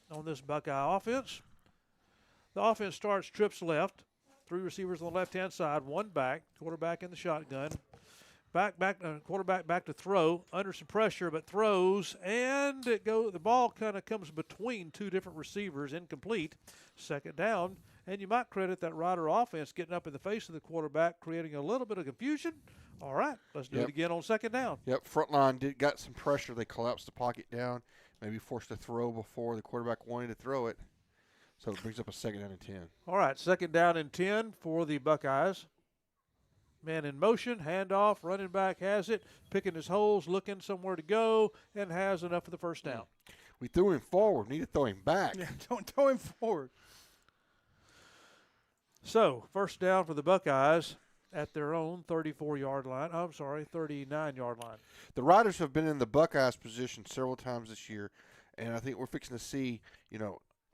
on this Buckeye offense. The offense starts trips left, 3 receivers on the left-hand side, 1 back, quarterback in the shotgun. Quarterback back to throw, under some pressure, but throws, and the ball kind of comes between 2 different receivers, incomplete. Second down. And you might credit that Rider offense getting up in the face of the quarterback, creating a little bit of confusion. All right, let's do it again on second down. Yep, front line got some pressure. They collapsed the pocket down, maybe forced a throw before the quarterback wanted to throw it. So it brings up a 2nd down and 10. All right, 2nd down and 10 for the Buckeyes. Man in motion, handoff, running back has it, picking his holes, looking somewhere to go, and has enough for the first down. We threw him forward. We need to throw him back. Yeah, don't throw him forward. So, first down for the Buckeyes at their own 39-yard line. The Riders have been in the Buckeyes position several times this year, and I think we're fixing to see,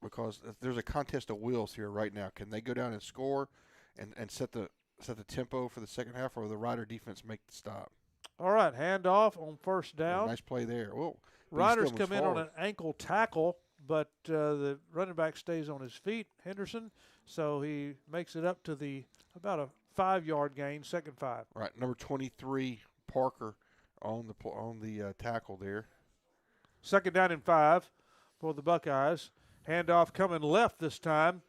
because there's a contest of wills here right now. Can they go down and score and set the tempo for the second half, or will the Rider defense make the stop? All right, handoff on first down. Nice play there. Whoa. Riders come in on an ankle tackle, but the running back stays on his feet, Henderson. So he makes it up to about a 5-yard gain, 2nd 5. Right, number 23, Parker, on the tackle there. 2nd down and 5 for the Buckeyes. Handoff coming left this time.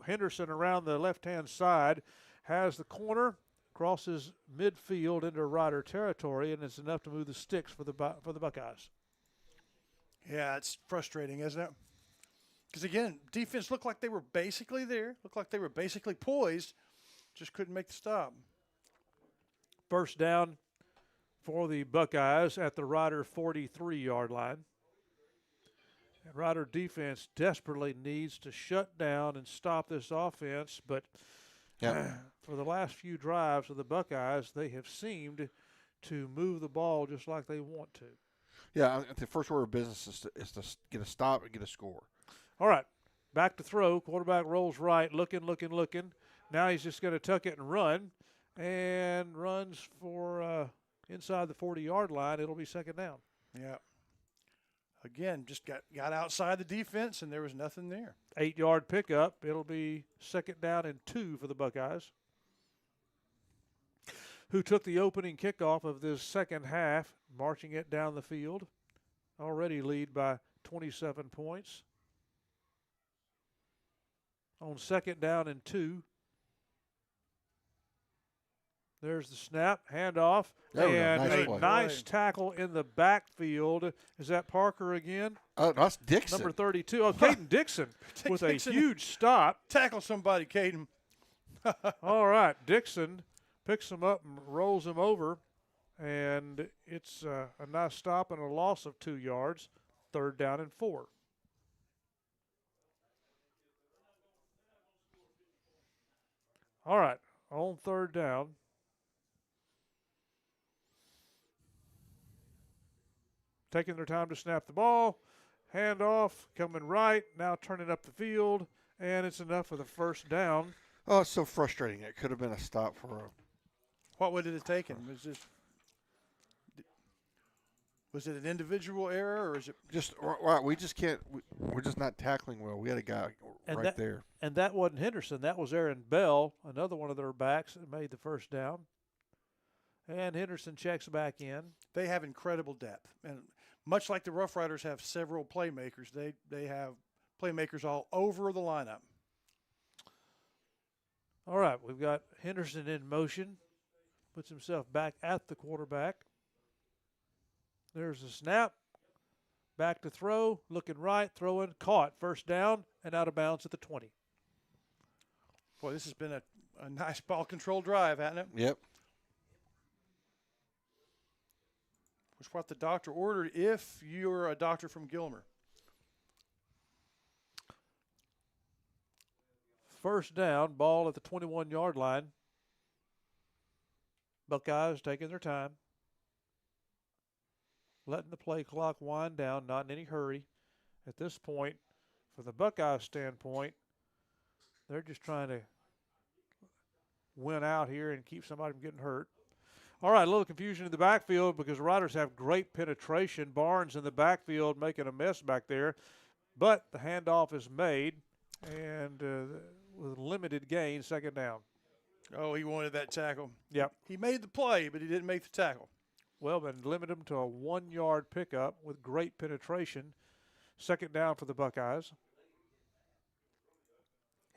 Henderson around the left-hand side has the corner, crosses midfield into Rider territory, and it's enough to move the sticks for the Buckeyes. Yeah, it's frustrating, isn't it? Because, again, defense looked like they were basically there, looked like they were basically poised, just couldn't make the stop. First down for the Buckeyes at the Rider 43-yard line. And Rider defense desperately needs to shut down and stop this offense, but for the last few drives of the Buckeyes, they have seemed to move the ball just like they want to. Yeah, the first order of business is to get a stop and get a score. All right, back to throw. Quarterback rolls right, looking. Now he's just going to tuck it and runs for inside the 40-yard line. It'll be 2nd down. Yeah. Again, just got outside the defense, and there was nothing there. 8-yard pickup. It'll be 2nd down and 2 for the Buckeyes. who took the opening kickoff of this second half, marching it down the field. Already lead by 27 points. On 2nd down and 2. There's the snap, handoff, and a nice tackle in the backfield. Is that Parker again? That's Dixon. Number 32. Oh, Caden Dixon with a huge stop. Tackle somebody, Caden. All right, Dixon picks him up and rolls him over, and it's a nice stop and a loss of 2 yards. 3rd down and 4. All right, on 3rd down. Taking their time to snap the ball. Handoff, coming right, now turning up the field, and it's enough for the 1st down. Oh, it's so frustrating. It could have been a stop for a. What would it have taken? Was it an individual error, or is it just right? We just can't. We're just not tackling well. We had a guy there, and that wasn't Henderson. That was Aaron Bell, another one of their backs that made the 1st down. And Henderson checks back in. They have incredible depth, and much like the Rough Riders have several playmakers, they have playmakers all over the lineup. All right, we've got Henderson in motion. Puts himself back at the quarterback. There's the snap. Back to throw. Looking right. Throwing. Caught. 1st down and out of bounds at the 20. Boy, this has been a nice ball control drive, hasn't it? Yep. Was what the doctor ordered if you're a doctor from Gilmer. 1st down. Ball at the 21-yard line. Buckeyes taking their time. Letting the play clock wind down, not in any hurry. At this point, from the Buckeyes standpoint, they're just trying to win out here and keep somebody from getting hurt. All right, a little confusion in the backfield because the Riders have great penetration. Barnes in the backfield making a mess back there. But the handoff is made, and with limited gain, 2nd down. Oh, he wanted that tackle. Yep. He made the play, but he didn't make the tackle. Well, then limit him to a 1-yard pickup with great penetration. 2nd down for the Buckeyes.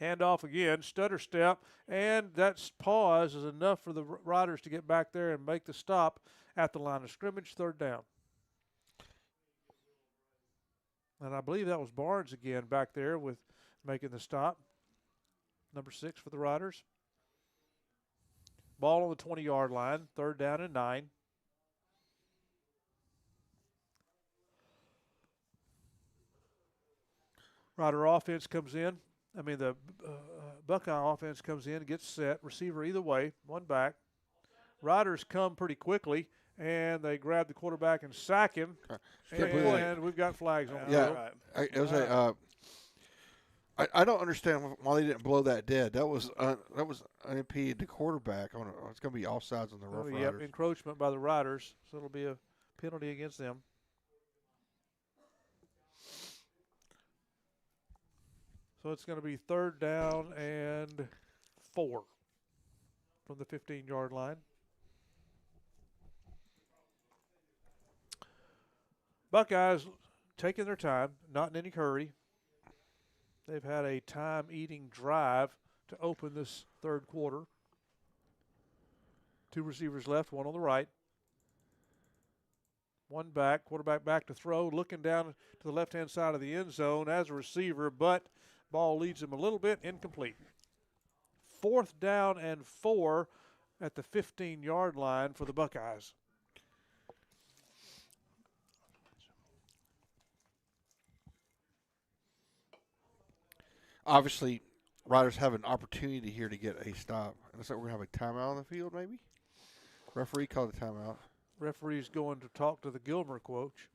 Handoff again, stutter step, and that pause is enough for the Riders to get back there and make the stop at the line of scrimmage, 3rd down. And I believe that was Barnes again back there with making the stop. Number 6 for the Riders. Ball on the 20-yard line, 3rd down and 9. Rider offense comes in. The Buckeye offense comes in, gets set. Receiver either way, one back. Riders come pretty quickly, and they grab the quarterback and sack him. And we've got flags on the field. It was I don't understand why they didn't blow that dead. That was unimpeded the quarterback. It's going to be offsides on the Rough Riders. Yep, encroachment by the Riders, so it'll be a penalty against them. So it's going to be 3rd down and 4 from the 15-yard line. Buckeyes taking their time, not in any hurry. They've had a time-eating drive to open this 3rd quarter. 2 receivers left, 1 on the right. 1 back, quarterback back to throw, looking down to the left-hand side of the end zone as a receiver, but ball leads him a little bit, incomplete. 4th down and 4 at the 15-yard line for the Buckeyes. Obviously, Riders have an opportunity here to get a stop. And so we're going to have a timeout on the field, maybe? Referee called a timeout. Referee's going to talk to the Gilmer coach.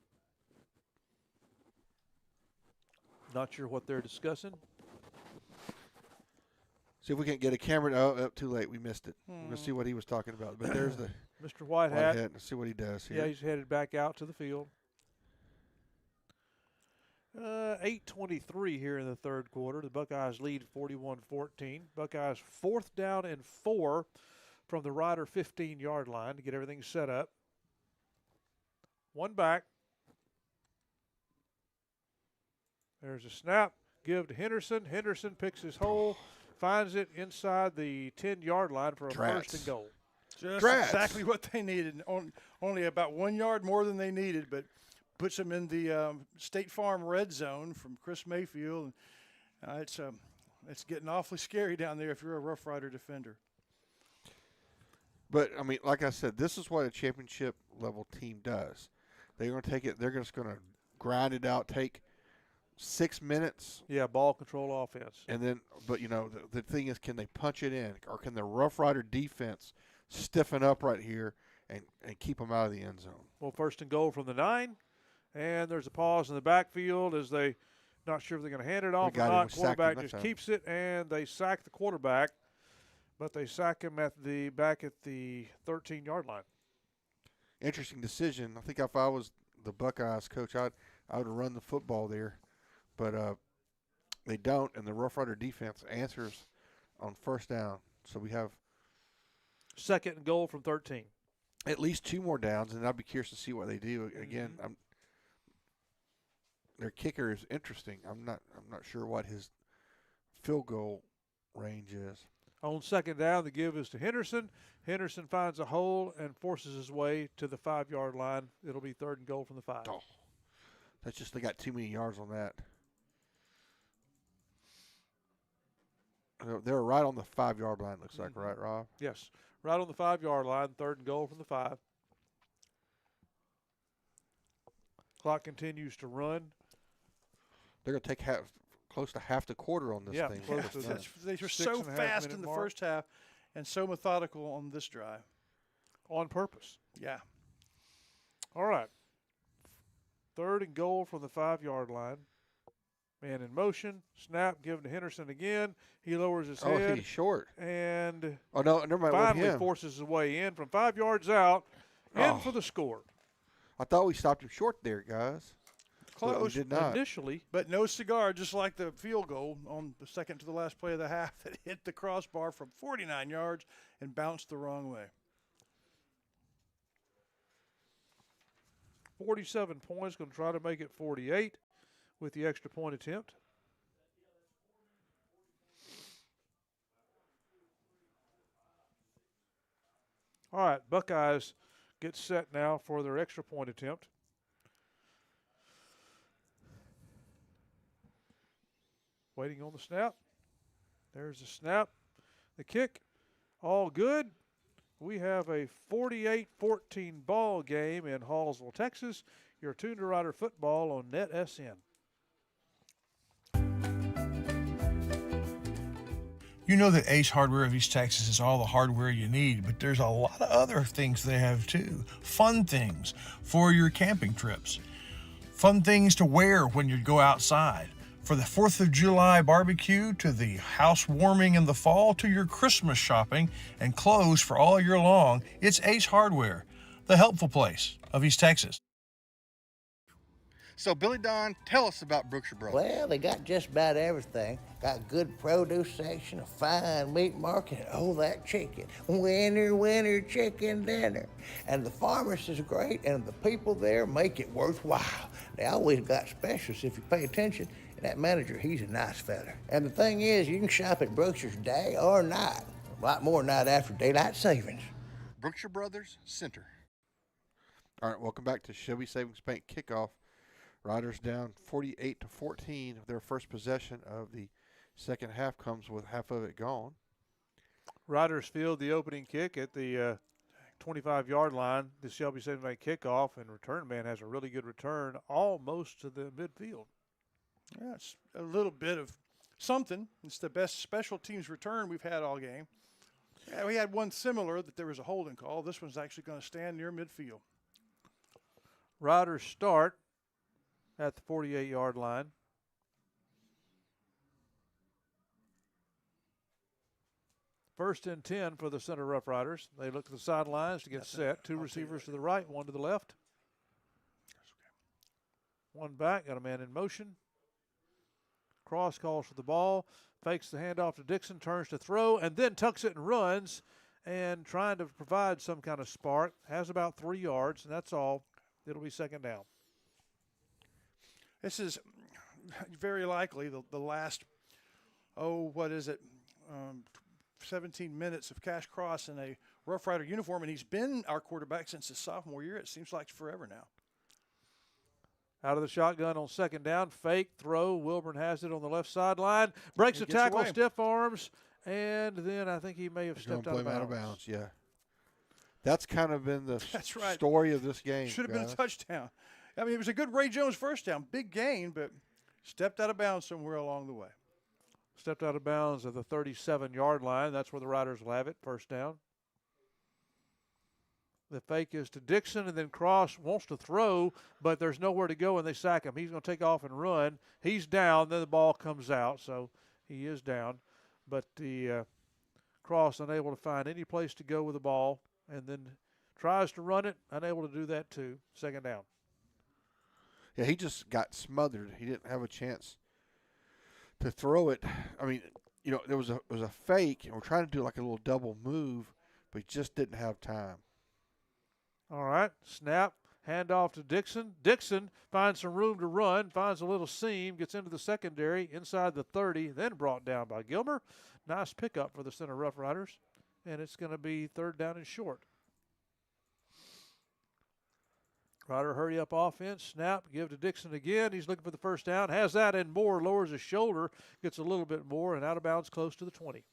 Not sure what they're discussing. See if we can't get a camera. Oh, too late. We missed it. We're going to see what he was talking about. But there's the Mr. Whitehat. Let's see what he does here. Yeah, he's headed back out to the field. 8:23 here in the 3rd quarter. The Buckeyes lead 41-14. Buckeyes 4th down and 4 from the Rider 15-yard line to get everything set up. One back. There's a snap. Give to Henderson. Henderson picks his hole, finds it inside the 10-yard line for a first and goal. Just exactly what they needed. Only about 1 yard more than they needed, but puts them in the State Farm red zone from Chris Mayfield. And, it's getting awfully scary down there if you're a Rough Rider defender. But, I mean, like I said, this is what a championship-level team does. They're going to take it. They're just going to grind it out, take 6 minutes. Yeah, ball control offense. And then, but, you know, the thing is, can they punch it in? Or can the Rough Rider defense stiffen up right here and keep them out of the end zone? Well, first and goal from the 9. And there's a pause in the backfield as they not sure if they're going to hand it off or not. Quarterback just keeps it, and they sack the quarterback. But they sack him back at the 13-yard line. Interesting decision. I think if I was the Buckeyes coach, I would run the football there. But they don't, and the Rough Rider defense answers on first down. So we have second and goal from 13. At least 2 more downs, and I'd be curious to see what they do. Again, their kicker is interesting. I'm not sure what his field goal range is. On second down, the give is to Henderson. Henderson finds a hole and forces his way to the 5-yard line. It'll be third and goal from the 5. Oh, that's just they got too many yards on that. They're right on the 5-yard line, looks like, right, Rob? Yes, right on the 5-yard line, third and goal from the 5. Clock continues to run. They're going to take close to half the quarter on this thing. They were so fast in the first half and so methodical on this drive. On purpose. Yeah. All right. Third and goal from the 5-yard line. Man in motion. Snap given to Henderson again. He lowers his head. Oh, he's short. And never mind. Finally forces his way in from 5 yards out. In for the score. I thought we stopped him short there, guys. Close. Did not. Initially. But no cigar, just like the field goal on the second to the last play of the half that hit the crossbar from 49 yards and bounced the wrong way. 47 points, going to try to make it 48 with the extra point attempt. All right, Buckeyes get set now for their extra point attempt. Waiting on the snap. There's the snap. The kick. All good. We have a 48-14 ball game in Hallsville, Texas. You're tuned to Rider Football on NetSN. You know that Ace Hardware of East Texas is all the hardware you need, but there's a lot of other things they have too. Fun things for your camping trips. Fun things to wear when you go outside. For the 4th of July barbecue, to the housewarming in the fall, to your Christmas shopping and clothes for all year long, it's Ace Hardware, the helpful place of East Texas. So, Billy Don, tell us about Brookshire Brothers. Well, they got just about everything. Got good produce section, a fine meat market, oh, that chicken. Winter chicken dinner. And the pharmacist is great, and the people there make it worthwhile. They always got specials if you pay attention. And that manager, he's a nice fella. And the thing is, you can shop at Brookshire's day or night. A lot more night after daylight savings. Brookshire Brothers Center. All right, welcome back to Shelby Savings Bank kickoff. Riders down 48-14. Their first possession of the second half comes with half of it gone. Riders field the opening kick at the 25-yard line. The Shelby Savings Bank kickoff, and return man has a really good return almost to the midfield. Yeah, it's a little bit of something. It's the best special teams return we've had all game. Yeah, we had one similar that there was a holding call. This one's actually going to stand near midfield. Riders start at the 48-yard line. First and 10 for the Center Rough Riders. They look to the sidelines to get set. Two receivers to the right, one to the left. One back, got a man in motion. Cross calls for the ball, fakes the handoff to Dixon, turns to throw, and then tucks it and runs. and trying to provide some kind of spark. Has about 3 yards, and that's all. It'll be second down. This is very likely the last, 17 minutes of Cash Cross in a Rough Rider uniform, and he's been our quarterback since his sophomore year. It seems like forever now. Out of the shotgun on second down, fake throw. Wilburn has it on the left sideline. Breaks the tackle, away. stiff arms, and then I think he may have stepped out of bounds. Out of bounds, yeah. That's kind of been the right. story of this game. Should have been a touchdown. I mean, it was a good Ray Jones first down. Big gain, but stepped out of bounds somewhere along the way. Stepped out of bounds at the 37-yard line. That's where the Riders will have it, first down. The fake is to Dixon, and then Cross wants to throw, but there's nowhere to go, and they sack him. He's going to take off and run. He's down. Then the ball comes out, so he is down. But the Cross unable to find any place to go with the ball, and then tries to run it, unable to do that too. Second down. Yeah, he just got smothered. He didn't have a chance to throw it. I mean, there was a fake, and we're trying to do like a little double move, but he just didn't have time. All right, snap, handoff to Dixon. Dixon finds some room to run, finds a little seam, gets into the secondary, inside the 30, then brought down by Gilmer. Nice pickup for the Center Rough Riders, and it's going to be third down and short. Rider hurry up offense, snap, give to Dixon again. He's looking for the first down, has that and more, lowers his shoulder, gets a little bit more, and out of bounds close to the 20.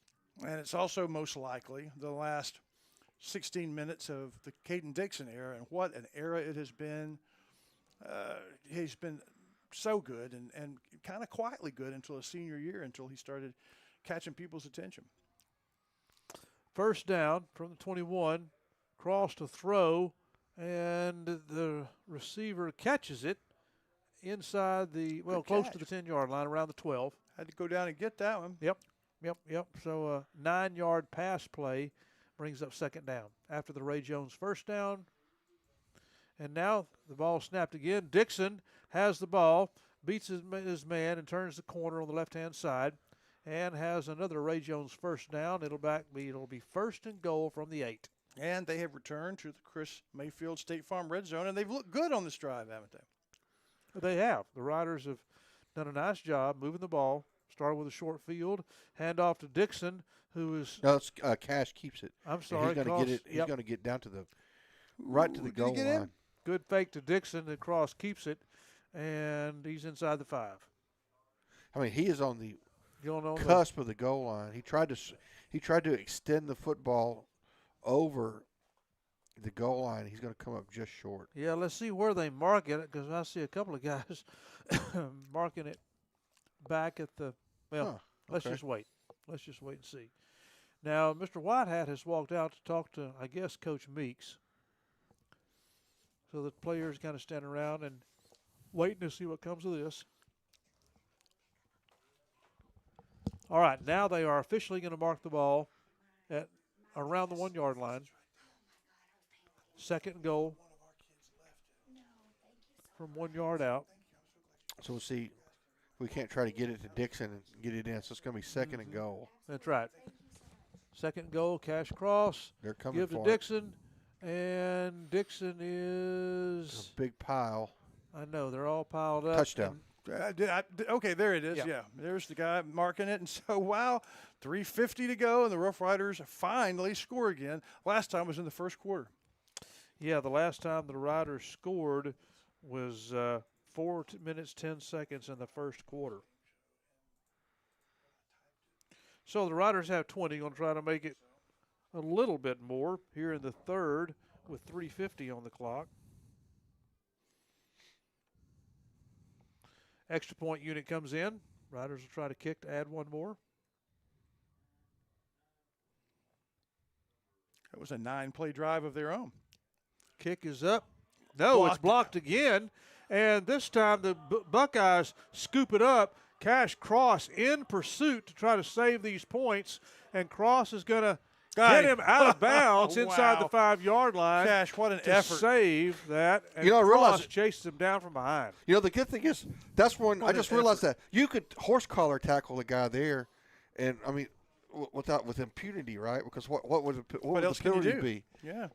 And it's also most likely the last 16 minutes of the Caden Dixon era, and what an era it has been. He's been so good and kind of quietly good until his senior year, until he started catching people's attention. First down from the 21, cross to throw, and the receiver catches it inside the, close to the 10-yard line, around the 12. Had to go down and get that one. Yep. So a 9-yard pass play brings up second down after the Ray Jones first down. And now the ball snapped again. Dixon has the ball, beats his man, and turns the corner on the left-hand side, and has another Ray Jones first down. It'll be first and goal from the 8. And they have returned to the Chris Mayfield State Farm red zone, and they've looked good on this drive, haven't they? They have. The Riders have done a nice job moving the ball. Started with a short field, handoff to Dixon, who is. No, it's, Cash keeps it. I'm sorry. He's going to get it. He's going to get down to the goal line. Good fake to Dixon, and Cross keeps it, and he's inside the 5. I mean, he is on the cusp of the goal line. He tried to extend the football over the goal line. He's going to come up just short. Yeah, let's see where they mark it, because I see a couple of guys marking it back at the. Let's just wait. Let's just wait and see. Now, Mr. Whitehat has walked out to talk to, I guess, Coach Meeks. So the players kind of stand around and waiting to see what comes of this. All right, now they are officially going to mark the ball at around the 1-yard line. Second and goal from 1 yard out. So we'll see. We can't try to get it to Dixon and get it in, so it's going to be second and goal. That's right. Second and goal, Cash Cross. They're coming give to Dixon, and Dixon is a big pile. I know, they're all piled up. Touchdown. Okay, there it is. Yeah, there's the guy marking it. And so, 3:50 to go, and the Rough Riders finally score again. Last time was in the first quarter. Yeah, the last time the Riders scored was 4 minutes, 10 seconds in the first quarter. So the Riders have 20. Going to try to make it a little bit more here in the third with 3:50 on the clock. Extra point unit comes in. Riders will try to kick to add one more. That was a 9-play drive of their own. Kick is up. No, it's blocked again. And this time the Buckeyes scoop it up. Cash Cross in pursuit to try to save these points. And Cross is going to get him out of bounds inside the 5-yard line. Cash, what an to effort. Save that. And I Cross chases him down from behind. The good thing is that's when I just realized that you could horse collar tackle the guy there. And, I mean, with impunity, right? Because what would What else the can you penalty do? be? Yeah.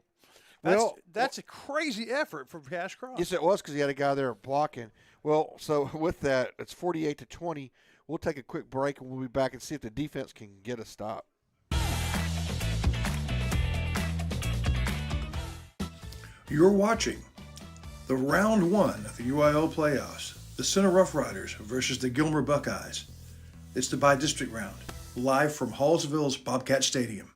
That's a crazy effort from Cash Cross. Yes, it was, because he had a guy there blocking. Well, so with that, it's 48-20. We'll take a quick break, and we'll be back and see if the defense can get a stop. You're watching the round one of the UIL playoffs, the Center Rough Riders versus the Gilmer Buckeyes. It's the by-district round, live from Hallsville's Bobcat Stadium.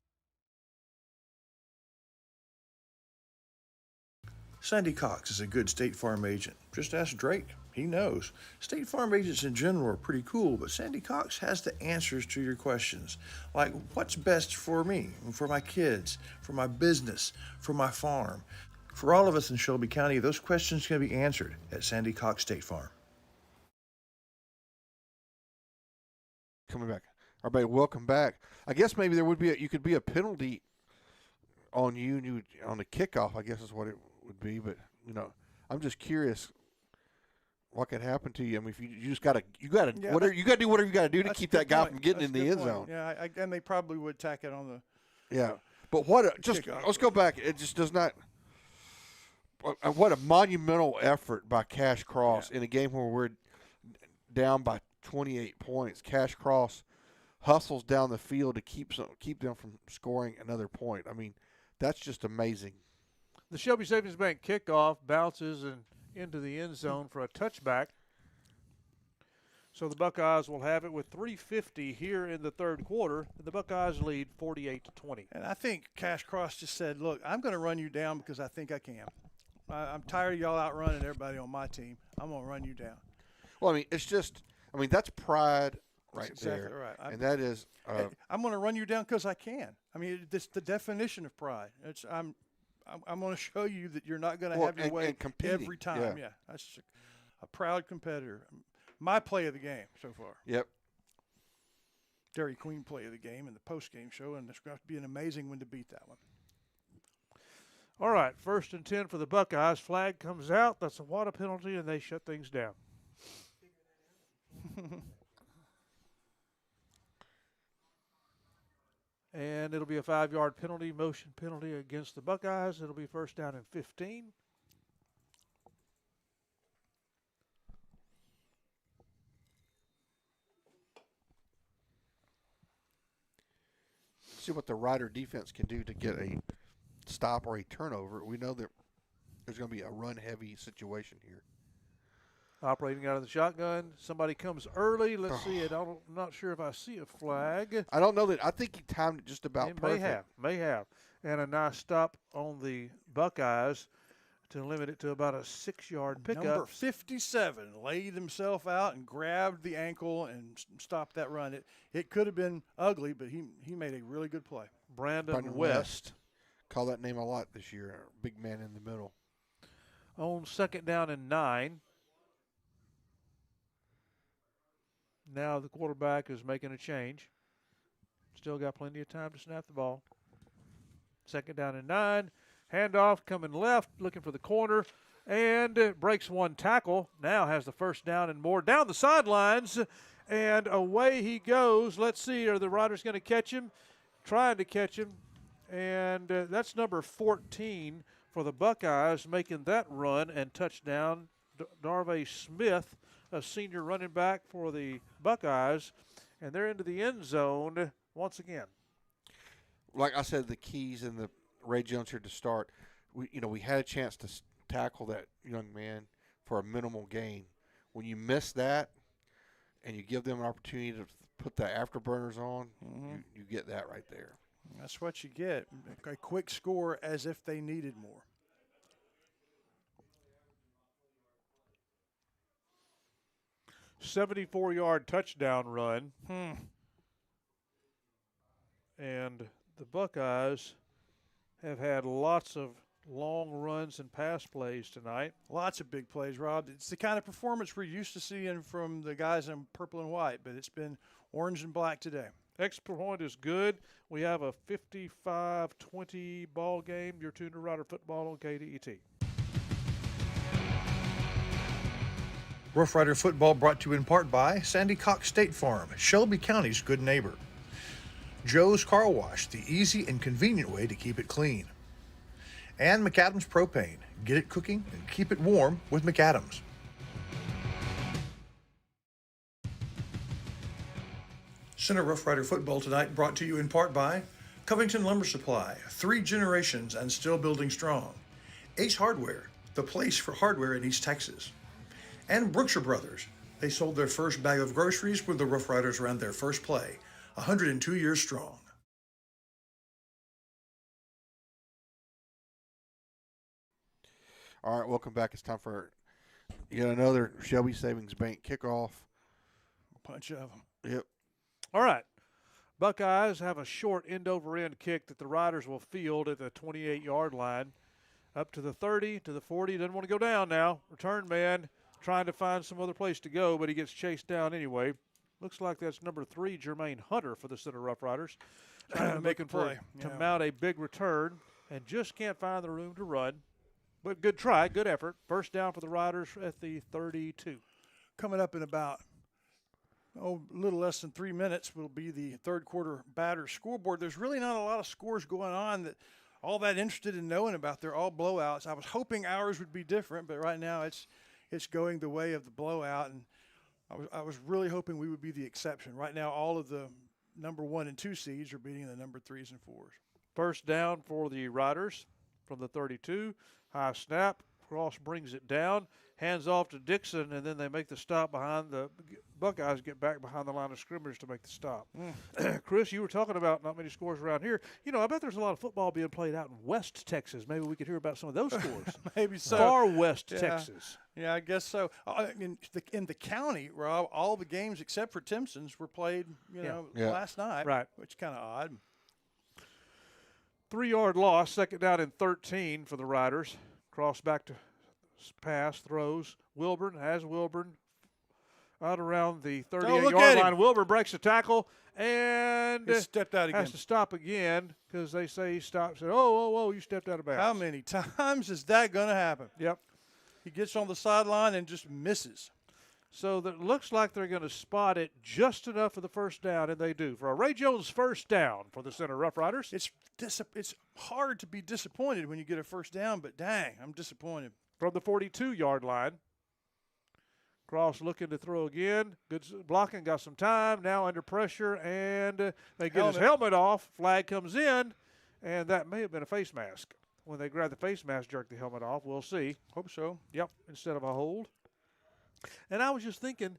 Sandy Cox is a good State Farm agent. Just ask Drake. He knows. State Farm agents in general are pretty cool, but Sandy Cox has the answers to your questions. Like, what's best for me, for my kids, for my business, for my farm? For all of us in Shelby County, those questions can be answered at Sandy Cox State Farm. Coming back. Everybody, welcome back. I guess maybe there would be you could be a penalty on you on the kickoff, I guess is what it would be, but I'm just curious what could happen to you. I mean, if you just gotta do whatever you gotta do to keep that guy from getting in the end zone. Yeah, and they probably would tack it on the. Yeah, but let's go back. It just does not. What a monumental effort by Cash Cross in a game where we're down by 28 points. Cash Cross hustles down the field to keep them from scoring another point. I mean, that's just amazing. The Shelby Savings Bank kickoff bounces into the end zone for a touchback. So the Buckeyes will have it with 3:50 here in the third quarter, and the Buckeyes lead 48-20. And I think Cash Cross just said, look, I'm going to run you down because I think I can. I'm tired of y'all outrunning everybody on my team. I'm going to run you down. Well, that's pride right That's there. exactly right. And that is I'm going to run you down because I can. I mean, it's the definition of pride. I'm going to show you that you're not going to have your way every time. Yeah, that's just a proud competitor. My play of the game so far. Yep. Dairy Queen play of the game in the post-game show, and it's going to be an amazing one to beat that one. All right, 1st and 10 for the Buckeyes. Flag comes out. That's a water penalty, and they shut things down. And it'll be a 5-yard penalty, motion penalty against the Buckeyes. It'll be 1st down and 15. See what the Rider defense can do to get a stop or a turnover. We know that there's going to be a run-heavy situation here. Operating out of the shotgun. Somebody comes early. Let's see it. I'm not sure if I see a flag. I don't know that. I think he timed it just about perfect. May have. And a nice stop on the Buckeyes to limit it to about a 6-yard pickup. Number 57 laid himself out and grabbed the ankle and stopped that run. It could have been ugly, but he made a really good play. Brandon West. Call that name a lot this year. Big man in the middle. On 2nd down and 9. Now the quarterback is making a change. Still got plenty of time to snap the ball. 2nd down and 9. Handoff coming left, looking for the corner, and breaks one tackle. Now has the 1st down and more. Down the sidelines, and away he goes. Let's see, are the Riders going to catch him? Trying to catch him. And that's number 14 for the Buckeyes, making that run and touchdown. Darvay Smith, a senior running back for the Buckeyes, and they're into the end zone once again. Like I said, the keys in the Ray Jones here to start. We had a chance to tackle that young man for a minimal gain. When you miss that, and you give them an opportunity to put the afterburners on, you get that right there. That's what you get. A quick score as if they needed more. $74-yard touchdown run. And the Buckeyes have had lots of long runs and pass plays tonight. Lots of big plays, Rob. It's the kind of performance we're used to seeing from the guys in purple and white, but it's been orange and black today. Extra point is good. We have a 55-20 ball game. You're tuned to Rider Football on KDET. Rough Rider Football brought to you in part by Sandy Cox State Farm, Shelby County's good neighbor. Joe's Car Wash, the easy and convenient way to keep it clean. And McAdams Propane. Get it cooking and keep it warm with McAdams. Center Rough Rider football tonight brought to you in part by Covington Lumber Supply, 3 generations and still building strong. Ace Hardware, the place for hardware in East Texas. And Brookshire Brothers. They sold their first bag of groceries when the Rough Riders ran their first play, 102 years strong. All right, welcome back. It's time for yet another Shelby Savings Bank kickoff. A bunch of them. Yep. All right. Buckeyes have a short end-over-end kick that the Riders will field at the 28-yard line. Up to the 30, to the 40. Doesn't want to go down now. Return man trying to find some other place to go, but he gets chased down anyway. Looks like that's number 3, Jermaine Hunter for the Center Rough Riders. Making for to mount a big return and just can't find the room to run. But good try, good effort. First down for the Riders at the 32. Coming up in about a little less than 3 minutes will be the third quarter batter scoreboard. There's really not a lot of scores going on that all that interested in knowing about. They're all blowouts. I was hoping ours would be different, but right now it's going the way of the blowout, and I was really hoping we would be the exception. Right now, all of the number 1 and 2 seeds are beating the number 3s and 4s. First down for the Riders from the 32. High snap. Cross brings it down. Hands off to Dixon, and then they make the stop behind the Buckeyes, get back behind the line of scrimmage to make the stop. Chris, you were talking about not many scores around here. You know, I bet there's a lot of football being played out in West Texas. Maybe we could hear about some of those scores. Maybe so. Far West Texas. Yeah, I guess so. In the county, Rob, all the games except for Timpson's were played, last night. Right. Which is kind of odd. 3-yard loss, second down and 13 for the Riders. Cross back to pass, throws. Wilburn out around the 38-yard line. Wilburn breaks the tackle and he stepped out again. Has to stop again because they say he stopped. Said, "Oh, you stepped out of bounds." How many times is that going to happen? Yep. He gets on the sideline and just misses. So that looks like they're going to spot it just enough for the first down, and they do. For a Ray Jones first down for the Center Rough Riders. It's hard to be disappointed when you get a first down, but dang, I'm disappointed. From the 42-yard line. Cross looking to throw again. Good blocking, got some time. Now under pressure, and they get his helmet off. Flag comes in, and that may have been a face mask. When they grab the face mask, jerk the helmet off. We'll see. Hope so. Yep, instead of a hold. And I was just thinking,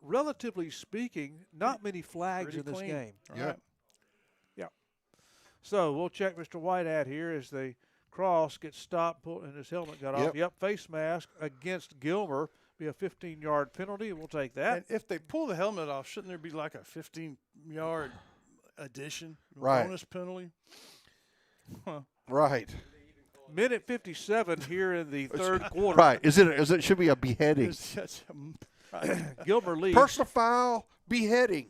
relatively speaking, not many flags in this game. Right. Yeah. So we'll check Mr. Whitehat here as they cross, gets stopped, and his helmet got off. Yep, face mask against Gilmer. Be a 15-yard penalty. We'll take that. And if they pull the helmet off, shouldn't there be like a 15-yard addition? Right. Bonus penalty? Huh. Right. Minute 57 here in the third quarter. Right. It should be a beheading. Gilmer leads. Personal foul, beheading.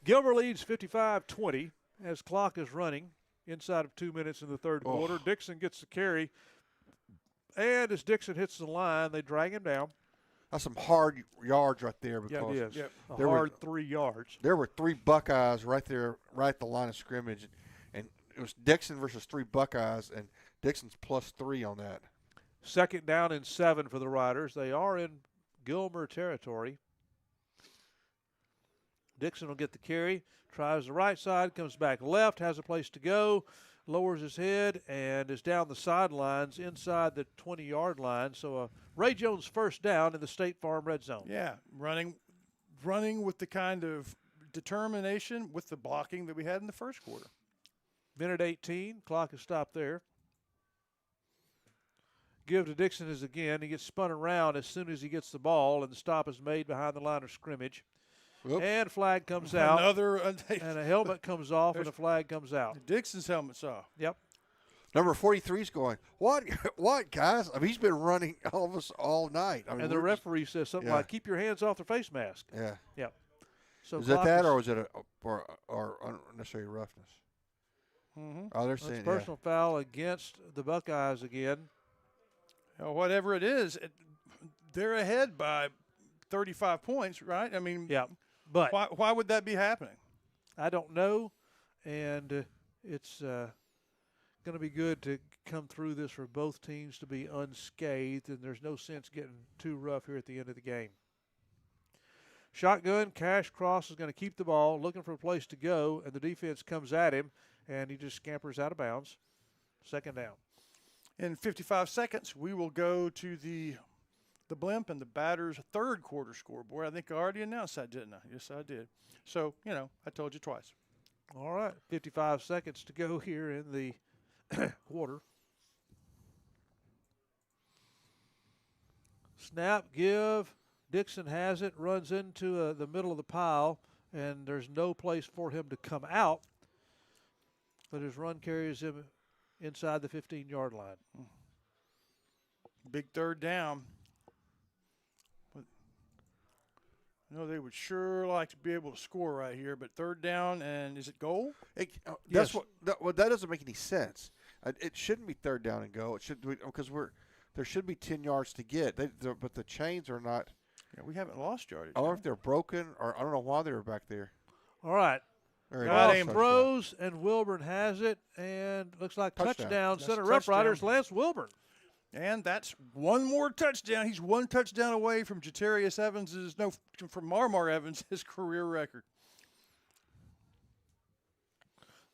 Gilmer leads 55-20 as clock is running inside of 2 minutes in the third quarter. Dixon gets the carry. And as Dixon hits the line, they drag him down. That's some hard yards right there. Because it is. Yep. A hard 3 yards. There were 3 Buckeyes right there, right at the line of scrimmage. And it was Dixon versus 3 Buckeyes, and Dixon's +3 on that. Second down and 7 for the Riders. They are in Gilmer territory. Dixon will get the carry, tries the right side, comes back left, has a place to go, lowers his head, and is down the sidelines inside the 20-yard line. So a Ray Jones first down in the State Farm red zone. Yeah, running with the kind of determination with the blocking that we had in the first quarter. Minute 18, clock is stopped there. Give to Dixon is again. He gets spun around as soon as he gets the ball, and the stop is made behind the line of scrimmage. Whoops. And flag comes out. And a helmet comes off, and a flag comes out. Dixon's helmet's off. Yep. Number 43 is going, what, guys? I mean, he's been running all of us all night. I mean, and the referee says something like, keep your hands off the face mask. Yeah. Yep. So is it that, or was it or unnecessary roughness? Mm-hmm. Oh, they're That's saying personal foul against the Buckeyes again. Whatever it is, they're ahead by 35 points, right? I mean, yeah. But why would that be happening? I don't know, and it's going to be good to come through this for both teams to be unscathed, and there's no sense getting too rough here at the end of the game. Shotgun, Cash Cross is going to keep the ball, looking for a place to go, and the defense comes at him, and he just scampers out of bounds. Second down. In 55 seconds, we will go to the blimp and the batter's third quarter scoreboard. I think I already announced that, didn't I? Yes, I did. So, I told you twice. All right, 55 seconds to go here in the quarter. Snap, give. Dixon has it, runs into the middle of the pile, and there's no place for him to come out. But his run carries him inside the 15-yard line. Big third down. They would sure like to be able to score right here, but third down, and is it goal? That's that doesn't make any sense. It shouldn't be third down and go. It should be because there should be 10 yards to get. But the chains are not. Yeah, we haven't lost yardage. I don't know if they're broken or I don't know why they were back there. All right. Goss throws, and Wilburn has it, and looks like touchdown. Center Rough Riders, Lance Wilburn. And that's one more touchdown. He's one touchdown away from from Marmar Evans, his career record.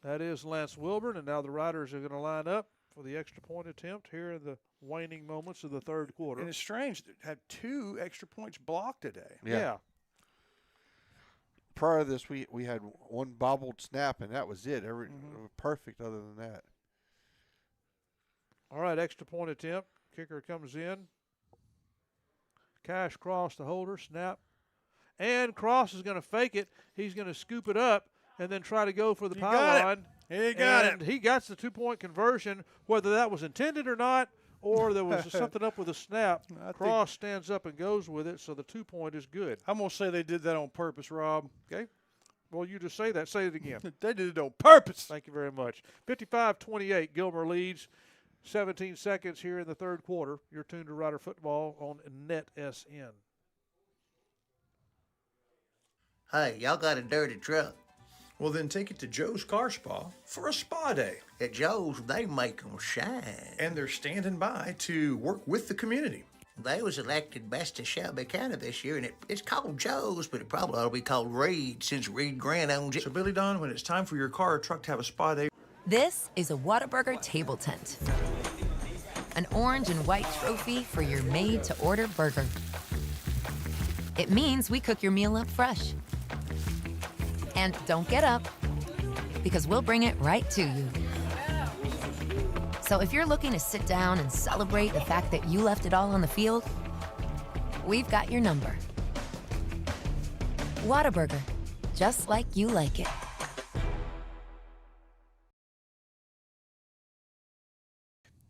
That is Lance Wilburn, and now the Riders are going to line up for the extra point attempt here in the waning moments of the third quarter. And it's strange that had 2 extra points blocked today. Yeah. Prior to this, we had one bobbled snap, and that was it. Perfect other than that. All right, extra point attempt. Kicker comes in. Cash Cross, the holder, snap. And Cross is going to fake it. He's going to scoop it up and then try to go for the pylon. He got it. He got the 2-point conversion, whether that was intended or not, or there was something up with the snap. Cross stands up and goes with it, so the 2-point is good. I'm going to say they did that on purpose, Rob. Okay. Well, you just say that. Say it again. They did it on purpose. Thank you very much. 55-28, Gilmer leads. 17 seconds here in the third quarter. You're tuned to Rider Football on NetSN. Hey, y'all got a dirty truck. Well, then take it to Joe's Car Spa for a spa day. At Joe's, they make them shine. And they're standing by to work with the community. They was elected best of Shelby County this year, and it's called Joe's, but it probably ought to be called Reed since Reed Grant owns it. So, Billy Don, when it's time for your car or truck to have a spa day. This is a Whataburger table tent. An orange and white trophy for your made-to-order burger. It means we cook your meal up fresh. And don't get up, because we'll bring it right to you. So if you're looking to sit down and celebrate the fact that you left it all on the field, we've got your number. Whataburger, just like you like it.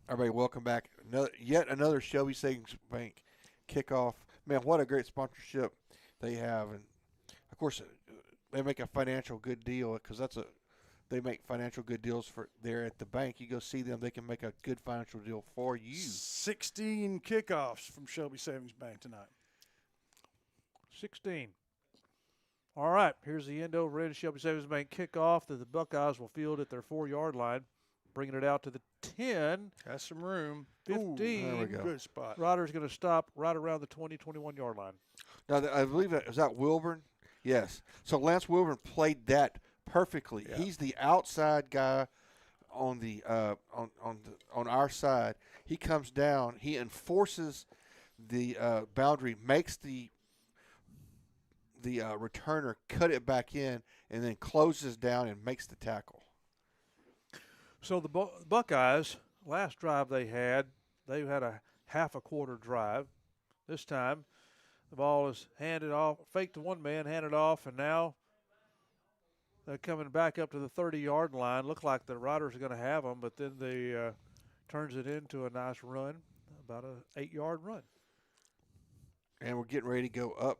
Everybody, welcome back. Yet another Shelby Savings Bank kickoff. Man, what a great sponsorship they have, and of course, they make a financial good deal because they make financial good deals for there at the bank. You go see them; they can make a good financial deal for you. 16 kickoffs from Shelby Savings Bank tonight. 16. All right, here's the end over end Shelby Savings Bank kickoff that the Buckeyes will field at their 4-yard line, bringing it out to the 10. Got some room. 15. There we go. Good spot. Ryder's going to stop right around the 20, 21-yard line. Now, I believe that was that Wilburn. Yes. So Lance Wilburn played that perfectly. Yeah. He's the outside guy on the on our side. He comes down. He enforces the boundary, makes the returner cut it back in, and then closes down and makes the tackle. So the Buckeyes, last drive they had a half a quarter drive. This time, the ball is handed off, faked to one man, handed off, and now they're coming back up to the 30-yard line. Look like the Riders are going to have them, but then they turns it into a nice run, about an 8-yard run. And we're getting ready to go up.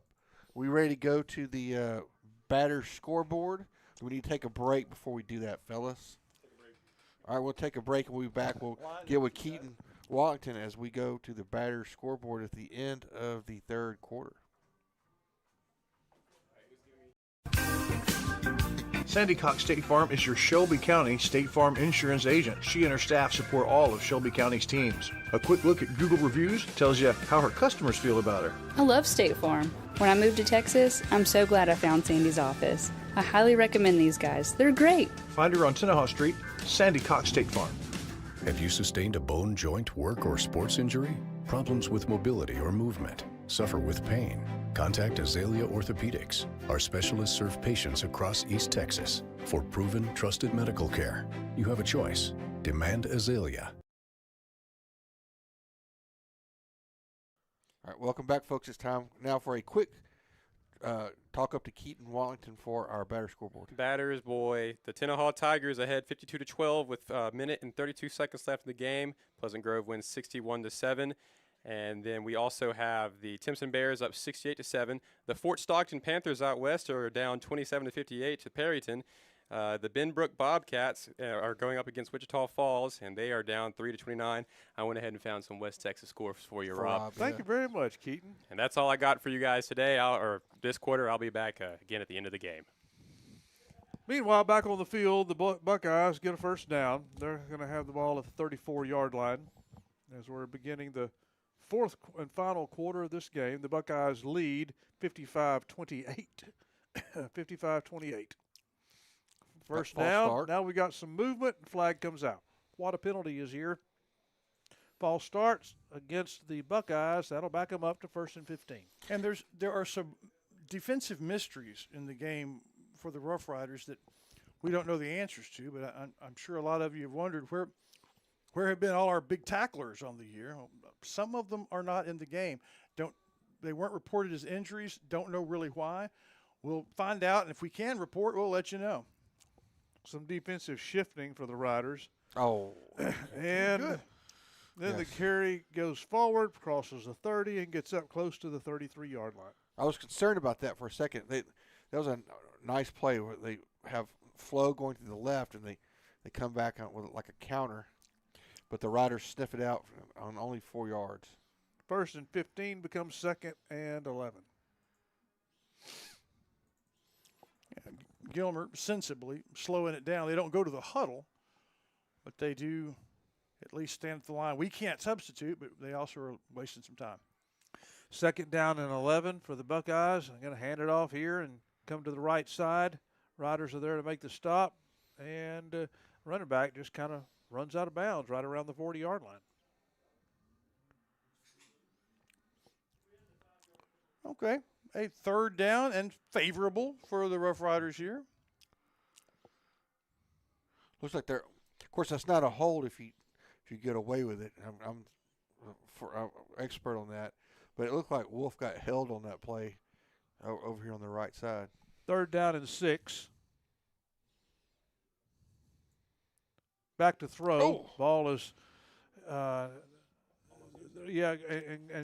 We ready to go to the batter scoreboard? We need to take a break before we do that, fellas. All right, we'll take a break and we'll be back. We'll get with Keaton Wallington as we go to the batter scoreboard at the end of the third quarter. Sandy Cox State Farm is your Shelby County State Farm insurance agent. She and her staff support all of Shelby County's teams. A quick look at Google reviews tells you how her customers feel about her. I love State Farm. When I moved to Texas, I'm so glad I found Sandy's office. I highly recommend these guys. They're great. Find her on Tenaha Street, Sandy Cox State Farm. Have you sustained a bone, joint, work, or sports injury? Problems with mobility or movement? Suffer with pain? Contact Azalea Orthopedics. Our specialists serve patients across East Texas. For proven, trusted medical care, you have a choice. Demand Azalea. All right, welcome back, folks. It's time now for a quick talk up to Keaton Wallington for our batter scoreboard. Batters, boy. The Tenaha Tigers ahead 52-12 with a minute and 32 seconds left in the game. Pleasant Grove wins 61-7. And then we also have the Timpson Bears up 68-7. The Fort Stockton Panthers out west are down 27-58 to Perryton. The Benbrook Bobcats are going up against Wichita Falls, and they are down 3-29. I went ahead and found some West Texas scores for you, Rob. Thank you very much, Keaton. And that's all I got for you guys today, or this quarter. I'll be back again at the end of the game. Meanwhile, back on the field, the Buckeyes get a first down. They're going to have the ball at the 34-yard line as we're beginning the fourth and final quarter of this game. The Buckeyes lead 55-28. 55-28. First down. Start. Now we got some movement, and flag comes out. What a penalty is here. False starts against the Buckeyes. That'll back them up to 1st and 15. And there are some defensive mysteries in the game for the Rough Riders that we don't know the answers to, but I'm sure a lot of you have wondered where have been all our big tacklers on the year. Some of them are not in the game. They weren't reported as injuries. Don't know really why. We'll find out, and if we can report, we'll let you know. Some defensive shifting for the Riders. Oh. And good. Then the carry goes forward, crosses the 30, and gets up close to the 33-yard line. I was concerned about that for a second. That was a nice play where they have flow going to the left, and they come back on with like a counter. But the Riders sniff it out on only 4 yards. 1st and 15 becomes 2nd and 11. Gilmer sensibly slowing it down. They don't go to the huddle, but they do at least stand at the line. We can't substitute, but they also are wasting some time. 2nd down and 11 for the Buckeyes. I'm going to hand it off here and come to the right side. Riders are there to make the stop, and running back just kind of runs out of bounds right around the 40-yard line. Okay. A 3rd down and favorable for the Rough Riders here. Looks like they're. Of course, that's not a hold if you get away with it. I'm expert on that, but it looked like Wolf got held on that play over here on the right side. 3rd down and 6. Back to throw. Oh. Ball is. And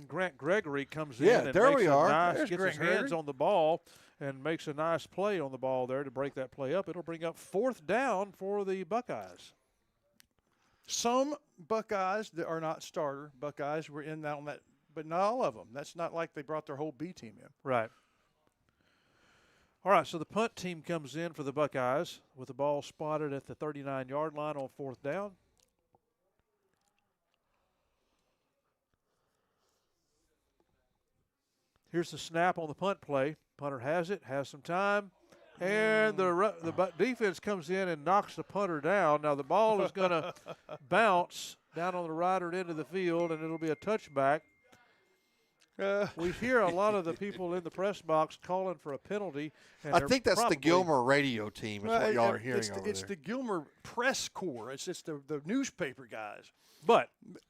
Grant Gregory comes in and there makes we are. Gets his hands on the ball and makes a nice play on the ball there to break that play up. It'll bring up 4th down for the Buckeyes. Some Buckeyes that are not starter Buckeyes were in that on that, but not all of them. That's not like they brought their whole B team in. Right. All right, so the punt team comes in for the Buckeyes with the ball spotted at the 39-yard line on 4th down. Here's the snap on the punt play. Punter has it, has some time, and the defense comes in and knocks the punter down. Now the ball is going to bounce down on the right end of the field, and it'll be a touchback. We hear a lot of the people in the press box calling for a penalty. And I think that's the Gilmer radio team is what y'all are hearing over It's there. the Gilmer press corps. It's the newspaper guys. But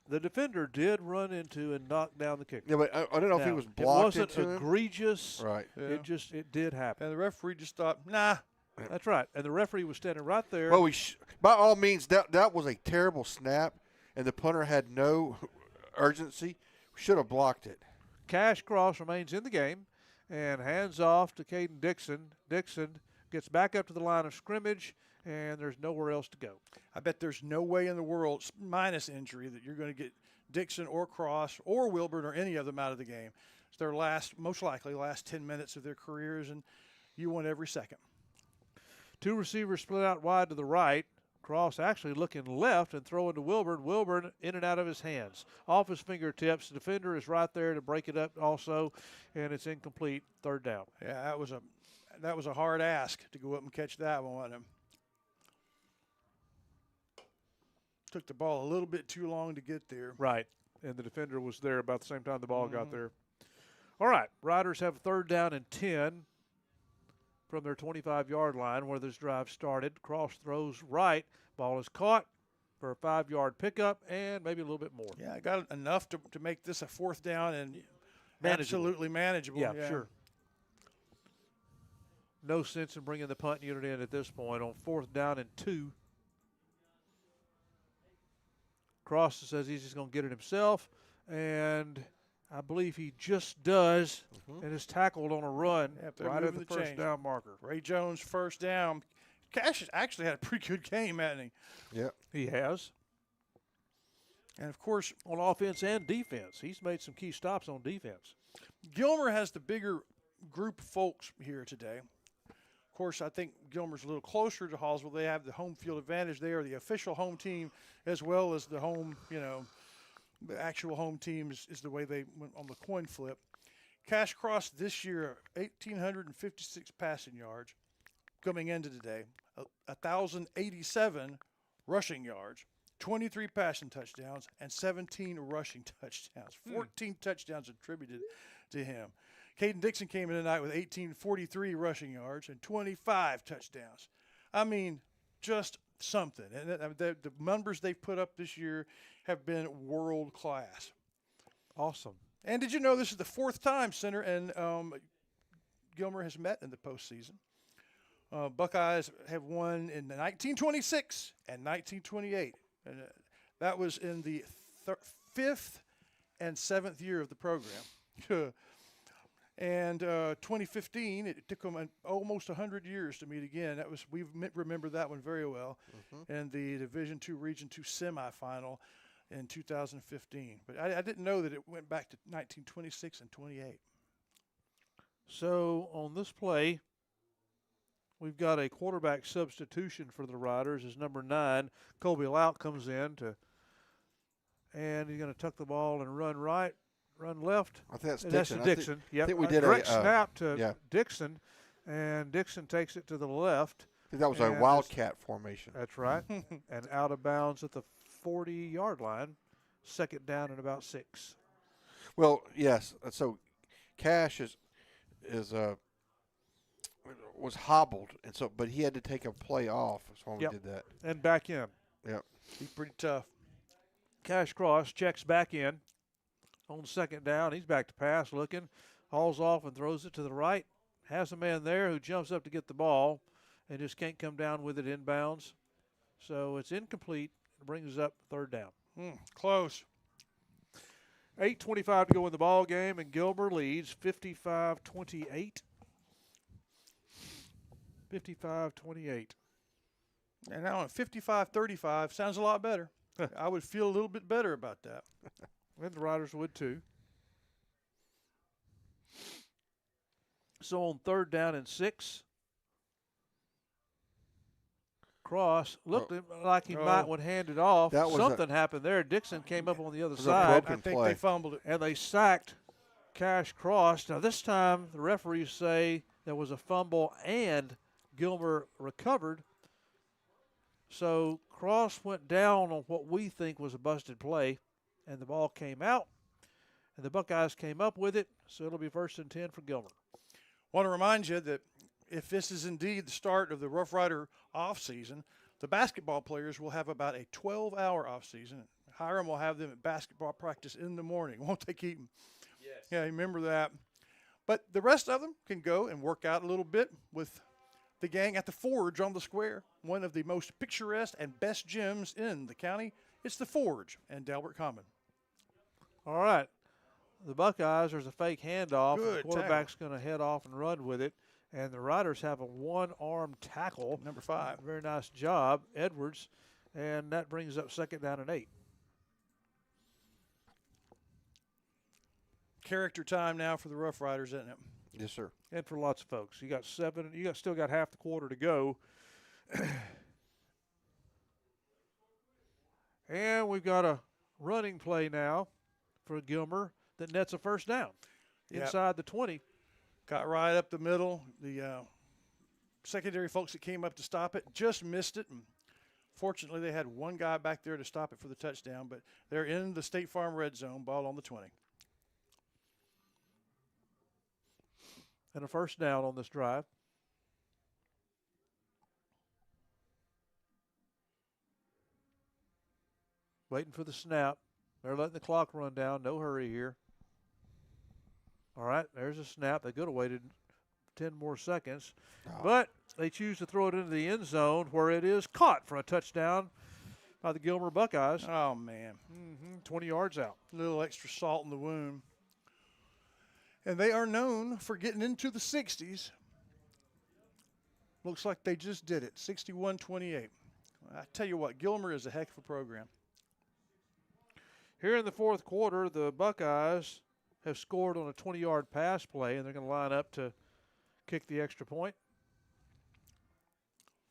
the defender did run into and knock down the kicker. Yeah, but I don't know if he was blocked. It wasn't egregious. Right. Yeah. It did happen. And the referee just thought, nah. That's right. And the referee was standing right there. Well, by all means, that was a terrible snap, and the punter had no urgency. We should have blocked it. Cash Cross remains in the game and hands off to Caden Dixon. Dixon gets back up to the line of scrimmage, and there's nowhere else to go. I bet there's no way in the world, minus injury, that you're going to get Dixon or Cross or Wilburn or any of them out of the game. It's their most likely last 10 minutes of their careers, and you want every second. Two receivers split out wide to the right. Cross actually looking left and throwing to Wilburn. Wilburn in and out of his hands. Off his fingertips. The defender is right there to break it up also, and it's incomplete. Third down. Yeah, that was a hard ask to go up and catch that one, wasn't it? Took the ball a little bit too long to get there. Right, and the defender was there about the same time the ball got there. All right, Riders have 3rd down and 10 from their 25-yard line where this drive started. Cross throws right. Ball is caught for a 5-yard pickup and maybe a little bit more. Yeah, I got enough to make this a 4th down and Manageable. absolutely manageable. Yeah, sure. No sense in bringing the punt unit in at this point on 4th down and 2. Cross says he's just going to get it himself, and I believe he just does, and is tackled on a run right at the first down marker. Ray Jones, 1st down. Cash has actually had a pretty good game, hasn't he? Yeah. He has. And, of course, on offense and defense. He's made some key stops on defense. Gilmer has the bigger group of folks here today. Of course, I think Gilmer's a little closer to Hallsville. They have the home field advantage. They are the official home team as well as the home, the actual home team is the way they went on the coin flip. Cash Cross this year, 1,856 passing yards coming into today, 1,087 rushing yards, 23 passing touchdowns, and 17 rushing touchdowns. 14 touchdowns attributed to him. Caden Dixon came in tonight with 1,843 rushing yards and 25 touchdowns. I mean, just something. And the numbers they've put up this year have been world class. Awesome. And did you know this is the 4th time Center and Gilmer has met in the postseason? Buckeyes have won in 1926 and 1928. And that was in the 5th and 7th year of the program. And 2015, it took them almost 100 years to meet again. We remember that one very well. And the Division II Region II semifinal in 2015. But I didn't know that it went back to 1926 and 28. So on this play, we've got a quarterback substitution for the Riders as number 9, Colby Lout comes in and he's going to tuck the ball and run right. Run left. I think that's Dixon. Dixon. Yep. I think we did direct snap to Dixon. Dixon, and Dixon takes it to the left. I think that was a wildcat formation. That's right. And out of bounds at the 40-yard line. 2nd down and about 6. Well, yes. So Cash was hobbled, and so but he had to take a play off. That's why we did that. And back in. Yep. He's pretty tough. Cash Cross checks back in. On 2nd down, he's back to pass, looking, hauls off and throws it to the right. Has a man there who jumps up to get the ball and just can't come down with it inbounds. So it's incomplete. It brings up 3rd down. Close. 8:25 to go in the ball game, and Gilmer leads 55-28. 55-28. And now at 55-35, sounds a lot better. I would feel a little bit better about that. And the Riders would too. So on 3rd down and 6, Cross looked like he might would hand it off. Something happened there. Dixon came up on the other side. I think they fumbled it. And they sacked Cash Cross. Now this time the referees say there was a fumble and Gilmer recovered. So Cross went down on what we think was a busted play. And the ball came out, and the Buckeyes came up with it, so it'll be 1st and 10 for Gilmer. Want to remind you that if this is indeed the start of the Rough Rider off-season, the basketball players will have about a 12-hour off-season. Hiram will have them at basketball practice in the morning, won't they, Keaton? Yes. Yeah, remember that. But the rest of them can go and work out a little bit with the gang at the Forge on the square, one of the most picturesque and best gyms in the county. It's the Forge and Delbert Common. All right. The Buckeyes, there's a fake handoff. Good the quarterback's going to head off and run with it. And the Riders have a one-arm tackle. Number 5. Very nice job, Edwards. And that brings up 2nd down and 8. Character time now for the Rough Riders, isn't it? Yes, sir. And for lots of folks. You got still got half the quarter to go. And we've got a running play now for Gilmer that nets a first down inside the 20. Got right up the middle. The secondary folks that came up to stop it just missed it. And fortunately, they had one guy back there to stop it for the touchdown, but they're in the State Farm red zone, ball on the 20. And a first down on this drive. Waiting for the snap. They're letting the clock run down. No hurry here. All right, there's a snap. They could have waited 10 more seconds. But they choose to throw it into the end zone where it is caught for a touchdown by the Gilmer Buckeyes. Oh, man. 20 yards out. A little extra salt in the wound. And they are known for getting into the 60s. Looks like they just did it, 61-28. I tell you what, Gilmer is a heck of a program. Here in the fourth quarter, the Buckeyes have scored on a 20-yard pass play, and they're going to line up to kick the extra point.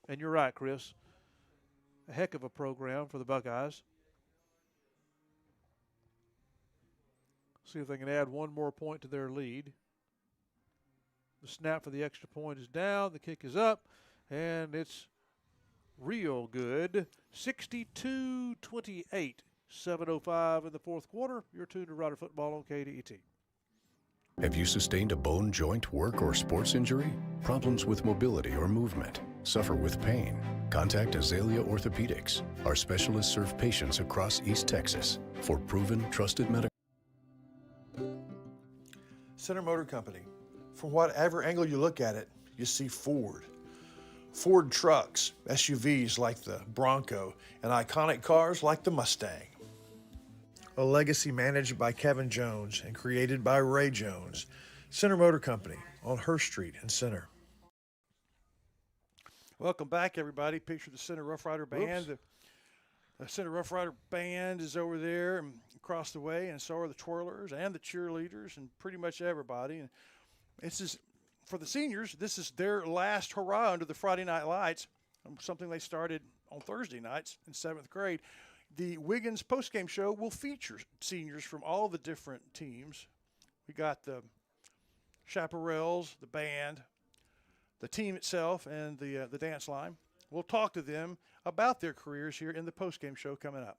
And you're right, Chris. A heck of a program for the Buckeyes. See if they can add one more point to their lead. The snap for the extra point is down. The kick is up, and it's real good. 62-28. 7:05 in the fourth quarter. You're tuned to Rider Football on KDET. Have you sustained a bone, joint, work, or sports injury? Problems with mobility or movement? Suffer with pain? Contact Azalea Orthopedics. Our specialists serve patients across East Texas for proven, trusted medical. Center Motor Company. From whatever angle you look at it, you see Ford. Ford trucks, SUVs like the Bronco, and iconic cars like the Mustang. A legacy managed by Kevin Jones and created by Ray Jones. Center Motor Company on Hurst Street in Center. Welcome back, everybody. Picture the Center Rough Rider Band. The Center Rough Rider Band is over there and across the way, and so are the twirlers and the cheerleaders and pretty much everybody. And it's just, for the seniors, this is their last hurrah under the Friday Night Lights, something they started on Thursday nights in 7th grade. The Wiggins postgame show will feature seniors from all the different teams. We got the chaparrals, the band, the team itself, and the dance line. We'll talk to them about their careers here in the postgame show coming up.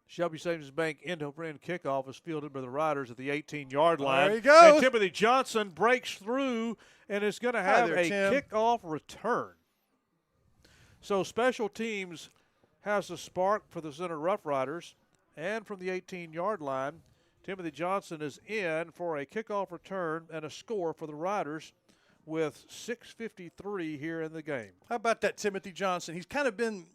Shelby Savings Bank end-over-end kickoff is fielded by the Riders at the 18-yard line. There you go. And Timothy Johnson breaks through and is going to have a kickoff return. So special teams has a spark for the Center Rough Riders, and from the 18-yard line, Timothy Johnson is in for a kickoff return and a score for the Riders with 6:53 here in the game. How about that Timothy Johnson? He's kind of been,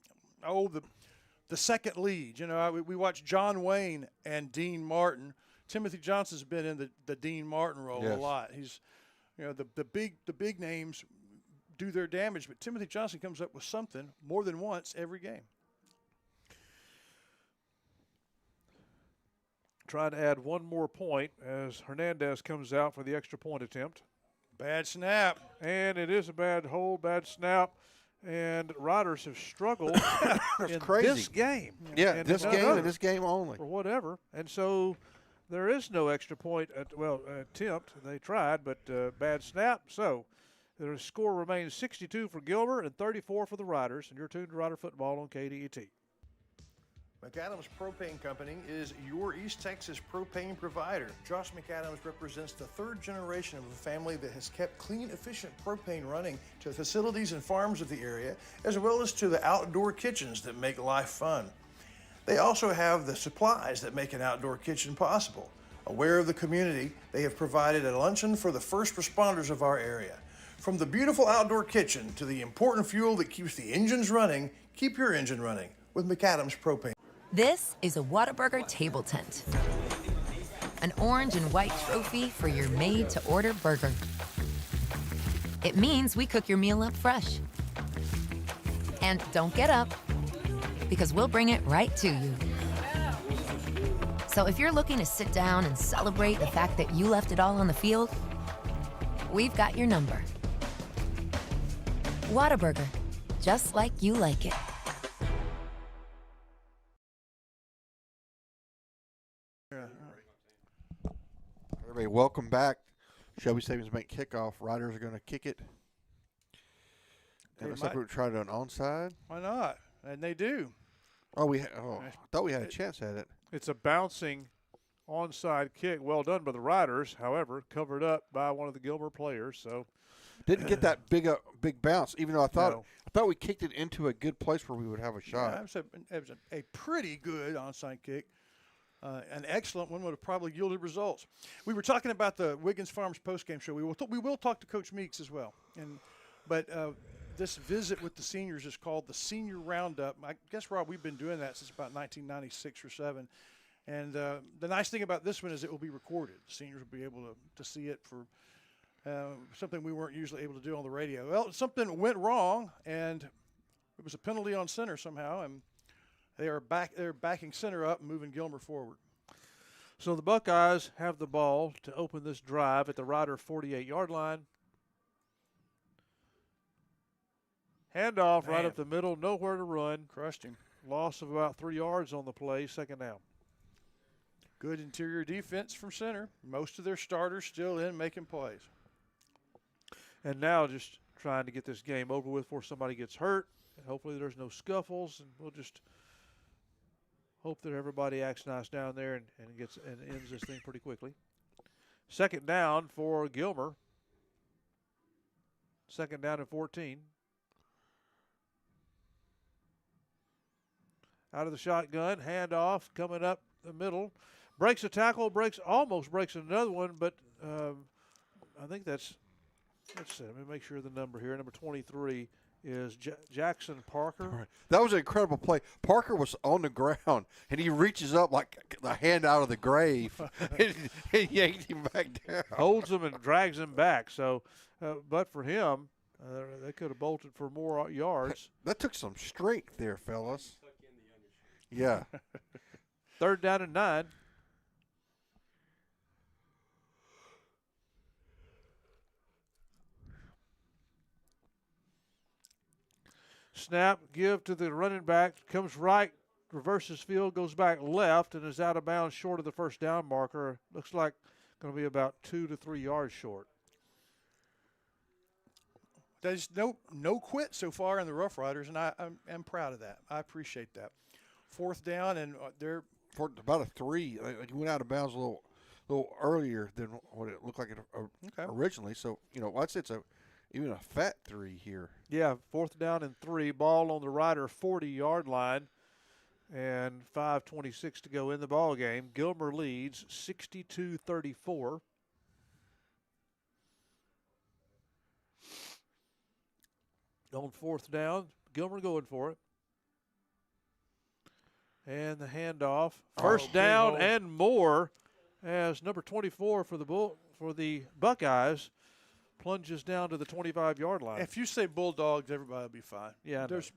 the second lead. You know, we watched John Wayne and Dean Martin. Timothy Johnson's been in the Dean Martin role a lot. He's, you know, the big names do their damage, but Timothy Johnson comes up with something more than once every game. Trying to add one more point as Hernandez comes out for the extra point attempt. Bad snap. And it is a bad hold, bad snap. And Riders have struggled in this game. Yeah, and this game and this game only. Or whatever. And so there is no extra point, attempt. They tried, but bad snap. So the score remains 62 for Gilmer and 34 for the Riders. And you're tuned to Rider Football on KDET. McAdams Propane Company is your East Texas propane provider. Josh McAdams represents the third generation of a family that has kept clean, efficient propane running to the facilities and farms of the area, as well as to the outdoor kitchens that make life fun. They also have the supplies that make an outdoor kitchen possible. Aware of the community, they have provided a luncheon for the first responders of our area. From the beautiful outdoor kitchen to the important fuel that keeps the engines running, keep your engine running with McAdams Propane. This is a Whataburger table tent. An orange and white trophy for your made-to-order burger. It means we cook your meal up fresh. And don't get up, because we'll bring it right to you. So if you're looking to sit down and celebrate the fact that you left it all on the field, we've got your number. Whataburger, just like you like it. Everybody, welcome back. Shelby Savings Bank kickoff. Riders are going to kick it. And it looks like we're trying to do an onside. Why not? And they do. I thought we had a chance at it. It's a bouncing onside kick. Well done by the Riders, however, covered up by one of the Gilmer players. So didn't get that big bounce, even though I thought we kicked it into a good place where we would have a shot. Yeah, it was a pretty good onside kick. An excellent one would have probably yielded results. We were talking about the Wiggins Farms postgame show. We will talk to Coach Meeks as well. But this visit with the seniors is called the Senior Roundup. I guess, Rob, we've been doing that since about 1996 or 7. And the nice thing about this one is it will be recorded. The seniors will be able to see it for something we weren't usually able to do on the radio. Well, something went wrong, and it was a penalty on center somehow, and they're backing center up and moving Gilmer forward. So the Buckeyes have the ball to open this drive at the Rider 48-yard line. Handoff right up the middle, nowhere to run. Crushed him. Loss of about 3 yards on the play, second down. Good interior defense from center. Most of their starters still in making plays. And now just trying to get this game over with before somebody gets hurt. And hopefully there's no scuffles, and we'll just hope that everybody acts nice down there and ends this thing pretty quickly. Second down for Gilmer. Second down and 14. Out of the shotgun, handoff, coming up the middle. Breaks a tackle, almost breaks another one, but I think that's it. Let me make sure the number here. Number 23 is Jackson Parker. Right. That was an incredible play. Parker was on the ground, and he reaches up like the hand out of the grave and yanks him back down. Holds him and drags him back. So, but for him, they could have bolted for more yards. That took some strength there, fellas. Yeah. Third down and 9. Snap, give to the running back, comes right, reverses field, goes back left, and is out of bounds short of the first down marker. Looks like going to be about 2 to 3 yards short. There's no quit so far in the Rough Riders, and I'm proud of that. I appreciate that. Fourth down, and they're for about a 3. He went out of bounds a little earlier than what it looked like originally. So I'd say it's even a fat 3 here. Yeah, fourth down and 3. Ball on the Rider 40-yard line, and 5:26 to go in the ball game. Gilmer leads 62-34. On fourth down, Gilmer going for it. And the handoff. First down and more as number 24 for the Buckeyes plunges down to the 25-yard line. If you say Bulldogs, everybody will be fine. Yeah, there's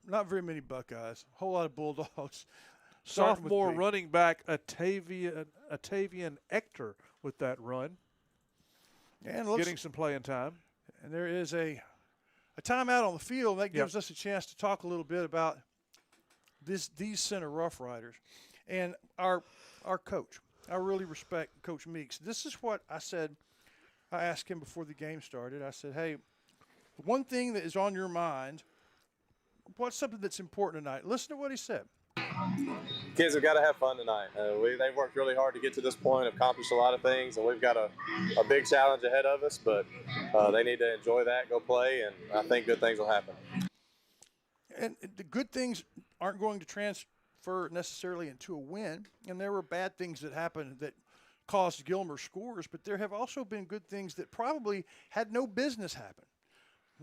not very many Buckeyes. A whole lot of Bulldogs. Sophomore running back Atavian Ector with that run. And getting some playing time. And there is a timeout on the field. That gives us a chance to talk a little bit about these center Rough Riders. And our coach. I really respect Coach Meeks. This is what I said. I asked him before the game started. I said, hey, one thing that is on your mind, what's something that's important tonight? Listen to what he said. Kids have got to have fun tonight. They've worked really hard to get to this point, accomplished a lot of things, and we've got a big challenge ahead of us, but they need to enjoy that, go play, and I think good things will happen. And the good things aren't going to transfer necessarily into a win, and there were bad things that happened that caused Gilmer scores, but there have also been good things that probably had no business happen.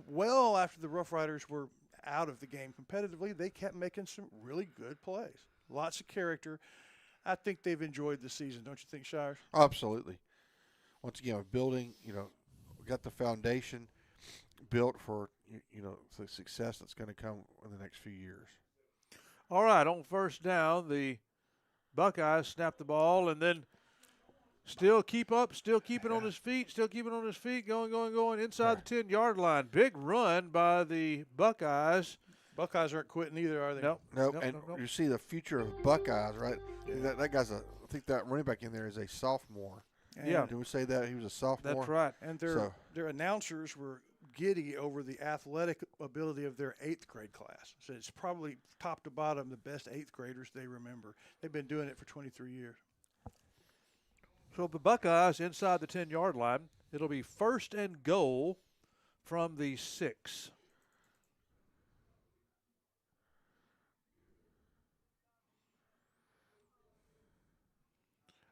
Well, after the Rough Riders were out of the game competitively, they kept making some really good plays. Lots of character. I think they've enjoyed the season, don't you think, Shires? Absolutely. Once again, building, we got the foundation built for, the success that's going to come in the next few years. All right, on first down, the Buckeyes snap the ball, and then Still keep up, still keeping on his feet, going inside the 10-yard line. Big run by the Buckeyes. Buckeyes aren't quitting either, are they? Nope. And you see the future of Buckeyes, right? Yeah. That guy's I think that running back in there is a sophomore. Yeah. Did we say that? He was a sophomore? That's right. And their announcers were giddy over the athletic ability of their 8th grade class. So it's probably top to bottom the best 8th graders they remember. They've been doing it for 23 years. So the Buckeyes inside the 10-yard line. It'll be 1st and goal from the 6.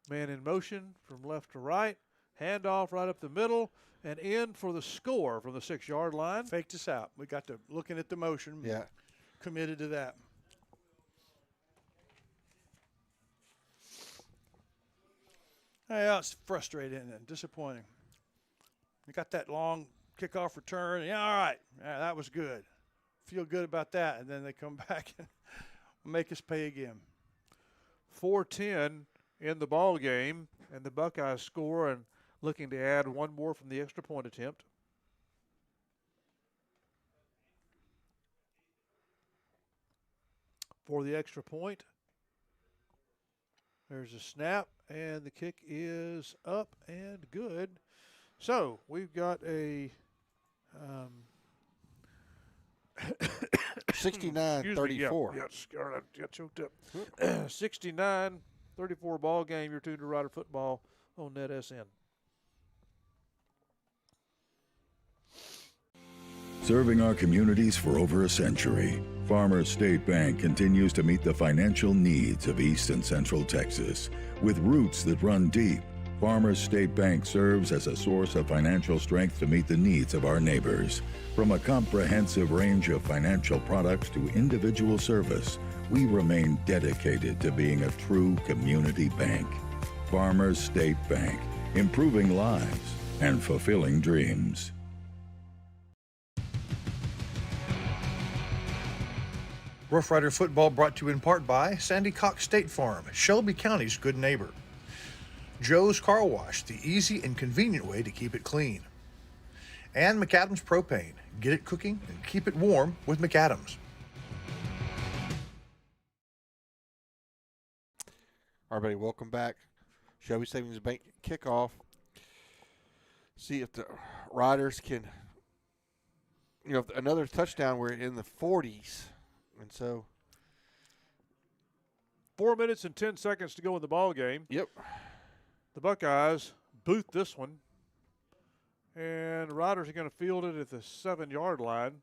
Man in motion from left to right. Handoff right up the middle and in for the score from the 6-yard line. Faked us out. We got to looking at the motion. Yeah. Committed to that. Yeah, it's frustrating and disappointing. We got that long kickoff return. Yeah, all right. Yeah, that was good. Feel good about that. And then they come back and make us pay again. 4:10 in the ball game, and the Buckeyes score and looking to add one more from the extra point attempt. For the extra point, there's a snap, and the kick is up and good. So we've got a 69-34. Yeah, got choked up. 69-34 ball game. You're tuned to Rider Football on NetSN. Serving our communities for over a century, Farmers State Bank continues to meet the financial needs of East and Central Texas. With roots that run deep, Farmers State Bank serves as a source of financial strength to meet the needs of our neighbors. From a comprehensive range of financial products to individual service, we remain dedicated to being a true community bank. Farmers State Bank, improving lives and fulfilling dreams. Rough Rider Football brought to you in part by Sandy Cox State Farm, Shelby County's good neighbor. Joe's Car Wash, the easy and convenient way to keep it clean. And McAdams Propane, get it cooking and keep it warm with McAdams. All right, everybody, welcome back. Shelby Savings Bank kickoff. See if the Riders can, another touchdown. We're in the 40s. And so 4 minutes and 10 seconds to go in the ball game. Yep. The Buckeyes boot this one. And the Riders are going to field it at the 7-yard line.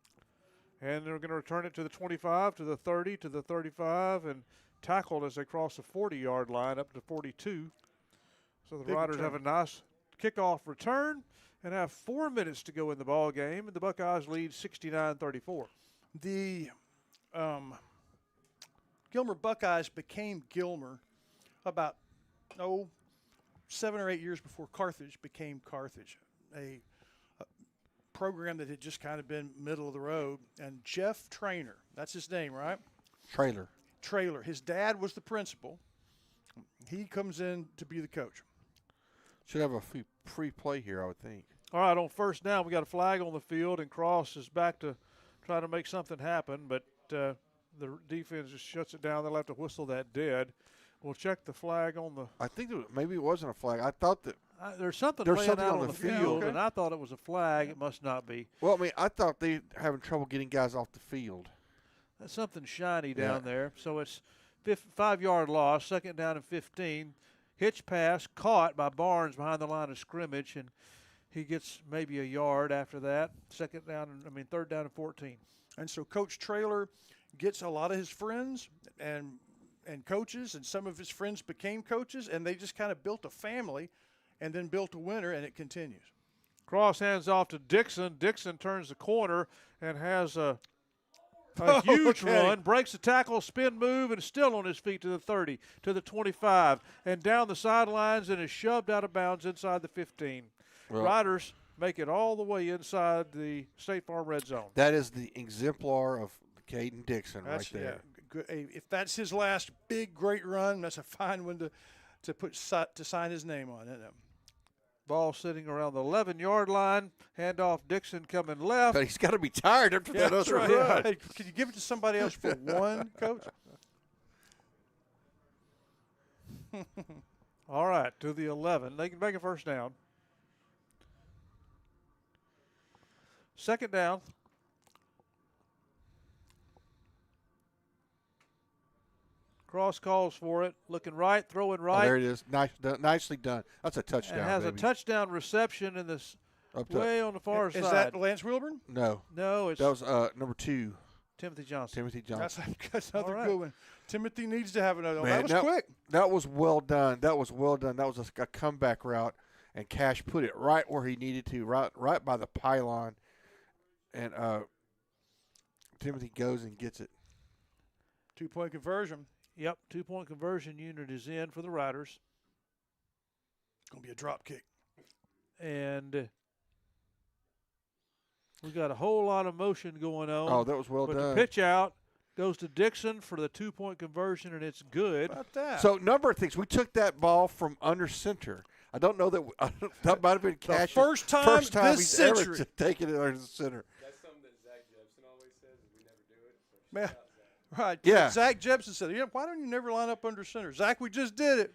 And they're going to return it to the 25, to the 30, to the 35, and tackled as they cross the 40-yard line up to 42. So the Riders have a nice kickoff return and have 4 minutes to go in the ball game. And the Buckeyes lead 69-34. The Gilmer Buckeyes became Gilmer about 7 or 8 years before Carthage became Carthage, a program that had just kind of been middle of the road. And Jeff Traynor, that's his name, right? Trailer. His dad was the principal. He comes in to be the coach. Should have a free play here, I would think. All right, on first down, we got a flag on the field, and Cross is back to try to make something happen, but the defense just shuts it down. They'll have to whistle that dead. We'll check the flag on the. I think maybe it wasn't a flag. I thought that there's something laying out on the field, and I thought it was a flag. It must not be. Well, I mean, I thought they having trouble getting guys off the field. That's something shiny down there. So it's 5-yard loss, 2nd down and 15. Hitch pass caught by Barnes behind the line of scrimmage, and he gets maybe a yard after that. 3rd down and 14. And so Coach Trailer gets a lot of his friends and coaches, and some of his friends became coaches, and they just kind of built a family and then built a winner, and it continues. Cross hands off to Dixon. Dixon turns the corner and has a huge run, breaks the tackle, spin move, and still on his feet to the 30, to the 25, and down the sidelines, and is shoved out of bounds inside the 15. Well, Riders make it all the way inside the State Farm red zone. That is the exemplar of Caden Dixon right there. Yeah, good. If that's his last big, great run, that's a fine one to sign his name on it. Ball sitting around the 11-yard line. Handoff Dixon coming left. But he's got to be tired after that other right. run. Hey, can you give it to somebody else for one, Coach? All right, to the 11. They can make a first down. Second down. Cross calls for it. Looking right, throwing right. Oh, there it is. Nicely done. That's a touchdown. And has baby. a touchdown reception in this Up to- way on the far side. Is that Lance Wilburn? No. No, it's that was number 2. Timothy Johnson. Timothy Johnson. That's another All right. good one. Timothy needs to have another one. Man, That was quick. That was well done. That was well done. That was a comeback route, and Cash put it right where he needed to, right by the pylon, and Timothy goes and gets it. 2-point conversion. Yep, 2-point conversion unit is in for the Riders. Going to be a drop kick. And we got a whole lot of motion going on. Oh, that was well but done. The pitch out goes to Dixon for the 2-point conversion, and it's good. How about that? So, number of things. We took that ball from under center. I don't know that that might have been Cash. first time this he's century. ever taken it under the center. That's something that Zach Jepson always says, is we never do it. So Man. Right. Yeah. Zach Jepson said, why don't you never line up under center? Zach, we just did it.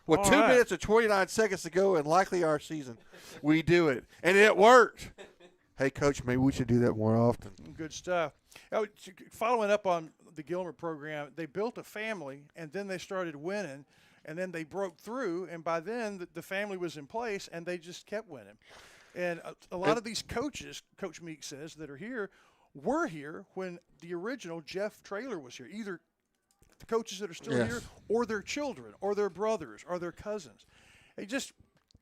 Well, All 2 right. minutes and 29 seconds to go, and likely our season, we do it. And it worked. Hey, Coach, maybe we should do that more often. Good stuff. Following up on the Gilmer program, they built a family, and then they started winning, and then they broke through, and by then the family was in place, and they just kept winning. And a lot of these coaches, Coach Meek says, that are here, were here when the original Jeff Traylor was here, either the coaches that are still Yes. here or their children or their brothers or their cousins. They just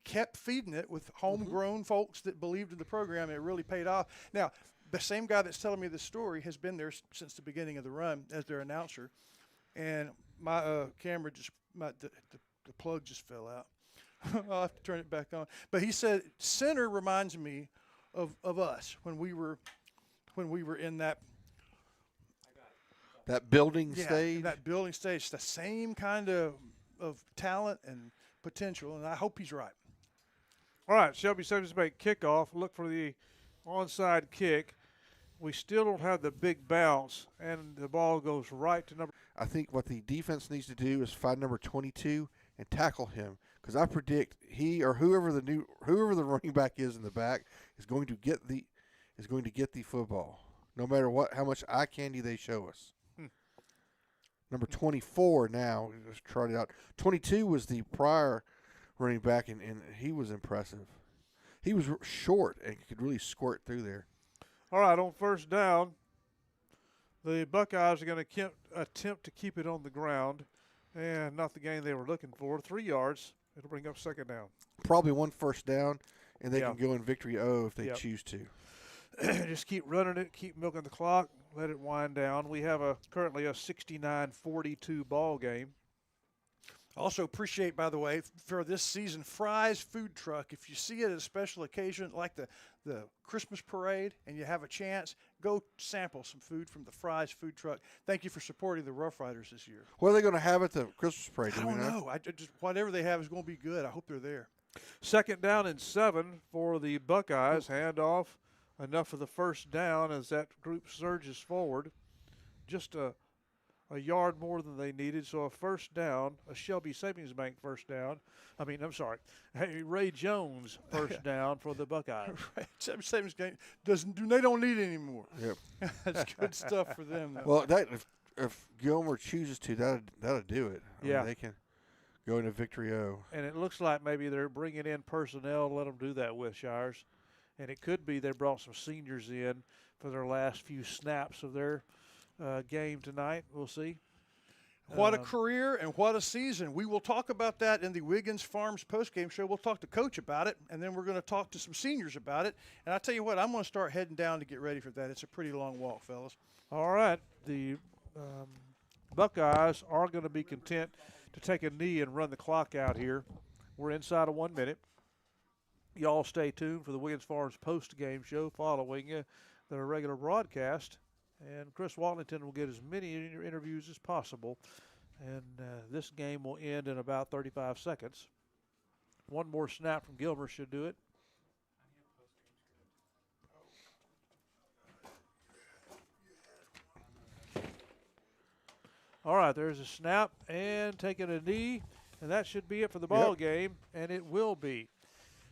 kept feeding it with homegrown folks that believed in the program, and it really paid off. Now, the same guy that's telling me this story has been there since the beginning of the run as their announcer, and my camera the plug just fell out. I'll have to turn it back on. But he said center reminds me of us when we were in that building stage. That building stage, the same kind of talent and potential, and I hope he's right. All right, Shelby Savings Bank kickoff. Look for the onside kick. We still don't have the big bounce, and the ball goes right to number. I think what the defense needs to do is find number 22 and tackle him, because I predict he or whoever the running back is in the back is going to get the football, no matter how much eye candy they show us. Number 24 now, just trotted out. 22 was the prior running back, and he was impressive. He was short and could really squirt through there. All right, on first down, the Buckeyes are going to attempt to keep it on the ground, and not the gain they were looking for. 3 yards. It'll bring up second down. Probably one first down, and they can go in victory if they choose to. Just keep running it, keep milking the clock, let it wind down. We have currently a 69-42 ball game. Also appreciate, by the way, for this season, Fry's Food Truck. If you see it at a special occasion like the Christmas parade and you have a chance, go sample some food from the Fry's Food Truck. Thank you for supporting the Rough Riders this year. What are they going to have at the Christmas parade? I don't know. Just whatever they have is going to be good. I hope they're there. Second down and 7 for the Buckeyes. Handoff, enough for the first down as that group surges forward. Just a yard more than they needed, so a first down, a Shelby Savings Bank first down. A Ray Jones first down for the Buckeyes. Shelby Savings Bank they don't need it anymore. Yep. That's good stuff for them, though. Well, if Gilmer chooses to, that'll do it. I mean, they can go into victory O. And it looks like maybe they're bringing in personnel to let them do that with, Shires. And it could be they brought some seniors in for their last few snaps of their game tonight. We'll see. What a career and what a season. We will talk about that in the Wiggins Farms postgame show. We'll talk to Coach about it, and then we're going to talk to some seniors about it. And I tell you what, I'm going to start heading down to get ready for that. It's a pretty long walk, fellas. All right. The Buckeyes are going to be content to take a knee and run the clock out here. We're inside of 1 minute. Y'all stay tuned for the Wiggins Farms post-game show following their regular broadcast. And Chris Watlington will get as many interviews as possible And this game will end in about 35 seconds. One more snap from Gilmer should do it. All right, there's a snap and taking a knee, and that should be it for the ball game, and it will be.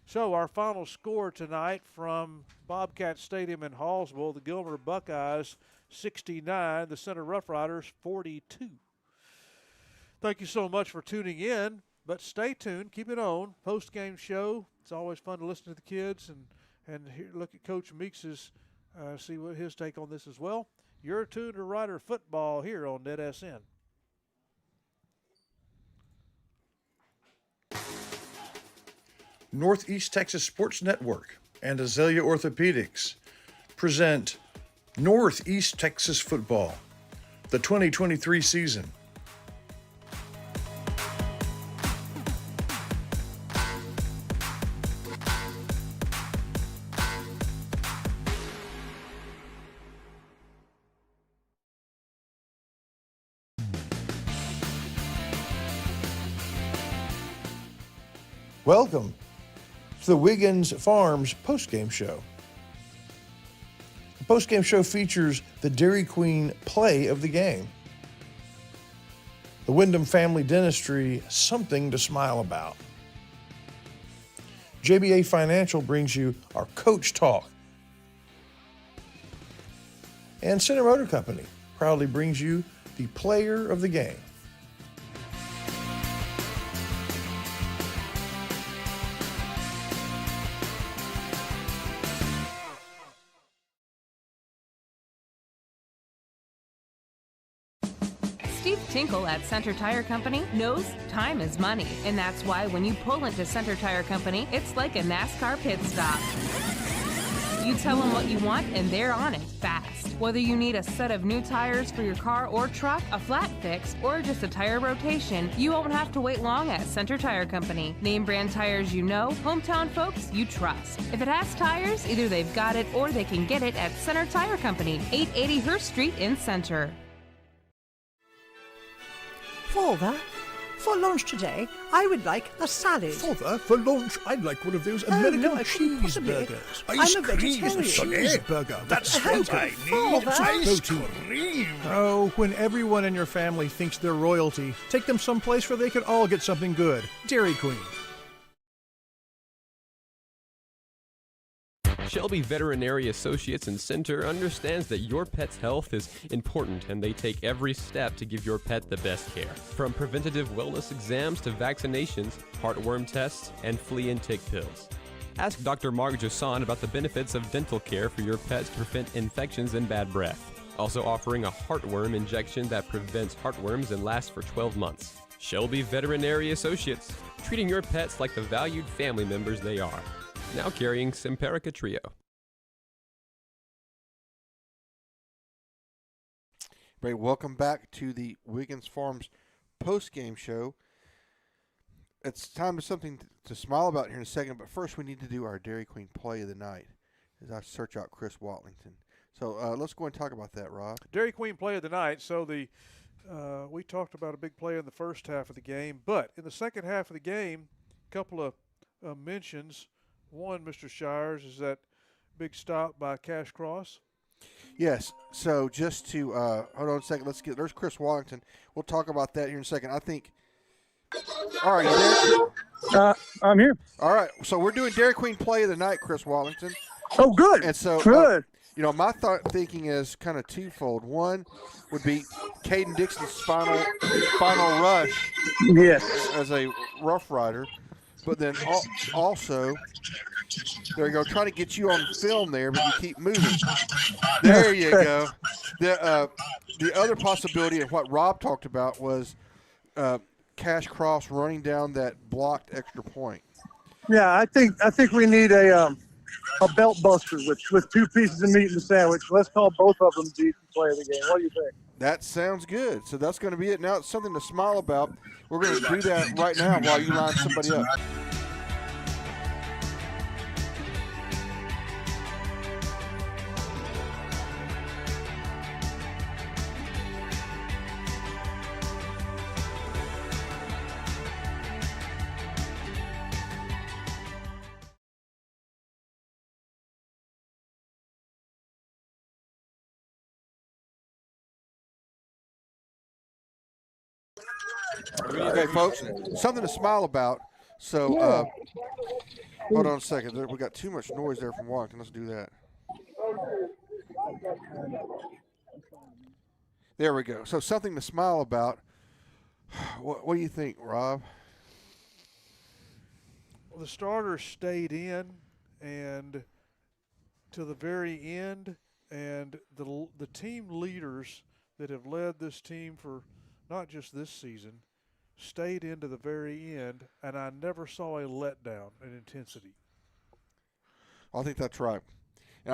So our final score tonight from Bobcat Stadium in Hallsville, the Gilmer Buckeyes 69, the Center Rough Riders 42. Thank you so much for tuning in, but stay tuned, keep it on, post-game show. It's always fun to listen to the kids and look at Coach Meeks's, see what his take on this as well. You're tuned to Rider Football here on NetSN. Northeast Texas Sports Network and Azalea Orthopedics present Northeast Texas Football, the 2023 season. Welcome to the Wiggins Farms postgame show. The postgame show features the Dairy Queen play of the game. The Wyndham Family Dentistry, something to smile about. JBA Financial brings you our Coach Talk. And Center Motor Company proudly brings you the player of the game. Steve Tinkle at Center Tire Company knows time is money, and that's why when you pull into Center Tire Company, it's like a NASCAR pit stop. You tell them what you want, and they're on it fast. Whether you need a set of new tires for your car or truck, a flat fix, or just a tire rotation, you won't have to wait long at Center Tire Company. Name brand tires you know, hometown folks you trust. If it has tires, either they've got it or they can get it at Center Tire Company, 880 Hurst Street in Center. Father, for lunch today, I would like a salad. Father, for lunch, I'd like one of those American cheeseburgers. I'm a vegetarian. Cheeseburger. That's what I need. Ice cream. Oh, when everyone in your family thinks they're royalty, take them someplace where they can all get something good. Dairy Queen. Shelby Veterinary Associates and Center understands that your pet's health is important, and they take every step to give your pet the best care. From preventative wellness exams to vaccinations, heartworm tests, and flea and tick pills. Ask Dr. Mark Jason about the benefits of dental care for your pets to prevent infections and bad breath. Also offering a heartworm injection that prevents heartworms and lasts for 12 months. Shelby Veterinary Associates, treating your pets like the valued family members they are. Now carrying Simparica Trio. Right, welcome back to the Wiggins Farms post-game show. It's time for something to smile about here in a second, but first we need to do our Dairy Queen play of the night as I search out Chris Watlington. So let's go and talk about that, Rob. Dairy Queen play of the night. So we talked about a big play in the first half of the game, but in the second half of the game, a couple of mentions. One, Mr. Shires, is that big stop by Cash Cross. Yes. So just to hold on a second, there's Chris Wallington. We'll talk about that here in a second. I think. All right, you there? I'm here. All right. So we're doing Dairy Queen play of the night, Chris Wallington. Oh, good. And so good. My thinking is kind of twofold. One would be Caden Dixon's final rush. Yes. As a Rough Rider. But then also, there you go, trying to get you on film there, but you keep moving. There you go. The other possibility of what Rob talked about was Cash Cross running down that blocked extra point. Yeah, I think we need a belt buster with two pieces of meat in the sandwich. Let's call both of them the play of the game. What do you think? That sounds good. So that's going to be it. Now it's something to smile about. We're going to do that right now while you line somebody up. Okay, folks, something to smile about. So, hold on a second. We got too much noise there from Washington. Let's do that. There we go. So, something to smile about. What do you think, Rob? Well, the starters stayed in and to the very end, and the team leaders that have led this team for not just this season stayed into the very end, and I never saw a letdown in intensity. I think that's right. And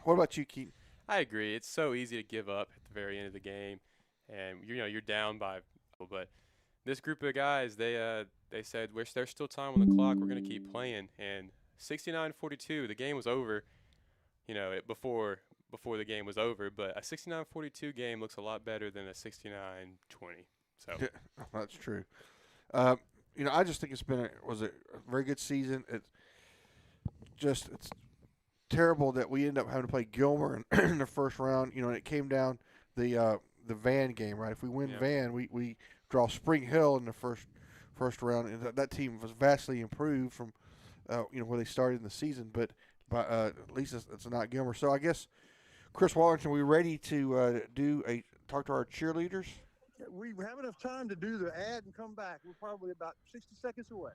what about you, Keaton? I agree. It's so easy to give up at the very end of the game, and you're down by, but this group of guys, they said, there's still time on the clock. We're going to keep playing. And 69-42, the game was over, before the game was over. But a 69-42 game looks a lot better than a 69-20. So Yeah, that's true. I just think it's been a very good season. It's terrible that we end up having to play Gilmer in the first round. And it came down the Van game, right? If we win Van, we draw Spring Hill in the first round, and that team was vastly improved from where they started in the season. But at least it's not Gilmer. So I guess Chris Wallington, we ready to talk to our cheerleaders? We have enough time to do the ad and come back. We're probably about 60 seconds away.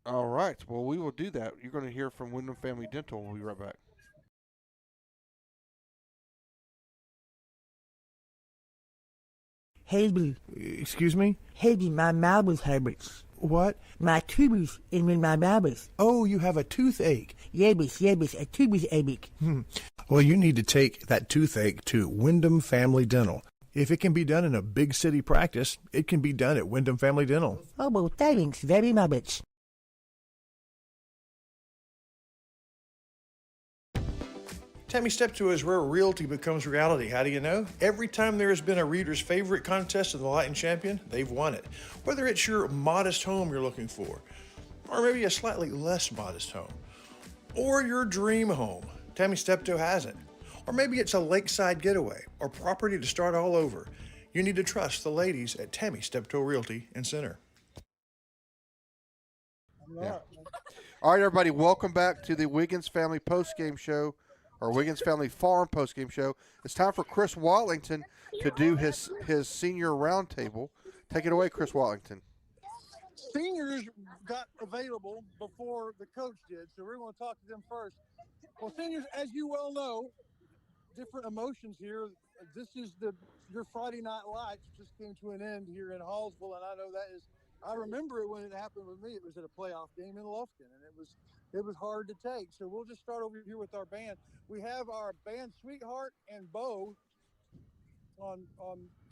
All right. Well, we will do that. You're going to hear from Wyndham Family Dental. We'll be right back. Heavy. Excuse me? Heavy, my mouth hurts. What? My tubes in my mouth. Oh, you have a toothache. Yes, a tubes ache. Well, you need to take that toothache to Wyndham Family Dental. If it can be done in a big city practice, it can be done at Wyndham Family Dental. Oh, well, thanks very much. Tammy Steptoe is where realty becomes reality. How do you know? Every time there has been a reader's favorite contest of the Light and Champion, they've won it. Whether it's your modest home you're looking for, or maybe a slightly less modest home, or your dream home, Tammy Steptoe has it. Or maybe it's a lakeside getaway or property to start all over. You need to trust the ladies at Tammy Steptoe Realty and Center. Yeah. All right, everybody, welcome back to the Wiggins Family Postgame Show, or Wiggins Family Farm Postgame Show. It's time for Chris Wallington to do his senior roundtable. Take it away, Chris Wallington. Seniors got available before the coach did, so we're going to talk to them first. Well, seniors, as you well know, different emotions here. This is your Friday Night Lights just came to an end here in Hallsville, and I know I remember it when it happened with me. It was at a playoff game in Lufkin, and it was hard to take. So we'll just start over here with our band. We have our band Sweetheart and Bo on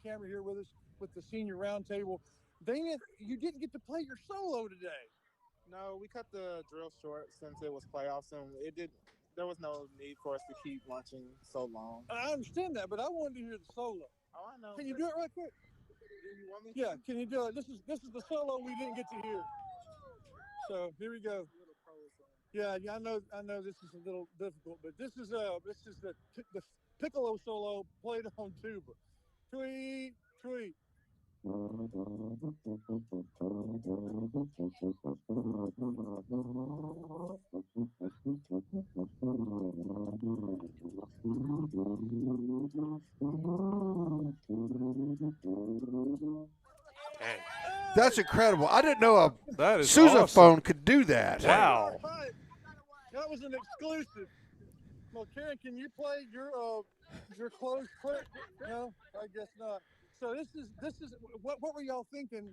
camera here with us with the senior roundtable. Dana, you didn't get to play your solo today. No, we cut the drill short since it was playoffs, and there was no need for us to keep launching so long. I understand that, but I wanted to hear the solo. Oh, I know. Can you do it right quick? You want me Yeah, can you do it? This is the solo we didn't get to hear. So here we go. Yeah, I know this is a little difficult, but this is the piccolo solo played on tuba. Tweet, tweet. That's incredible. I didn't know a awesome. sousaphone could do that. Wow. That was an exclusive. Well, Karen, can you play your closed clip? No, I guess not. So this is what were y'all thinking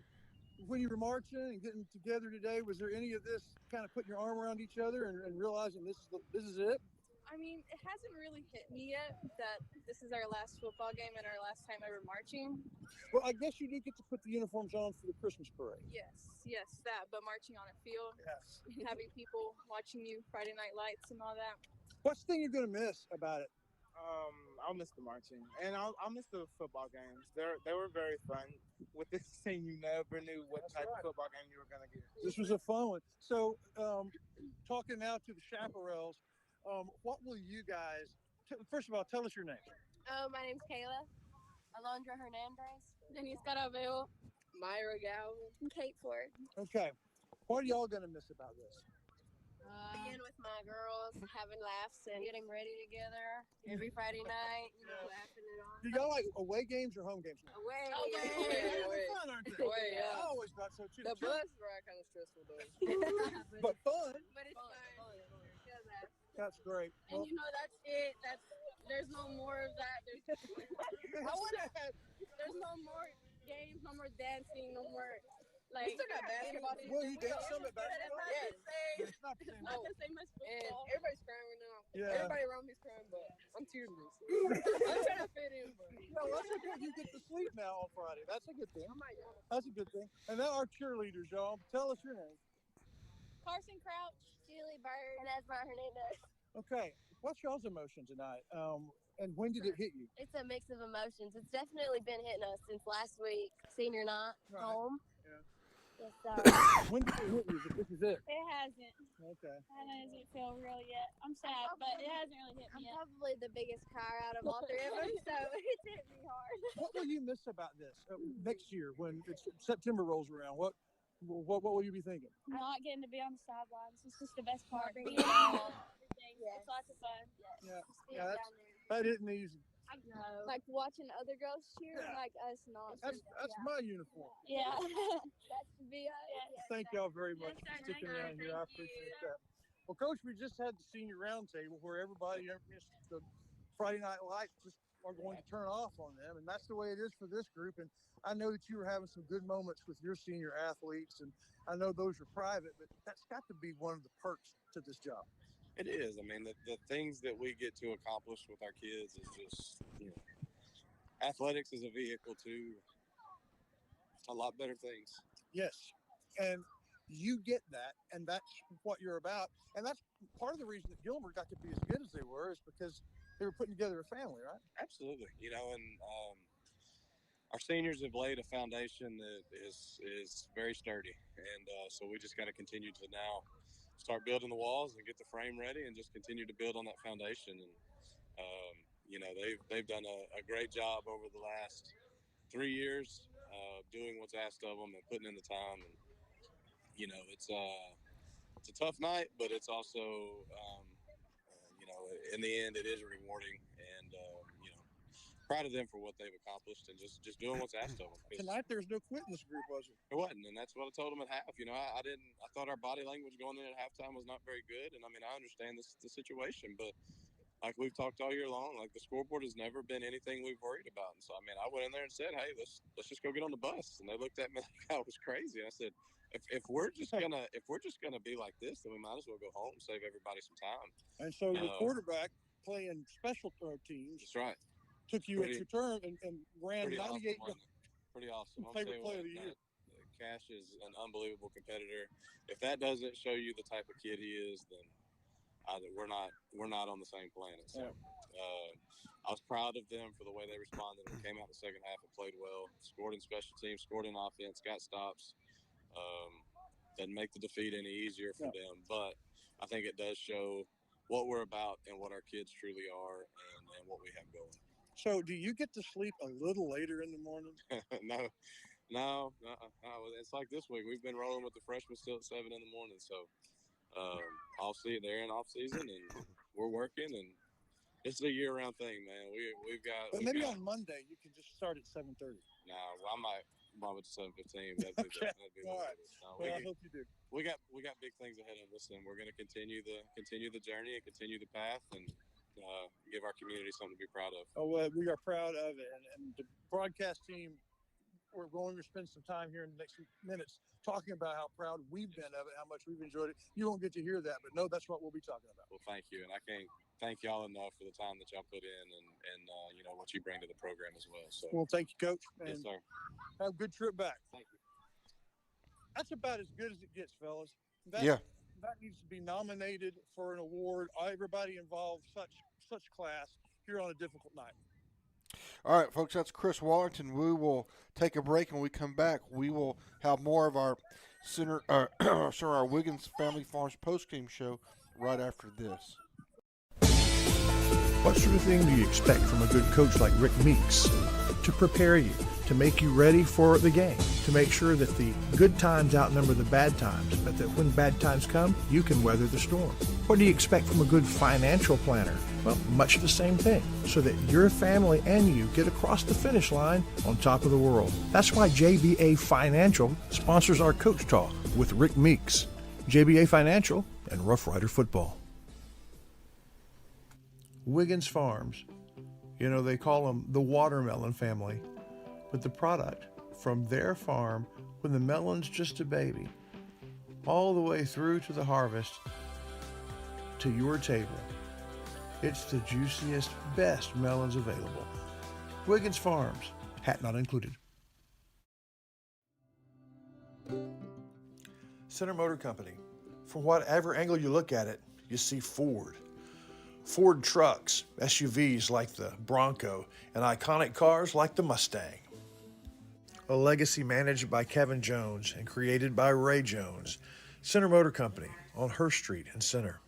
when you were marching and getting together today? Was there any of this kind of putting your arm around each other and realizing this is it? I mean, it hasn't really hit me yet that this is our last football game and our last time ever marching. Well, I guess you do get to put the uniforms on for the Christmas parade. Yes, that. But marching on a field, having people watching you Friday Night Lights and all that. What's the thing you're going to miss about it? I'll miss the marching, and I'll miss the football games. They were very fun. With this team, you never knew what type of football game you were going to get. This was a fun one. So, talking now to the chaparrals, what will you guys? First of all, tell us your name. My name's Kayla. Alondra Hernandez. Denise Caraveo. Myra Galvin. Kate Ford. Okay. What are y'all going to miss about this? Being with my girls, having laughs and getting ready together every Friday night, laughing it off. Do y'all like away games or home games? Away. They're fun, aren't they? Away, yeah. I always thought so too. The bus ride kind of stressful though. But fun. But it's fun. That's great. And that's it. There's no more of that. There's no more games, no more dancing, no more. Like, we still got basketball. Well, you dance some at basketball? Yes. It's not the same. Not the same as football. And everybody's crying right now. Yeah. Everybody around me's crying, but I'm tearless. I'm trying to fit in, but. No, that's a good. You get to sleep now on Friday. That's a good thing. That's a good thing. And now our cheerleaders, y'all. Tell us your name. Carson Crouch, Julie Bird, and Esma Hernandez. Okay. What's y'all's emotion tonight? And when did it hit you? It's a mix of emotions. It's definitely been hitting us since last week, senior night, home. Yeah. Yes, When did it hit you? This is it. It hasn't. Okay. That doesn't feel real yet. I'm sad, but it hasn't really hit me yet. I'm probably the biggest crier out of all three of them, so it's hit me hard. What will you miss about this next year when September rolls around? What will you be thinking? Not getting to be on the sidelines. It's just the best part. Being everything. It's lots of fun. Yeah, that isn't easy. I know. Like watching other girls cheer, like us not. That's my uniform. Yeah. That's the VI. Thank y'all very much for sticking around here. I appreciate that. Well, Coach, we just had the senior roundtable where everybody, the Friday night lights just are going to turn off on them, and that's the way it is for this group. And I know that you were having some good moments with your senior athletes, and I know those are private, but that's got to be one of the perks to this job. It is. I mean, the things that we get to accomplish with our kids is just, athletics is a vehicle to a lot better things. Yes. And you get that, and that's what you're about. And that's part of the reason that Gilmer got to be as good as they were is because they were putting together a family, right? Absolutely. And our seniors have laid a foundation that is very sturdy. And so we just got to continue to now start building the walls and get the frame ready and just continue to build on that foundation. And, they've done a great job over the last 3 years doing what's asked of them and putting in the time. And, it's a tough night, but it's also, in the end, it is rewarding. And, proud of them for what they've accomplished and just doing what's asked of them. Tonight, there's no quit in this group, was there? It wasn't, and that's what I told them at half. I thought our body language going in at halftime was not very good. And I understand the situation, but like we've talked all year long, like the scoreboard has never been anything we've worried about. And so, I went in there and said, hey, let's just go get on the bus. And they looked at me like I was crazy. And I said, if we're just gonna be like this, then we might as well go home and save everybody some time. And so your quarterback playing special teams. That's right. Took you at your turn and ran 98. Pretty awesome. Favorite player of the year. Cash is an unbelievable competitor. If that doesn't show you the type of kid he is, then we're not on the same planet. So I was proud of them for the way they responded. We came out in the second half and played well. Scored in special teams, scored in offense, got stops. Doesn't make the defeat any easier for them, but I think it does show what we're about and what our kids truly are and what we have going. So do you get to sleep a little later in the morning? No. It's like this week. We've been rolling with the freshmen still at 7 in the morning. So they're in off season and we're working, and it's a year-round thing, man. We've got. But maybe on Monday you can just start at 7:30. No, I might bomb it to 7:15. That'd be all right. I hope you do. We got big things ahead of us, and we're going to continue the journey and continue the path and give our community something to be proud of. Oh, well, we are proud of it, and the broadcast team. We're going to spend some time here in the next few minutes talking about how proud we've been of it, how much we've enjoyed it. You won't get to hear that, but no, that's what we'll be talking about. Well, thank you, and I can't thank y'all enough for the time that y'all put in and what you bring to the program as well. So, well, thank you, Coach. Yes, sir. Have a good trip back. Thank you. That's about as good as it gets, fellas. That needs to be nominated for an award. Everybody involved, such class here on a difficult night. All right, folks, that's Chris Wallington. We will take a break, and when we come back, we will have more of our our Wiggins Family Farms postgame show right after this. What sort of thing do you expect from a good coach like Rick Meeks? To prepare you, to make you ready for the game, to make sure that the good times outnumber the bad times, but that when bad times come, you can weather the storm. What do you expect from a good financial planner? Well, much the same thing, so that your family and you get across the finish line on top of the world. That's why JBA Financial sponsors our Coach Talk with Rick Meeks. JBA Financial and Rough Rider Football. Wiggins Farms. You know, they call them the watermelon family, but the product from their farm when the melon's just a baby, all the way through to the harvest to your table. It's the juiciest, best melons available. Wiggins Farms, hat not included. Center Motor Company. From whatever angle you look at it, you see Ford. Ford trucks, SUVs like the Bronco, and iconic cars like the Mustang. A legacy managed by Kevin Jones and created by Ray Jones. Center Motor Company on Hurst Street in Center.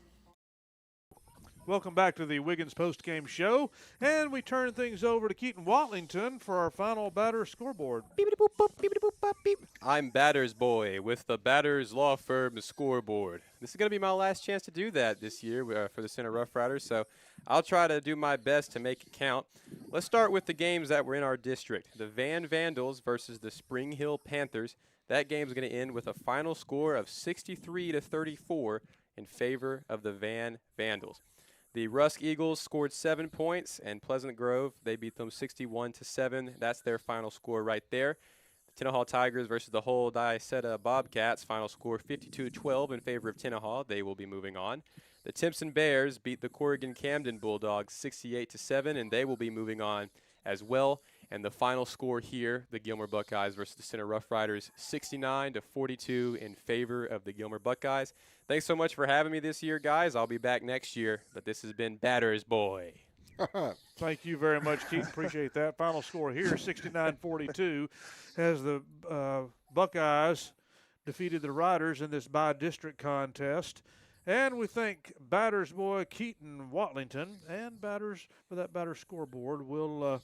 Welcome back to the Wiggins postgame show, and we turn things over to Keaton Watlington for our final batter scoreboard. I'm Batter's Boy with the Batters Law Firm Scoreboard. This is going to be my last chance to do that this year for the Center Rough Riders, so I'll try to do my best to make it count. Let's start with the games that were in our district. The Van Vandals versus the Spring Hill Panthers. That game's going to end with a final score of 63-34 in favor of the Van Vandals. The Rusk Eagles scored 7 points, and Pleasant Grove, they beat them 61-7. That's their final score right there. The Tenaha Tigers versus the Whole Diaceta Bobcats, final score 52-12 in favor of Tenaha. They will be moving on. The Timpson Bears beat the Corrigan Camden Bulldogs 68-7, and they will be moving on as well. And the final score here, the Gilmer Buckeyes versus the Center Rough Riders, 69-42 in favor of the Gilmer Buckeyes. Thanks so much for having me this year, guys. I'll be back next year, but this has been Batter's Boy. Thank you very much, Keith. Appreciate that. Final score here, 69-42, as the Buckeyes defeated the Riders in this by-district contest. And we thank Batter's Boy Keaton Watlington and Batters for that batter scoreboard. We'll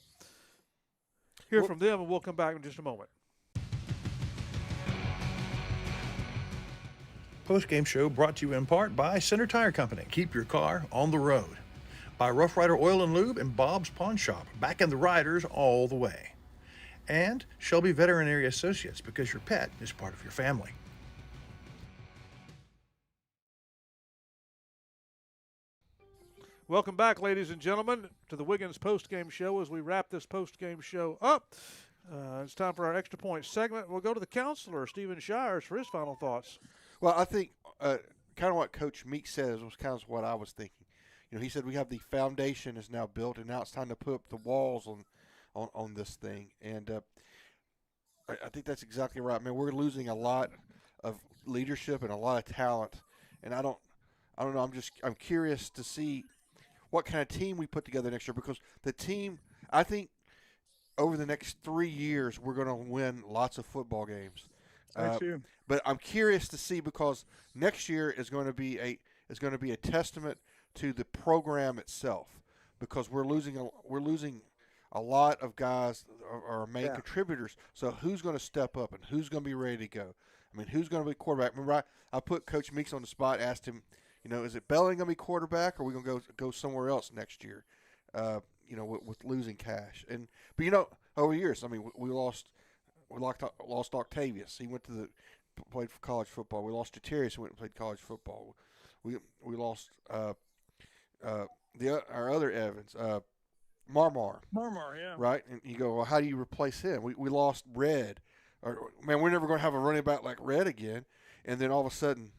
hear from them, and we'll come back in just a moment. Postgame show brought to you in part by Center Tire Company. Keep your car on the road. By Rough Rider Oil and Lube and Bob's Pawn Shop. Backing the riders all the way. And Shelby Veterinary Associates, because your pet is part of your family. Welcome back, ladies and gentlemen, to the Wiggins postgame show. As we wrap this postgame show up, it's time for our extra point segment. We'll go to the counselor, Stephen Shires, for his final thoughts. Well, I think kind of what Coach Meek says was kind of what I was thinking. You know, he said we have the foundation is now built, and now it's time to put up the walls on this thing. And I think that's exactly right. I mean, we're losing a lot of leadership and a lot of talent, and I don't know. I'm curious to see what kind of team we put together next year, because the team, I think over the next 3 years we're going to win lots of football games. But I'm curious to see, because next year is going to be a testament to the program itself, because we're losing a lot of guys, our main contributors. So who's going to step up and who's going to be ready to go? I mean, who's going to be quarterback? Remember, I put Coach Meeks on the spot, asked him, you know, is it Belling going to be quarterback, or are we going to go somewhere else next year? You know, with losing Cash, but you know, over years, I mean, we lost Octavius. He played for college football. We lost Jatarius, who went and played college football. We lost our other Evans, Marmar. Marmar, yeah. Right, and you go, well, how do you replace him? We lost Red. Man, we're never going to have a running back like Red again. And then all of a sudden,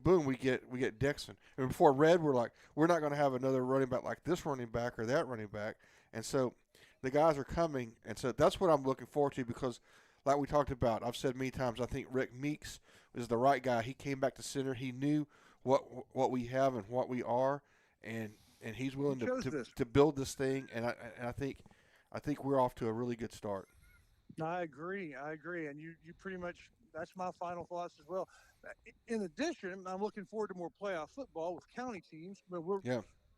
boom, we get Dixon. And before Red, we're like, we're not going to have another running back like this running back or that running back. And so the guys are coming, and so that's what I'm looking forward to, because like we talked about, I've said many times, I think Rick Meeks is the right guy. He came back to center. He knew what we have and what we are, and he's willing to build this thing. And I think we're off to a really good start. I agree, and you pretty much, that's my final thoughts as well. In addition, I'm looking forward to more playoff football with county teams, but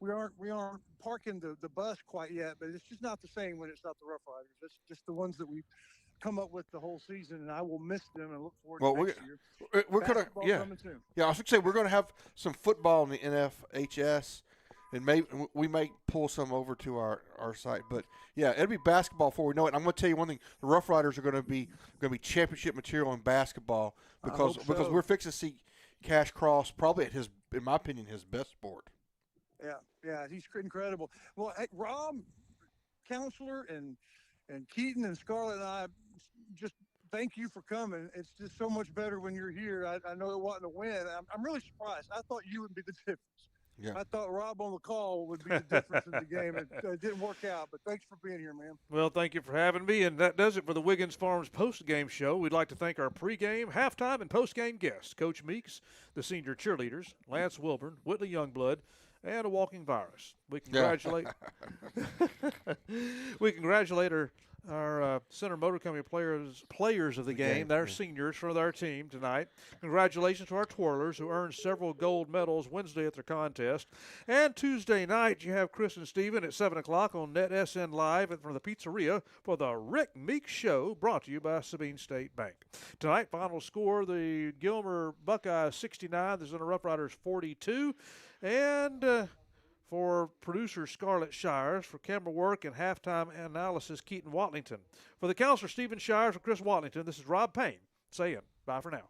we aren't parking the bus quite yet, but it's just not the same when it's not the Rough Riders. It's just the ones that we come up with the whole season, and I will miss them and look forward to next year. We're gonna coming soon. I was gonna say we're gonna have some football in the NFHS, and we may pull some over to our site. But yeah, it'll be basketball before we know it. I'm gonna tell you one thing: the Rough Riders are gonna be championship material in basketball because we're fixing to see Cash Cross probably at in my opinion, his best sport. Yeah, he's incredible. Well, hey, Rob, Counselor, and Keaton and Scarlett and I just thank you for coming. It's just so much better when you're here. I know it wasn't a win. I'm really surprised. I thought you would be the difference. Yeah. I thought Rob on the call would be the difference in the game. It didn't work out, but thanks for being here, man. Well, thank you for having me, and that does it for the Wiggins Farms post-game show. We'd like to thank our pregame, halftime, and post-game guests, Coach Meeks, the senior cheerleaders, Lance Wilburn, Whitley Youngblood, and a walking virus. We congratulate our Center Motor Company players of the game. They're seniors for their team tonight. Congratulations to our twirlers who earned several gold medals Wednesday at their contest. And Tuesday night, you have Chris and Steven at 7 o'clock on NetSN Live from the pizzeria for the Rick Meeks Show, brought to you by Sabine State Bank. Tonight, final score, the Gilmer Buckeyes 69, the Center Rough Riders 42. And for producer Scarlett Shires, for camera work and halftime analysis, Keaton Watlington. For the counselor, Stephen Shires, for Chris Watlington, this is Rob Payne saying bye for now.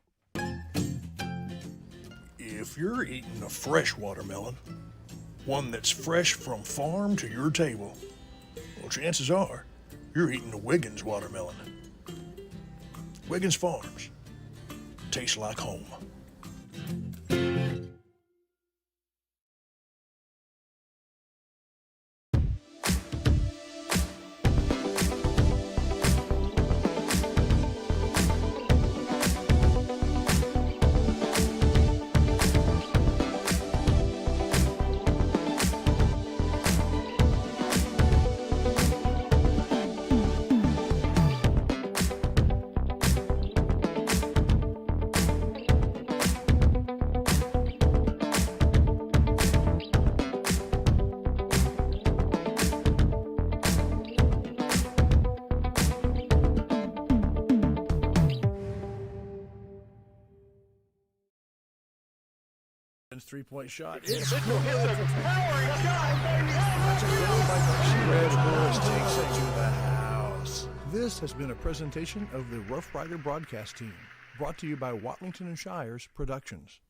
If you're eating a fresh watermelon, one that's fresh from farm to your table, well, chances are you're eating a Wiggins watermelon. Wiggins Farms. Tastes like home. Three-point shot. It's good. Takes it to the house. This has been a presentation of the Rough Rider broadcast team, brought to you by Watlington and Shires Productions.